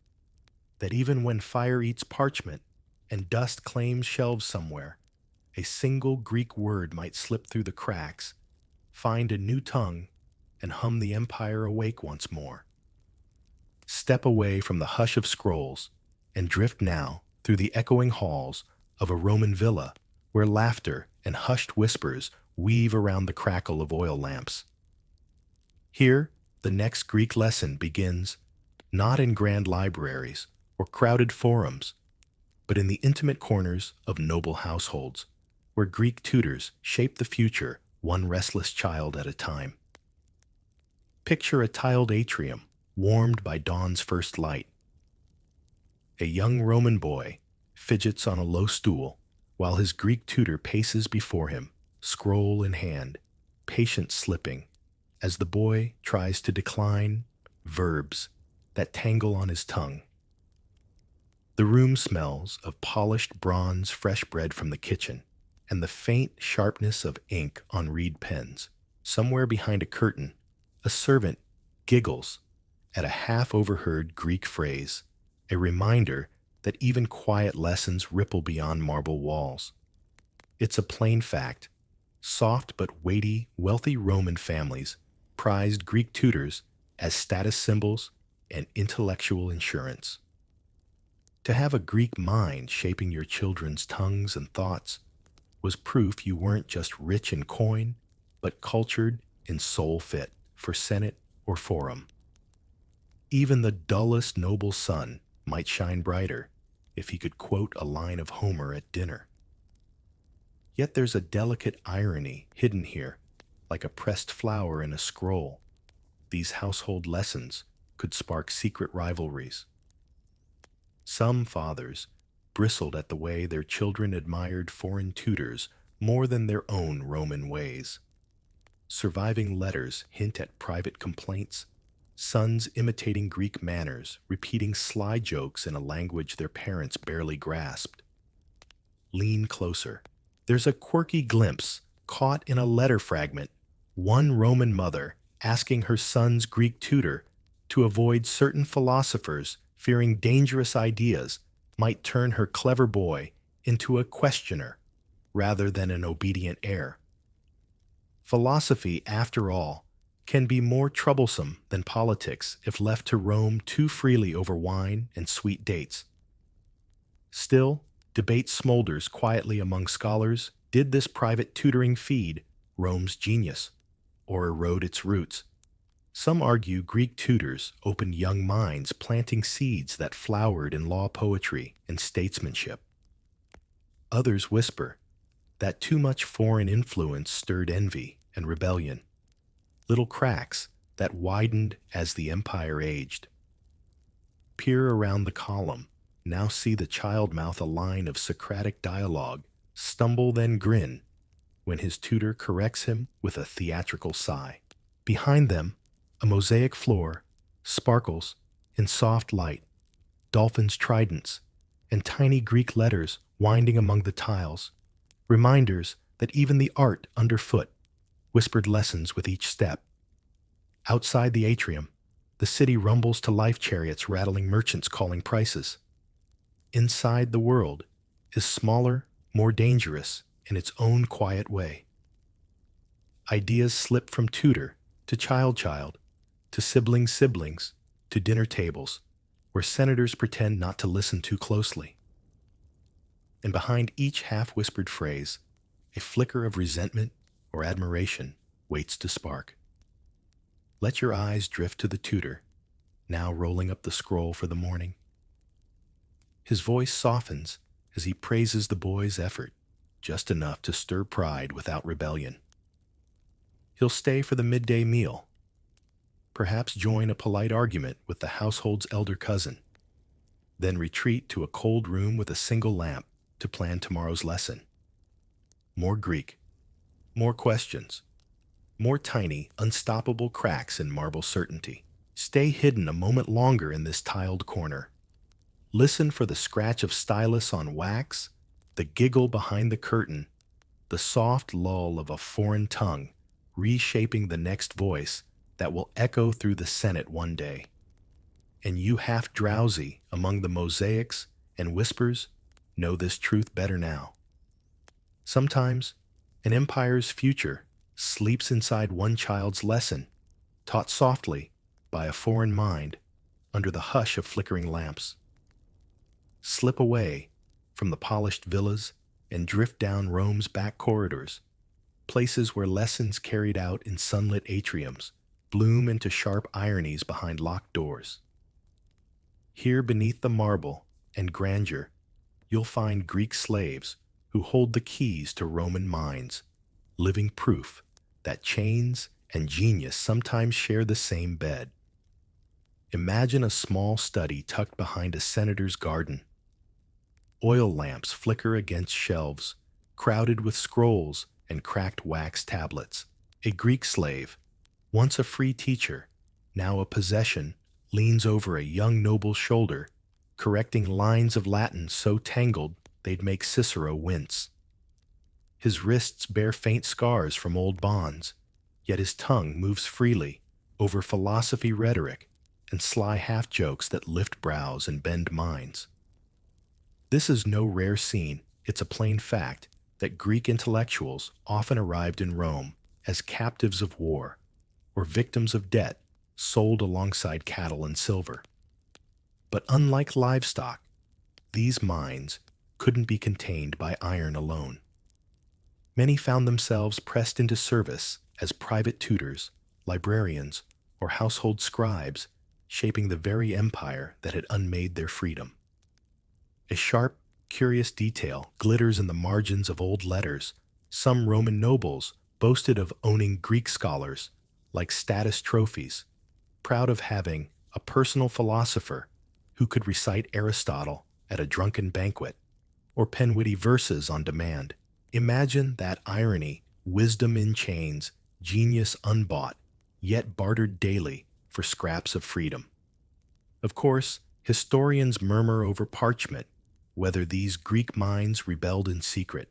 that even when fire eats parchment and dust claims shelves somewhere, a single Greek word might slip through the cracks, find a new tongue, and hum the empire awake once more. Step away from the hush of scrolls and drift now through the echoing halls of a Roman villa where laughter and hushed whispers weave around the crackle of oil lamps. Here, the next Greek lesson begins not in grand libraries or crowded forums, but in the intimate corners of noble households, where Greek tutors shape the future one restless child at a time. Picture a tiled atrium warmed by dawn's first light. A young Roman boy fidgets on a low stool while his Greek tutor paces before him, scroll in hand, patience slipping, as the boy tries to decline verbs that tangle on his tongue. The room smells of polished bronze fresh bread from the kitchen and the faint sharpness of ink on reed pens. Somewhere behind a curtain, a servant giggles at a half-overheard Greek phrase, a reminder that even quiet lessons ripple beyond marble walls. It's a plain fact. Soft but weighty, wealthy Roman families prized Greek tutors as status symbols and intellectual insurance. To have a Greek mind shaping your children's tongues and thoughts was proof you weren't just rich in coin, but cultured in soul fit for Senate or forum. Even the dullest noble son might shine brighter if he could quote a line of Homer at dinner. Yet there's a delicate irony hidden here, like a pressed flower in a scroll. These household lessons could spark secret rivalries. Some fathers bristled at the way their children admired foreign tutors more than their own Roman ways. Surviving letters hint at private complaints, sons imitating Greek manners, repeating sly jokes in a language their parents barely grasped. Lean closer. There's a quirky glimpse caught in a letter fragment, one Roman mother asking her son's Greek tutor to avoid certain philosophers fearing dangerous ideas might turn her clever boy into a questioner rather than an obedient heir. Philosophy, after all, can be more troublesome than politics if left to roam too freely over wine and sweet dates. Still, debate smolders quietly among scholars. Did this private tutoring feed Rome's genius, or erode its roots? Some argue Greek tutors opened young minds, planting seeds that flowered in law poetry and statesmanship. Others whisper that too much foreign influence stirred envy and rebellion, little cracks that widened as the empire aged. Peer around the column, now see the child mouth a line of Socratic dialogue, stumble then grin, when his tutor corrects him with a theatrical sigh. Behind them, a mosaic floor sparkles in soft light, dolphins' tridents, and tiny Greek letters winding among the tiles, reminders that even the art underfoot whispered lessons with each step. Outside the atrium, the city rumbles to life chariots rattling merchants calling prices. Inside the world is smaller, more dangerous in its own quiet way. Ideas slip from tutor to child, to siblings, to dinner tables, where senators pretend not to listen too closely. And behind each half-whispered phrase, a flicker of resentment or admiration waits to spark. Let your eyes drift to the tutor, now rolling up the scroll for the morning. His voice softens as he praises the boy's effort, just enough to stir pride without rebellion. He'll stay for the midday meal, perhaps join a polite argument with the household's elder cousin, then retreat to a cold room with a single lamp to plan tomorrow's lesson. More Greek, more questions, more tiny, unstoppable cracks in marble certainty. Stay hidden a moment longer in this tiled corner. Listen for the scratch of stylus on wax, the giggle behind the curtain, the soft lull of a foreign tongue reshaping the next voice that will echo through the Senate one day. And you half drowsy among the mosaics and whispers know this truth better now. Sometimes an empire's future sleeps inside one child's lesson, taught softly by a foreign mind under the hush of flickering lamps. Slip away from the polished villas and drift down Rome's back corridors, places where lessons carried out in sunlit atriums bloom into sharp ironies behind locked doors. Here beneath the marble and grandeur, you'll find Greek slaves who hold the keys to Roman minds, living proof that chains and genius sometimes share the same bed. Imagine a small study tucked behind a senator's garden. Oil lamps flicker against shelves, crowded with scrolls and cracked wax tablets. A Greek slave, once a free teacher, now a possession, leans over a young noble's shoulder, correcting lines of Latin so tangled they'd make Cicero wince. His wrists bear faint scars from old bonds, yet his tongue moves freely over philosophy rhetoric and sly half-jokes that lift brows and bend minds. This is no rare scene, it's a plain fact that Greek intellectuals often arrived in Rome as captives of war or victims of debt sold alongside cattle and silver. But unlike livestock, these minds couldn't be contained by iron alone. Many found themselves pressed into service as private tutors, librarians, or household scribes, shaping the very empire that had unmade their freedom. A sharp, curious detail glitters in the margins of old letters. Some Roman nobles boasted of owning Greek scholars like status trophies, proud of having a personal philosopher who could recite Aristotle at a drunken banquet or pen witty verses on demand. Imagine that irony, wisdom in chains, genius unbought, yet bartered daily for scraps of freedom. Of course, historians murmur over parchment, whether these Greek minds rebelled in secret.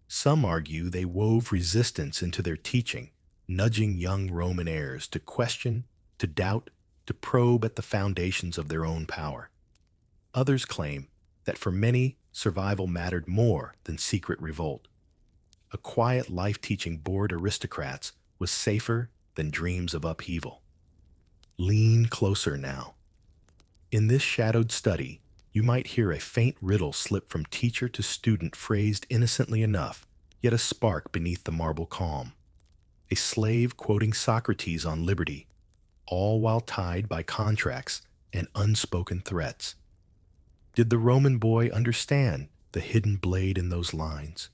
Some argue they wove resistance into their teaching, nudging young Roman heirs to question, to doubt, to probe at the foundations of their own power. Others claim that for many, survival mattered more than secret revolt. A quiet life teaching bored aristocrats was safer than dreams of upheaval. Lean closer now. In this shadowed study, you might hear a faint riddle slip from teacher to student, phrased innocently enough, yet a spark beneath the marble calm. A slave quoting Socrates on liberty, all while tied by contracts and unspoken threats. Did the Roman boy understand the hidden blade in those lines?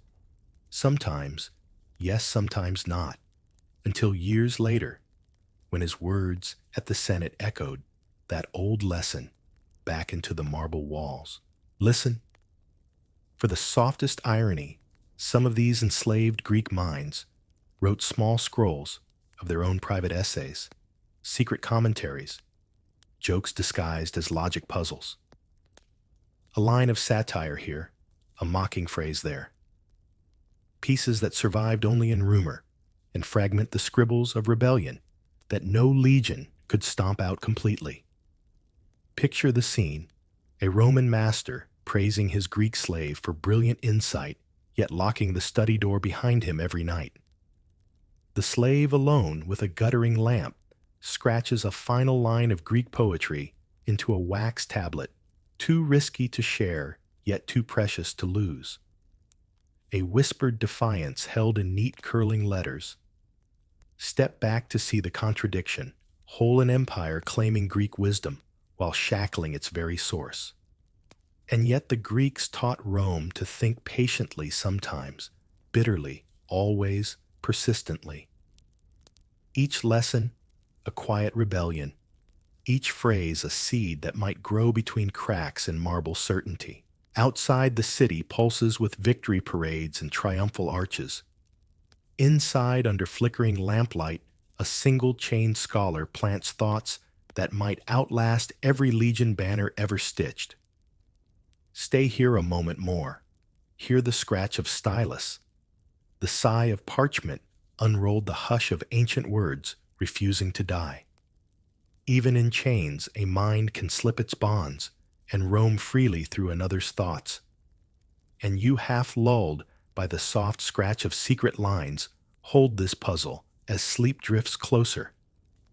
Sometimes, yes, sometimes not, until years later, when his words at the Senate echoed that old lesson back into the marble walls. Listen. For the softest irony, some of these enslaved Greek minds wrote small scrolls of their own private essays, secret commentaries, jokes disguised as logic puzzles. A line of satire here, a mocking phrase there. Pieces that survived only in rumor and fragment the scribbles of rebellion that no legion could stomp out completely. Picture the scene, a Roman master praising his Greek slave for brilliant insight, yet locking the study door behind him every night. The slave alone, with a guttering lamp, scratches a final line of Greek poetry into a wax tablet, too risky to share, yet too precious to lose. A whispered defiance held in neat curling letters. Step back to see the contradiction, whole an empire claiming Greek wisdom, while shackling its very source. And yet the Greeks taught Rome to think patiently sometimes, bitterly, always, persistently. Each lesson, a quiet rebellion, each phrase a seed that might grow between cracks in marble certainty. Outside the city pulses with victory parades and triumphal arches. Inside, under flickering lamplight, a single chained scholar plants thoughts that might outlast every legion banner ever stitched. Stay here a moment more. Hear the scratch of stylus. The sigh of parchment unrolled the hush of ancient words refusing to die. Even in chains, a mind can slip its bonds and roam freely through another's thoughts. And you, half lulled by the soft scratch of secret lines, hold this puzzle as sleep drifts closer,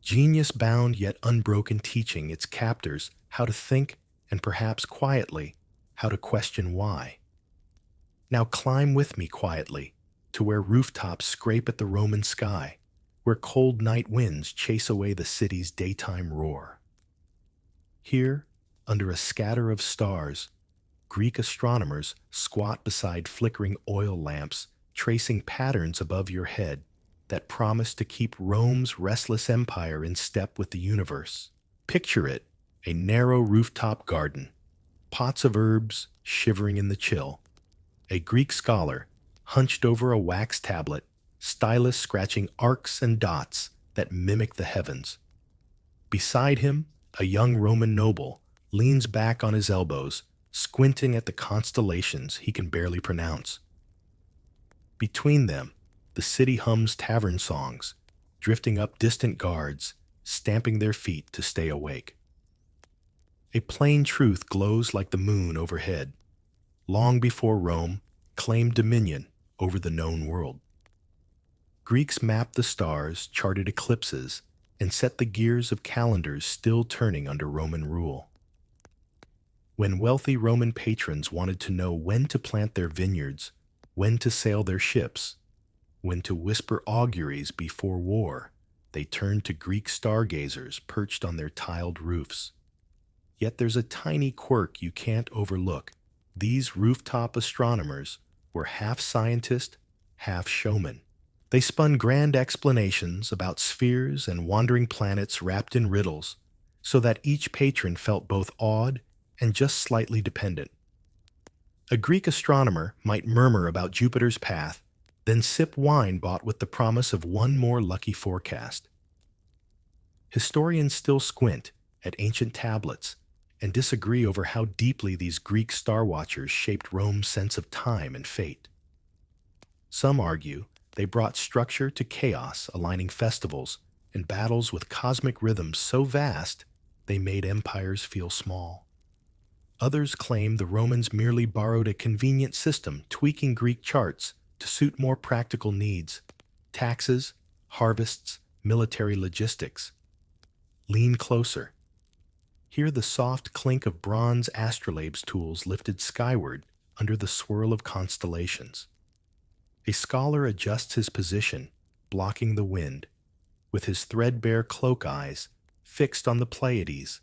genius bound yet unbroken, teaching its captors how to think and perhaps quietly how to question why. Now climb with me quietly to where rooftops scrape at the Roman sky, where cold night winds chase away the city's daytime roar. Here, under a scatter of stars, Greek astronomers squat beside flickering oil lamps, tracing patterns above your head that promise to keep Rome's restless empire in step with the universe. Picture it, a narrow rooftop garden, pots of herbs shivering in the chill, a Greek scholar hunched over a wax tablet, stylus scratching arcs and dots that mimic the heavens. Beside him, a young Roman noble leans back on his elbows, squinting at the constellations he can barely pronounce. Between them, the city hums tavern songs, drifting up distant guards, stamping their feet to stay awake. A plain truth glows like the moon overhead, long before Rome claimed dominion over the known world. Greeks mapped the stars, charted eclipses, and set the gears of calendars still turning under Roman rule. When wealthy Roman patrons wanted to know when to plant their vineyards, when to sail their ships, when to whisper auguries before war, they turned to Greek stargazers perched on their tiled roofs. Yet there's a tiny quirk you can't overlook. These rooftop astronomers were half scientist, half showman. They spun grand explanations about spheres and wandering planets wrapped in riddles, so that each patron felt both awed and just slightly dependent. A Greek astronomer might murmur about Jupiter's path, then sip wine bought with the promise of one more lucky forecast. Historians still squint at ancient tablets and disagree over how deeply these Greek star watchers shaped Rome's sense of time and fate. Some argue they brought structure to chaos, aligning festivals and battles with cosmic rhythms so vast they made empires feel small. Others claim the Romans merely borrowed a convenient system, tweaking Greek charts to suit more practical needs: taxes, harvests, military logistics. Lean closer. Hear the soft clink of bronze astrolabe's tools lifted skyward under the swirl of constellations. A scholar adjusts his position, blocking the wind, with his threadbare cloak eyes fixed on the Pleiades,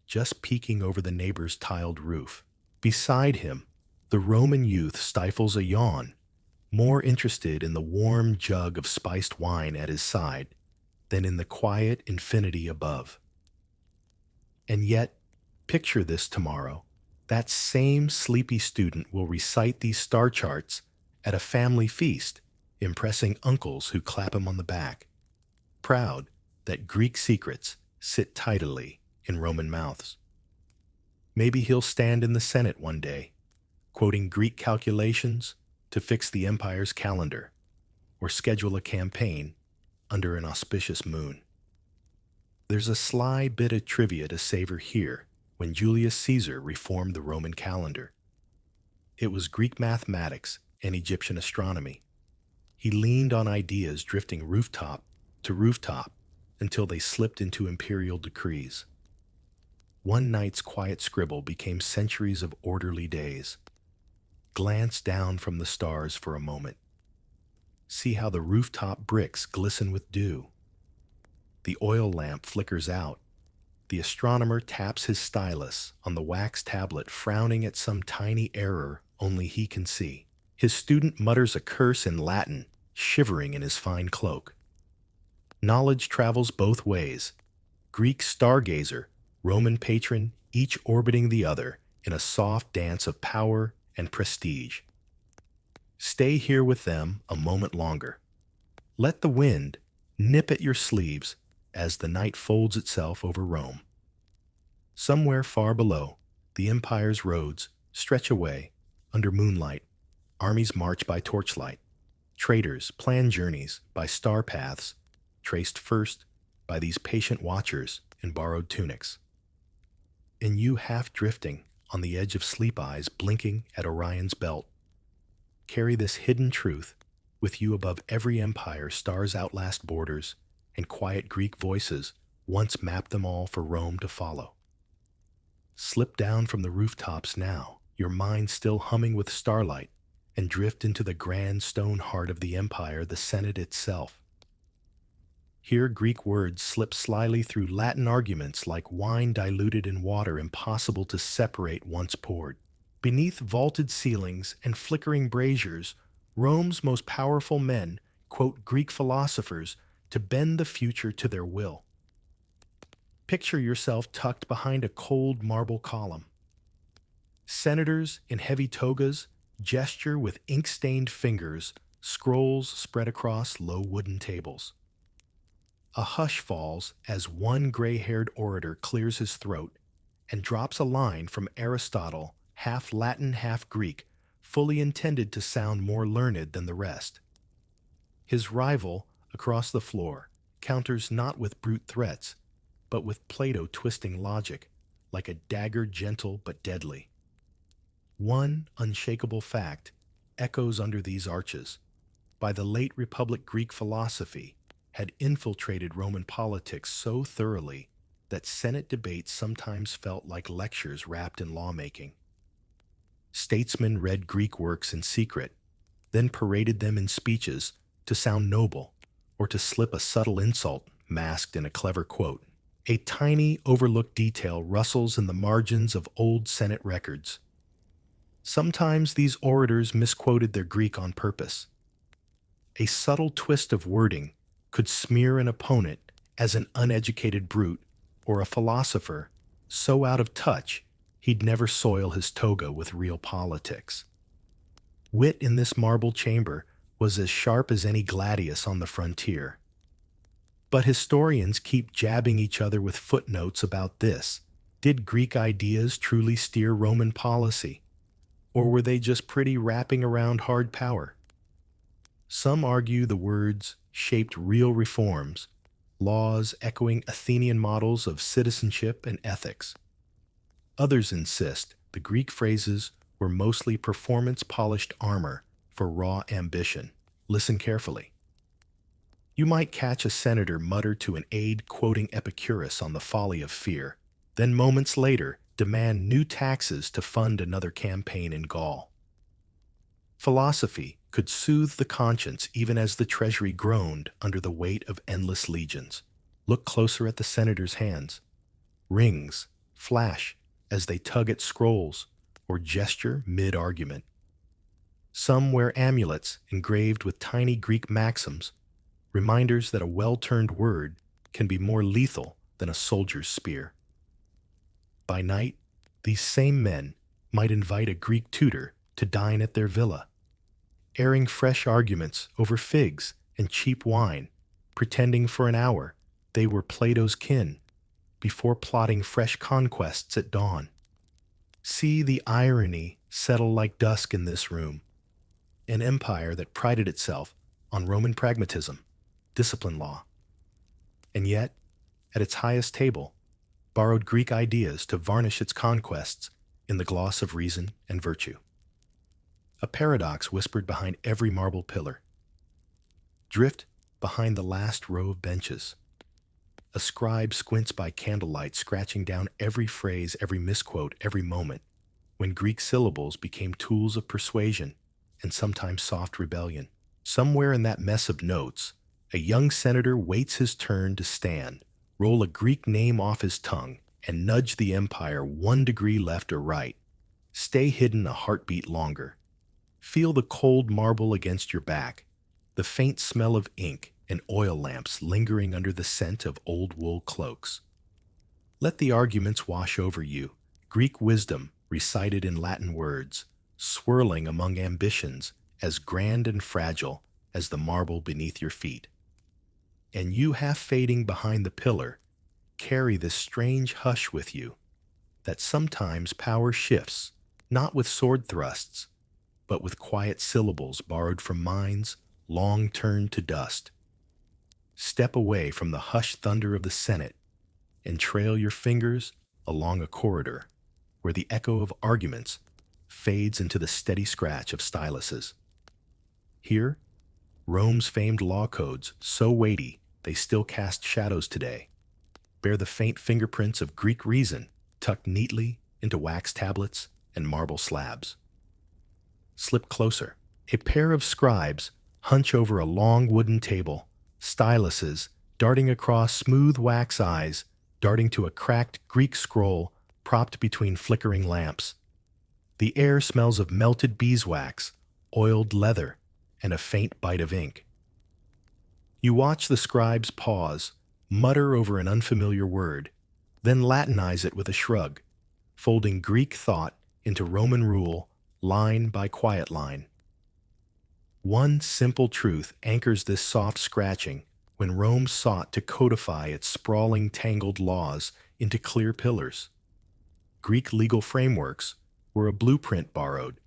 just peeking over the neighbor's tiled roof. Beside him, the Roman youth stifles a yawn, more interested in the warm jug of spiced wine at his side than in the quiet infinity above. And yet, picture this tomorrow. That same sleepy student will recite these star charts at a family feast, impressing uncles who clap him on the back, proud that Greek secrets sit tidily in Roman mouths. Maybe he'll stand in the Senate one day, quoting Greek calculations to fix the empire's calendar, or schedule a campaign under an auspicious moon. There's a sly bit of trivia to savor here. When Julius Caesar reformed the Roman calendar, it was Greek mathematics and Egyptian astronomy. He leaned on ideas drifting rooftop to rooftop until they slipped into imperial decrees. One night's quiet scribble became centuries of orderly days. Glance down from the stars for a moment. See how the rooftop bricks glisten with dew. The oil lamp flickers out. The astronomer taps his stylus on the wax tablet, frowning at some tiny error only he can see. His student mutters a curse in Latin, shivering in his fine cloak. Knowledge travels both ways. Greek stargazer, Roman patron, each orbiting the other in a soft dance of power and prestige. Stay here with them a moment longer. Let the wind nip at your sleeves as the night folds itself over Rome. Somewhere far below, the empire's roads stretch away under moonlight. Armies march by torchlight. Traders plan journeys by star paths, traced first by these patient watchers in borrowed tunics. And you half drifting on the edge of sleep eyes blinking at Orion's belt, carry this hidden truth with you above every empire stars outlast borders and quiet Greek voices once mapped them all for Rome to follow. Slip down from the rooftops now, your mind still humming with starlight, and drift into the grand stone heart of the empire, the Senate itself. Here Greek words slip slyly through Latin arguments like wine diluted in water impossible to separate once poured. Beneath vaulted ceilings and flickering braziers, Rome's most powerful men quote Greek philosophers to bend the future to their will. Picture yourself tucked behind a cold marble column. Senators in heavy togas gesture with ink-stained fingers, scrolls spread across low wooden tables. A hush falls as one gray-haired orator clears his throat and drops a line from Aristotle, half Latin, half Greek, fully intended to sound more learned than the rest. His rival, across the floor, counters not with brute threats, but with Plato twisting logic, like a dagger gentle but deadly. One unshakable fact echoes under these arches. By the late Republic, Greek philosophy had infiltrated Roman politics so thoroughly that Senate debates sometimes felt like lectures wrapped in lawmaking. Statesmen read Greek works in secret, then paraded them in speeches to sound noble or to slip a subtle insult masked in a clever quote. A tiny, overlooked detail rustles in the margins of old Senate records. Sometimes these orators misquoted their Greek on purpose. A subtle twist of wording could smear an opponent as an uneducated brute or a philosopher so out of touch he'd never soil his toga with real politics. Wit in this marble chamber was as sharp as any gladius on the frontier. But historians keep jabbing each other with footnotes about this. Did Greek ideas truly steer Roman policy? Or were they just pretty wrapping around hard power? Some argue the words shaped real reforms, laws echoing Athenian models of citizenship and ethics. Others insist the Greek phrases were mostly performance-polished armor for raw ambition. Listen carefully. You might catch a senator mutter to an aide quoting Epicurus on the folly of fear, then moments later demand new taxes to fund another campaign in Gaul. Philosophy could soothe the conscience even as the treasury groaned under the weight of endless legions. Look closer at the senator's hands. Rings flash as they tug at scrolls or gesture mid-argument. Some wear amulets engraved with tiny Greek maxims, reminders that a well-turned word can be more lethal than a soldier's spear. By night, these same men might invite a Greek tutor to dine at their villa, airing fresh arguments over figs and cheap wine, pretending for an hour they were Plato's kin, before plotting fresh conquests at dawn. See the irony settle like dusk in this room. An empire that prided itself on Roman pragmatism, discipline law, and yet, at its highest table, borrowed Greek ideas to varnish its conquests in the gloss of reason and virtue. A paradox whispered behind every marble pillar. Drift behind the last row of benches. A scribe squints by candlelight, scratching down every phrase, every misquote, every moment, when Greek syllables became tools of persuasion and sometimes soft rebellion. Somewhere in that mess of notes, a young senator waits his turn to stand, roll a Greek name off his tongue, and nudge the empire 1 degree left or right. Stay hidden a heartbeat longer. Feel the cold marble against your back, the faint smell of ink and oil lamps lingering under the scent of old wool cloaks. Let the arguments wash over you, Greek wisdom recited in Latin words, swirling among ambitions as grand and fragile as the marble beneath your feet. And you, half fading behind the pillar, carry this strange hush with you, that sometimes power shifts, not with sword thrusts, but with quiet syllables borrowed from minds long turned to dust. Step away from the hushed thunder of the Senate and trail your fingers along a corridor where the echo of arguments fades into the steady scratch of styluses. Here, Rome's famed law codes, so weighty they still cast shadows today, bear the faint fingerprints of Greek reason tucked neatly into wax tablets and marble slabs. Slip closer. A pair of scribes hunch over a long wooden table, styluses darting across smooth wax eyes, darting to a cracked Greek scroll propped between flickering lamps. The air smells of melted beeswax, oiled leather, and a faint bite of ink. You watch the scribes pause, mutter over an unfamiliar word, then Latinize it with a shrug, folding Greek thought into Roman rule line by quiet line. One simple truth anchors this soft scratching when Rome sought to codify its sprawling, tangled laws into clear pillars. Greek legal frameworks were a blueprint borrowed,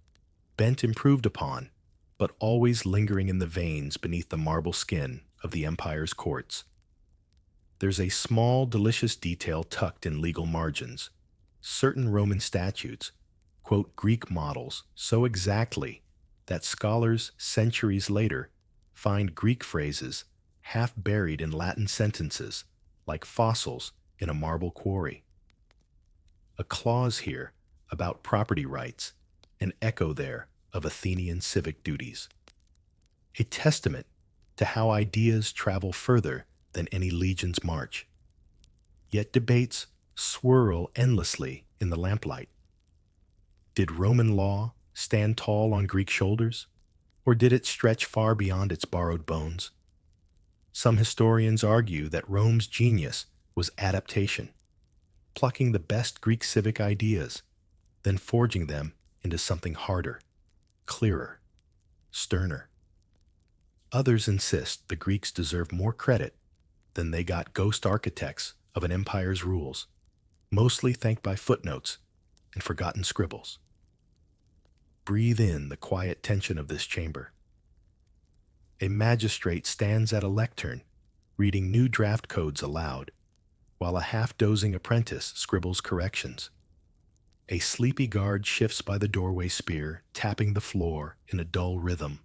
bent improved upon, but always lingering in the veins beneath the marble skin of the empire's courts. There's a small, delicious detail tucked in legal margins. Certain Roman statutes quote Greek models so exactly that scholars centuries later find Greek phrases half buried in Latin sentences, like fossils in a marble quarry. A clause here about property rights, an echo there of Athenian civic duties. A testament to how ideas travel further than any legion's march. Yet debates swirl endlessly in the lamplight. Did Roman law stand tall on Greek shoulders, or did it stretch far beyond its borrowed bones? Some historians argue that Rome's genius was adaptation, plucking the best Greek civic ideas, then forging them into something harder, clearer, sterner. Others insist the Greeks deserve more credit than they got ghost architects of an empire's rules, mostly thanked by footnotes and forgotten scribbles. Breathe in the quiet tension of this chamber. A magistrate stands at a lectern, reading new draft codes aloud, while a half-dozing apprentice scribbles corrections. A sleepy guard shifts by the doorway spear, tapping the floor in a dull rhythm.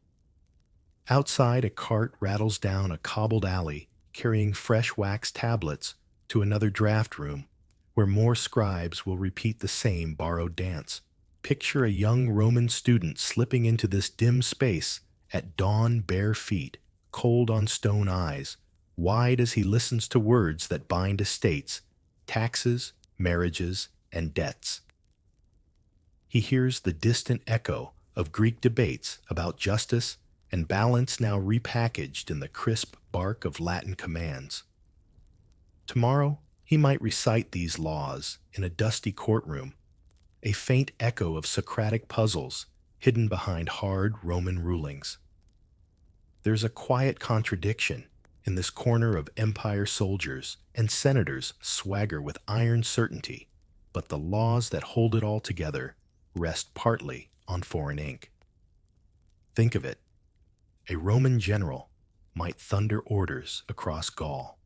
Outside, a cart rattles down a cobbled alley, carrying fresh wax tablets to another draft room, where more scribes will repeat the same borrowed dance. Picture a young Roman student slipping into this dim space at dawn, bare feet, cold on stone eyes, wide as he listens to words that bind estates, taxes, marriages, and debts. He hears the distant echo of Greek debates about justice and balance now repackaged in the crisp bark of Latin commands. Tomorrow, he might recite these laws in a dusty courtroom, a faint echo of Socratic puzzles hidden behind hard Roman rulings. There's a quiet contradiction in this corner of empire soldiers and senators swagger with iron certainty, but the laws that hold it all together rest partly on foreign ink. Think of it. A Roman general might thunder orders across Gaul.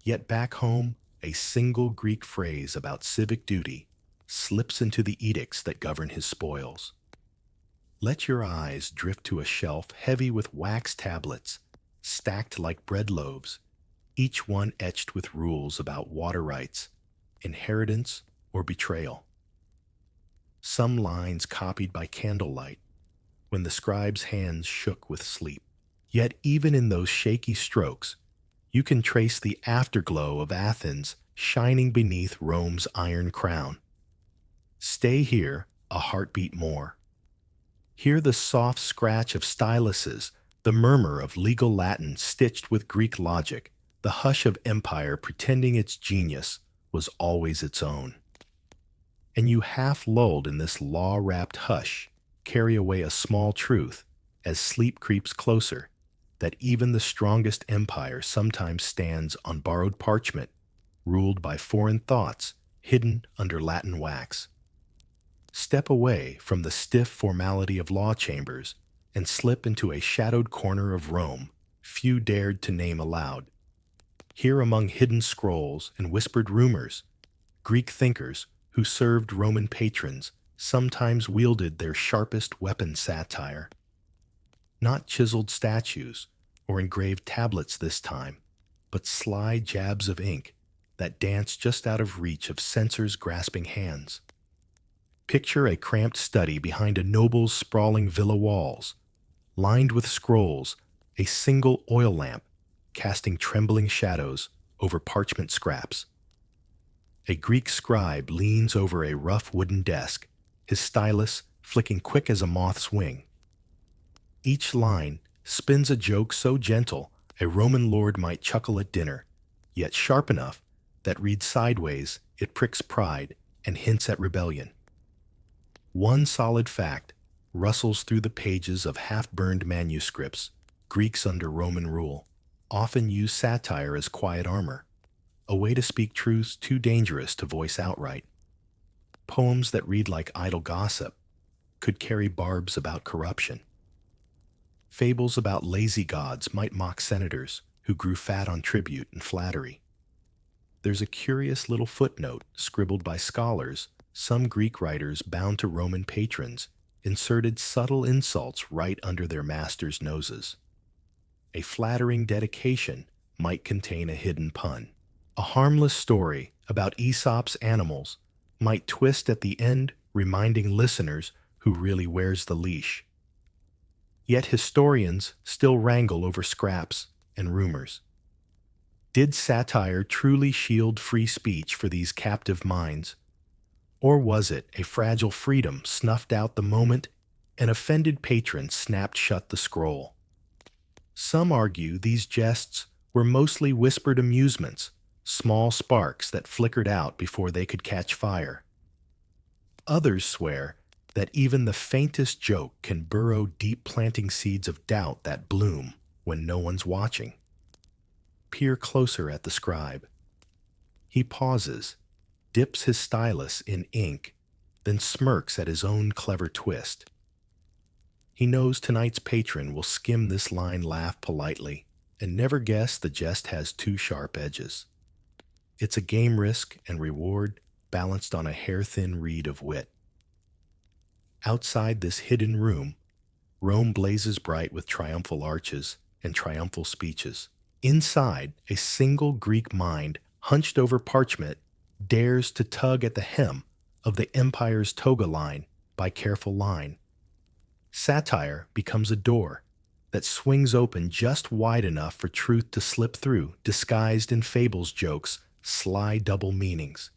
Yet back home, a single Greek phrase about civic duty slips into the edicts that govern his spoils. Let your eyes drift to a shelf heavy with wax tablets, stacked like bread loaves, each one etched with rules about water rights, inheritance, or betrayal. Some lines copied by candlelight, when the scribe's hands shook with sleep. Yet even in those shaky strokes, you can trace the afterglow of Athens shining beneath Rome's iron crown. Stay here a heartbeat more. Hear the soft scratch of styluses, the murmur of legal Latin stitched with Greek logic, the hush of empire pretending its genius was always its own. And you half lulled in this law-wrapped hush, carry away a small truth as sleep creeps closer, that even the strongest empire sometimes stands on borrowed parchment, ruled by foreign thoughts hidden under Latin wax. Step away from the stiff formality of law chambers and slip into a shadowed corner of Rome few dared to name aloud. Here among hidden scrolls and whispered rumors, Greek thinkers who served Roman patrons sometimes wielded their sharpest weapon, satire. Not chiseled statues or engraved tablets this time, but sly jabs of ink that dance just out of reach of censors' grasping hands. Picture a cramped study behind a noble's sprawling villa walls, lined with scrolls, a single oil lamp casting trembling shadows over parchment scraps. A Greek scribe leans over a rough wooden desk, his stylus flicking quick as a moth's wing. Each line spins a joke so gentle a Roman lord might chuckle at dinner, yet sharp enough that read sideways it pricks pride and hints at rebellion. One solid fact rustles through the pages of half-burned manuscripts. Greeks under Roman rule often use satire as quiet armor, a way to speak truths too dangerous to voice outright. Poems that read like idle gossip could carry barbs about corruption. Fables about lazy gods might mock senators who grew fat on tribute and flattery. There's a curious little footnote scribbled by scholars. Some Greek writers bound to Roman patrons inserted subtle insults right under their masters' noses. A flattering dedication might contain a hidden pun. A harmless story about Aesop's animals might twist at the end, reminding listeners who really wears the leash. Yet historians still wrangle over scraps and rumors. Did satire truly shield free speech for these captive minds? Or was it a fragile freedom snuffed out the moment an offended patron snapped shut the scroll? Some argue these jests were mostly whispered amusements, small sparks that flickered out before they could catch fire. Others swear that even the faintest joke can burrow deep, planting seeds of doubt that bloom when no one's watching. Peer closer at the scribe. He pauses, dips his stylus in ink, then smirks at his own clever twist. He knows tonight's patron will skim this line, laugh politely, and never guess the jest has two sharp edges. It's a game, risk and reward balanced on a hair-thin reed of wit. Outside this hidden room, Rome blazes bright with triumphal arches and triumphal speeches. Inside, a single Greek mind, hunched over parchment, dares to tug at the hem of the empire's toga line by careful line. Satire becomes a door that swings open just wide enough for truth to slip through, disguised in fables, jokes, sly double meanings.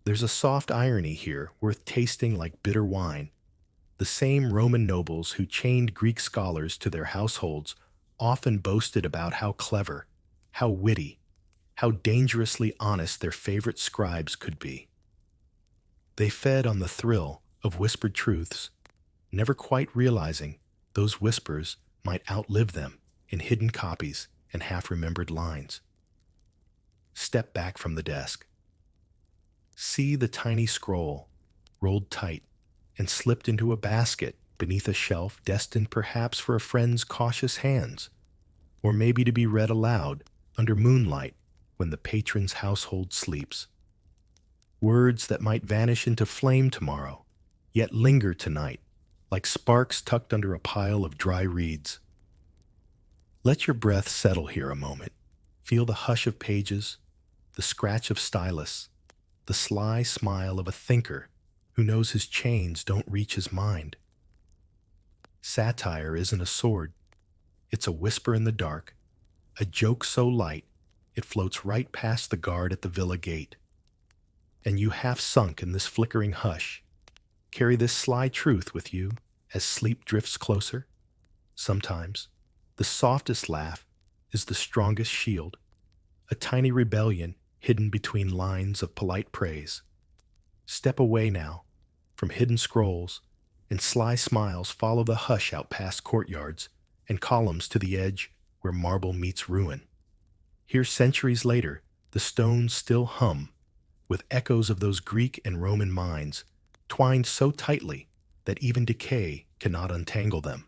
There's a soft irony here worth tasting like bitter wine. The same Roman nobles who chained Greek scholars to their households often boasted about how clever, how witty, how dangerously honest their favorite scribes could be. They fed on the thrill of whispered truths, never quite realizing those whispers might outlive them in hidden copies and half-remembered lines. Step back from the desk. See the tiny scroll, rolled tight and slipped into a basket beneath a shelf destined perhaps for a friend's cautious hands, or maybe to be read aloud under moonlight when the patron's household sleeps. Words that might vanish into flame tomorrow, yet linger tonight, like sparks tucked under a pile of dry reeds. Let your breath settle here a moment. Feel the hush of pages, the scratch of stylus, the sly smile of a thinker who knows his chains don't reach his mind. Satire isn't a sword. It's a whisper in the dark, a joke so light it floats right past the guard at the villa gate. And you, half sunk in this flickering hush, carry this sly truth with you as sleep drifts closer. Sometimes the softest laugh is the strongest shield, a tiny rebellion hidden between lines of polite praise. Step away now from hidden scrolls, and sly smiles follow the hush out past courtyards and columns to the edge where marble meets ruin. Here, centuries later, the stones still hum with echoes of those Greek and Roman minds, twined so tightly that even decay cannot untangle them.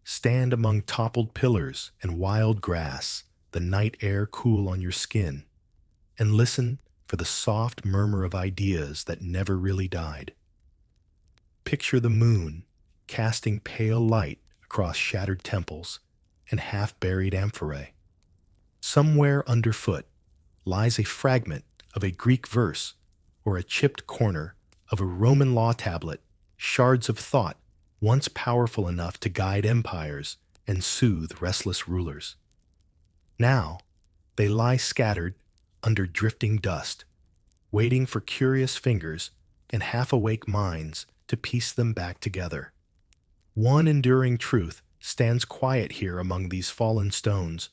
Stand among toppled pillars and wild grass, the night air cool on your skin, and listen for the soft murmur of ideas that never really died. Picture the moon casting pale light across shattered temples and half-buried amphorae. Somewhere underfoot lies a fragment of a Greek verse or a chipped corner of a Roman law tablet, shards of thought once powerful enough to guide empires and soothe restless rulers. Now, they lie scattered under drifting dust, waiting for curious fingers and half-awake minds to piece them back together. One enduring truth stands quiet here among these fallen stones.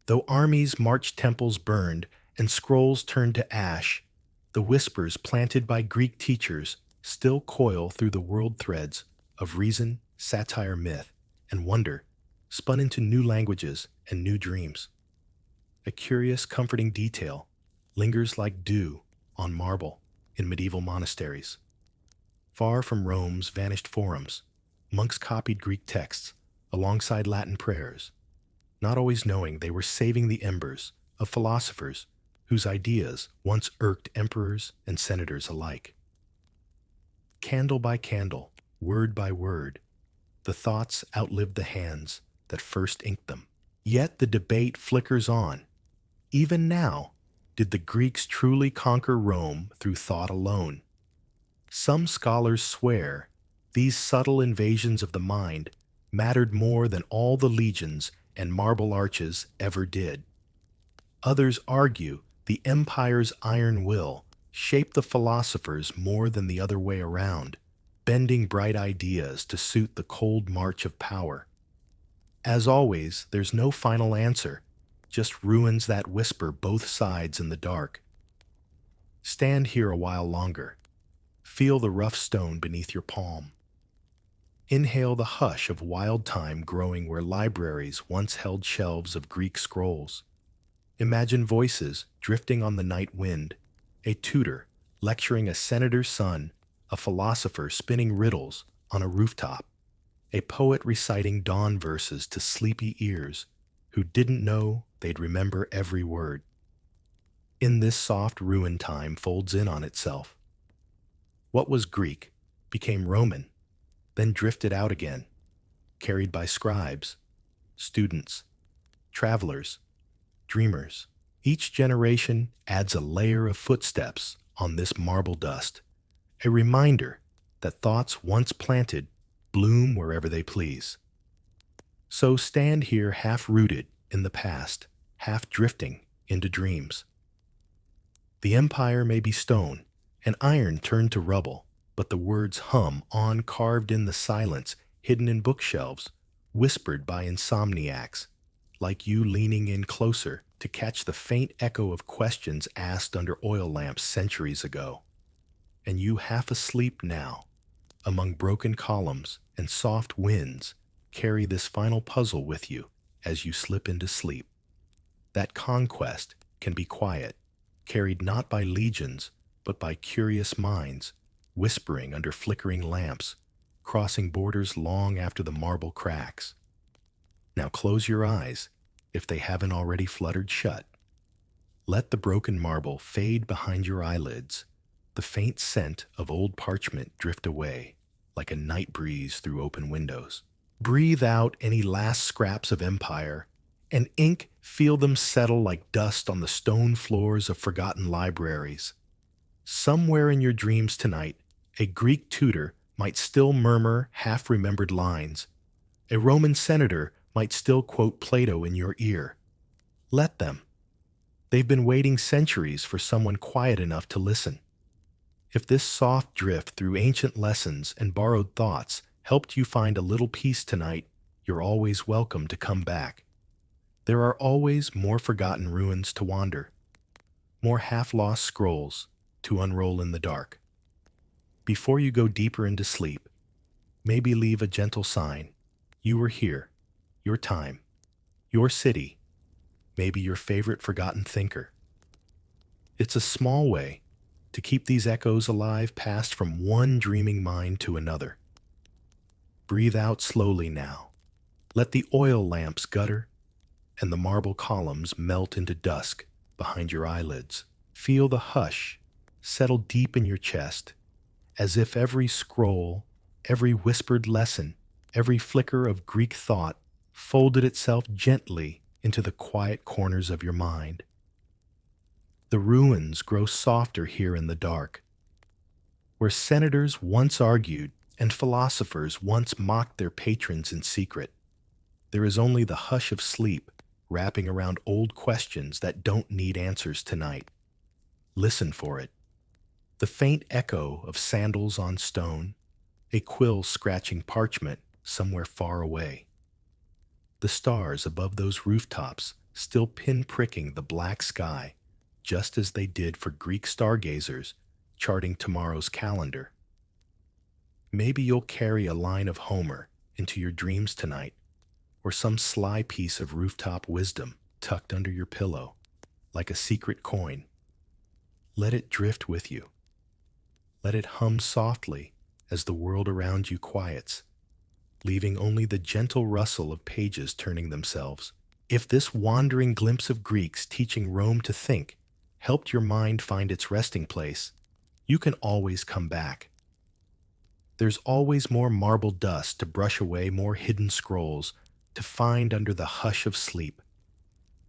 Though armies marched, temples burned, and scrolls turned to ash, the whispers planted by Greek teachers still coil through the world threads of reason, satire, myth, and wonder, spun into new languages and new dreams. A curious, comforting detail lingers like dew on marble in medieval monasteries. Far from Rome's vanished forums, monks copied Greek texts alongside Latin prayers, not always knowing they were saving the embers of philosophers whose ideas once irked emperors and senators alike. Candle by candle, word by word, the thoughts outlived the hands that first inked them. Yet the debate flickers on. Even now, did the Greeks truly conquer Rome through thought alone? Some scholars swear these subtle invasions of the mind mattered more than all the legions and marble arches ever did. Others argue the empire's iron will shaped the philosophers more than the other way around, bending bright ideas to suit the cold march of power. As always, there's no final answer, just ruins that whisper both sides in the dark. Stand here a while longer. Feel the rough stone beneath your palm. Inhale the hush of wild time growing where libraries once held shelves of Greek scrolls. Imagine voices drifting on the night wind, a tutor lecturing a senator's son, a philosopher spinning riddles on a rooftop, a poet reciting dawn verses to sleepy ears who didn't know they'd remember every word. In this soft ruin time folds in on itself. What was Greek became Roman, then drifted out again, carried by scribes, students, travelers, dreamers. Each generation adds a layer of footsteps on this marble dust, a reminder that thoughts once planted bloom wherever they please. So stand here half-rooted in the past, half-drifting into dreams. The empire may be stone, and iron turned to rubble, but the words hum on carved in the silence, hidden in bookshelves, whispered by insomniacs, like you leaning in closer to catch the faint echo of questions asked under oil lamps centuries ago. And you half asleep now, among broken columns and soft winds, carry this final puzzle with you as you slip into sleep. That conquest can be quiet, carried not by legions, but by curious minds, whispering under flickering lamps, crossing borders long after the marble cracks. Now close your eyes, if they haven't already fluttered shut. Let the broken marble fade behind your eyelids, the faint scent of old parchment drift away, like a night breeze through open windows. Breathe out any last scraps of empire, and ink feel them settle like dust on the stone floors of forgotten libraries. Somewhere in your dreams tonight, a Greek tutor might still murmur half-remembered lines. A Roman senator might still quote Plato in your ear. Let them. They've been waiting centuries for someone quiet enough to listen. If this soft drift through ancient lessons and borrowed thoughts helped you find a little peace tonight, you're always welcome to come back. There are always more forgotten ruins to wander, more half-lost scrolls to unroll in the dark. Before you go deeper into sleep, maybe leave a gentle sign. You were here, your time, your city, maybe your favorite forgotten thinker. It's a small way to keep these echoes alive, passed from one dreaming mind to another. Breathe out slowly now, Let the oil lamps gutter and the marble columns melt into dusk behind your eyelids. Feel the hush settle deep in your chest, as if every scroll, every whispered lesson, every flicker of Greek thought folded itself gently into the quiet corners of your mind. The ruins grow softer here in the dark, where senators once argued and philosophers once mocked their patrons in secret. There is only the hush of sleep wrapping around old questions that don't need answers tonight. Listen for it. The faint echo of sandals on stone, a quill scratching parchment somewhere far away. The stars above those rooftops still pinpricking the black sky, just as they did for Greek stargazers charting tomorrow's calendar. Maybe you'll carry a line of Homer into your dreams tonight, or some sly piece of rooftop wisdom tucked under your pillow, like a secret coin. Let it drift with you. Let it hum softly as the world around you quiets, leaving only the gentle rustle of pages turning themselves. If this wandering glimpse of Greeks teaching Rome to think helped your mind find its resting place, you can always come back. There's always more marble dust to brush away, more hidden scrolls to find under the hush of sleep.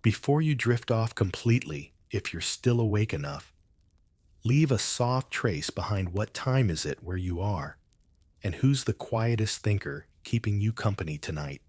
Before you drift off completely, if you're still awake enough, leave a soft trace behind what time is it where you are, and who's the quietest thinker keeping you company tonight.